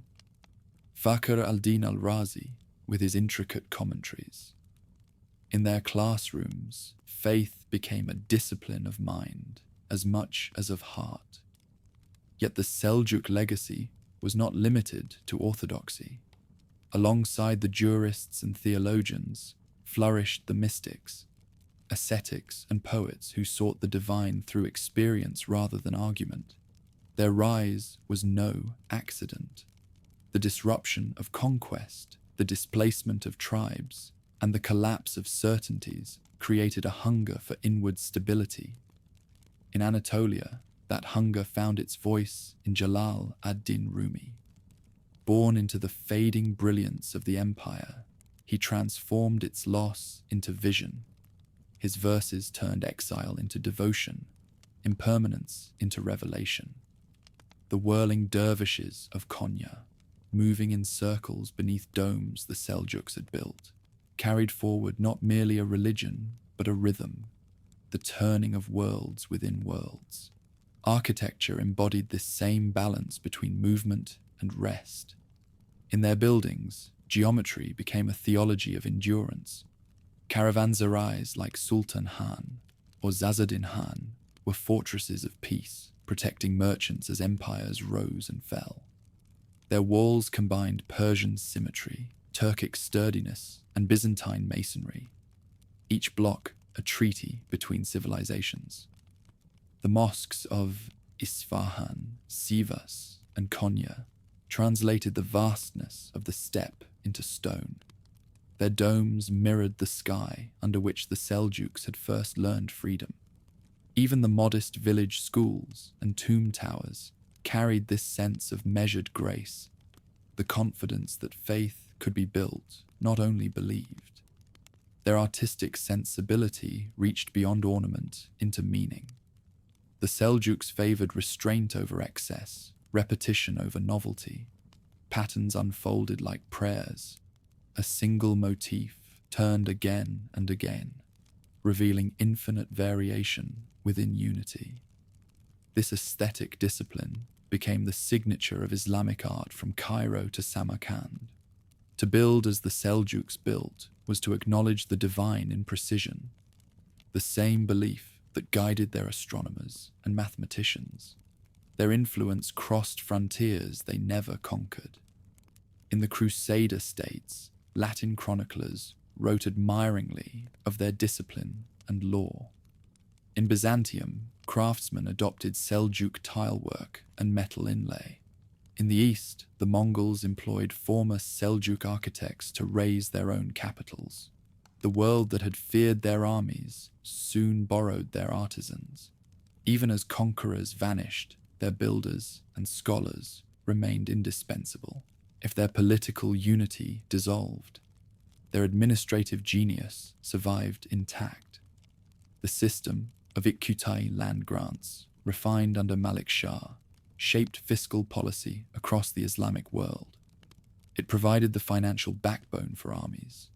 Fakhr al-Din al-Razi, with his intricate commentaries. In their classrooms, faith became a discipline of mind as much as of heart. Yet the Seljuk legacy was not limited to orthodoxy. Alongside the jurists and theologians flourished the mystics, ascetics and poets who sought the divine through experience rather than argument. Their rise was no accident. The disruption of conquest, the displacement of tribes, and the collapse of certainties created a hunger for inward stability. In Anatolia, that hunger found its voice in Jalal ad-Din Rumi. Born into the fading brilliance of the empire, he transformed its loss into vision. His verses turned exile into devotion, impermanence into revelation. The whirling dervishes of Konya, moving in circles beneath domes the Seljuks had built, carried forward not merely a religion, but a rhythm, the turning of worlds within worlds. Architecture embodied this same balance between movement and rest. In their buildings, geometry became a theology of endurance. Caravanserais like Sultan Han or Zazuddin Han were fortresses of peace, protecting merchants as empires rose and fell. Their walls combined Persian symmetry, Turkic sturdiness, and Byzantine masonry, each block a treaty between civilizations. The mosques of Isfahan, Sivas, and Konya translated the vastness of the steppe into stone. Their domes mirrored the sky under which the Seljuks had first learned freedom. Even the modest village schools and tomb towers carried this sense of measured grace, the confidence that faith could be built, not only believed. Their artistic sensibility reached beyond ornament into meaning. The Seljuks favored restraint over excess, repetition over novelty. Patterns unfolded like prayers, a single motif turned again and again, revealing infinite variation within unity. This aesthetic discipline became the signature of Islamic art from Cairo to Samarkand. To build as the Seljuks built was to acknowledge the divine in precision, the same belief that guided their astronomers and mathematicians. Their influence crossed frontiers they never conquered. In the Crusader states, Latin chroniclers wrote admiringly of their discipline and law. In Byzantium, craftsmen adopted Seljuk tilework and metal inlay. In the east, the Mongols employed former Seljuk architects to raise their own capitals. The world that had feared their armies soon borrowed their artisans. Even as conquerors vanished, their builders and scholars remained indispensable. If their political unity dissolved, their administrative genius survived intact. The system of Ikkutai land grants, refined under Malik Shah, shaped fiscal policy across the Islamic world. It provided the financial backbone for armies,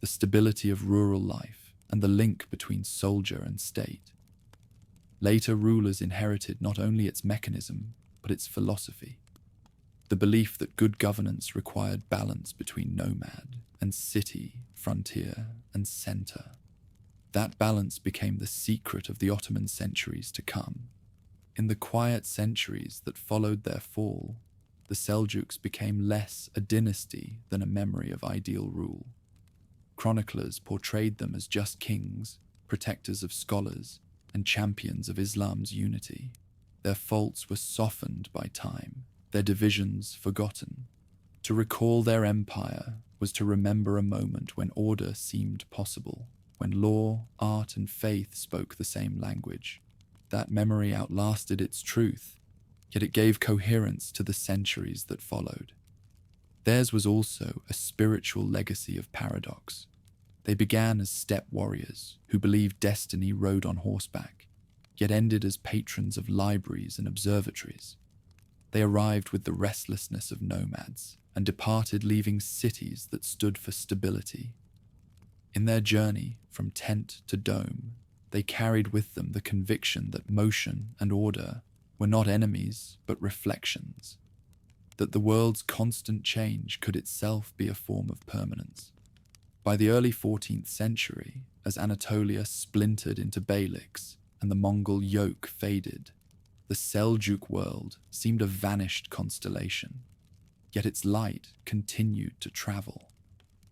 the stability of rural life, and the link between soldier and state. Later rulers inherited not only its mechanism, but its philosophy. The belief that good governance required balance between nomad and city, frontier and center. That balance became the secret of the Ottoman centuries to come. In the quiet centuries that followed their fall, the Seljuks became less a dynasty than a memory of ideal rule. Chroniclers portrayed them as just kings, protectors of scholars, and champions of Islam's unity. Their faults were softened by time, their divisions forgotten. To recall their empire was to remember a moment when order seemed possible, when law, art, and faith spoke the same language. That memory outlasted its truth, yet it gave coherence to the centuries that followed. Theirs was also a spiritual legacy of paradox. They began as steppe warriors who believed destiny rode on horseback, yet ended as patrons of libraries and observatories. They arrived with the restlessness of nomads and departed leaving cities that stood for stability. In their journey from tent to dome, they carried with them the conviction that motion and order were not enemies but reflections, that the world's constant change could itself be a form of permanence. By the early 14th century, as Anatolia splintered into beyliks and the Mongol yoke faded, the Seljuk world seemed a vanished constellation, yet its light continued to travel.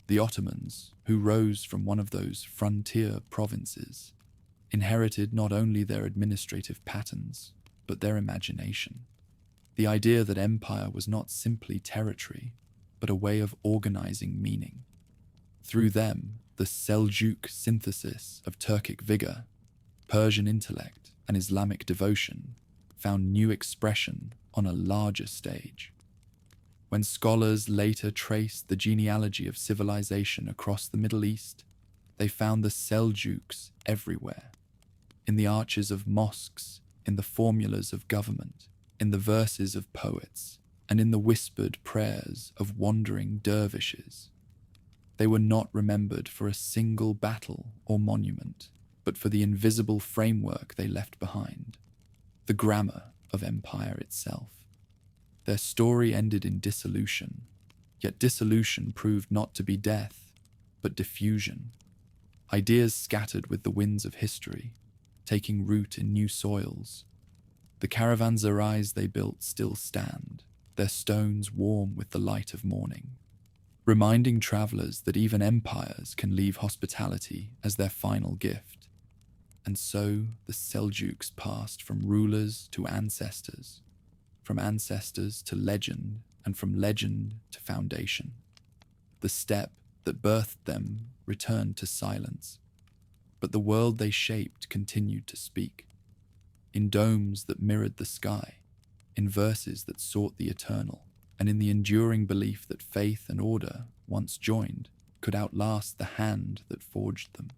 The Ottomans, who rose from one of those frontier provinces, inherited not only their administrative patterns, but their imagination. The idea that empire was not simply territory, but a way of organizing meaning. Through them, the Seljuk synthesis of Turkic vigor, Persian intellect, and Islamic devotion found new expression on a larger stage. When scholars later traced the genealogy of civilization across the Middle East, they found the Seljuks everywhere, in the arches of mosques, in the formulas of government, in the verses of poets, and in the whispered prayers of wandering dervishes. They were not remembered for a single battle or monument, but for the invisible framework they left behind, the grammar of empire itself. Their story ended in dissolution, yet dissolution proved not to be death, but diffusion. Ideas scattered with the winds of history, taking root in new soils. The caravanserais they built still stand, their stones warm with the light of morning, reminding travelers that even empires can leave hospitality as their final gift. And so the Seljuks passed from rulers to ancestors, from ancestors to legend, and from legend to foundation. The steppe that birthed them returned to silence, but the world they shaped continued to speak, in domes that mirrored the sky, in verses that sought the eternal, and in the enduring belief that faith and order, once joined, could outlast the hand that forged them.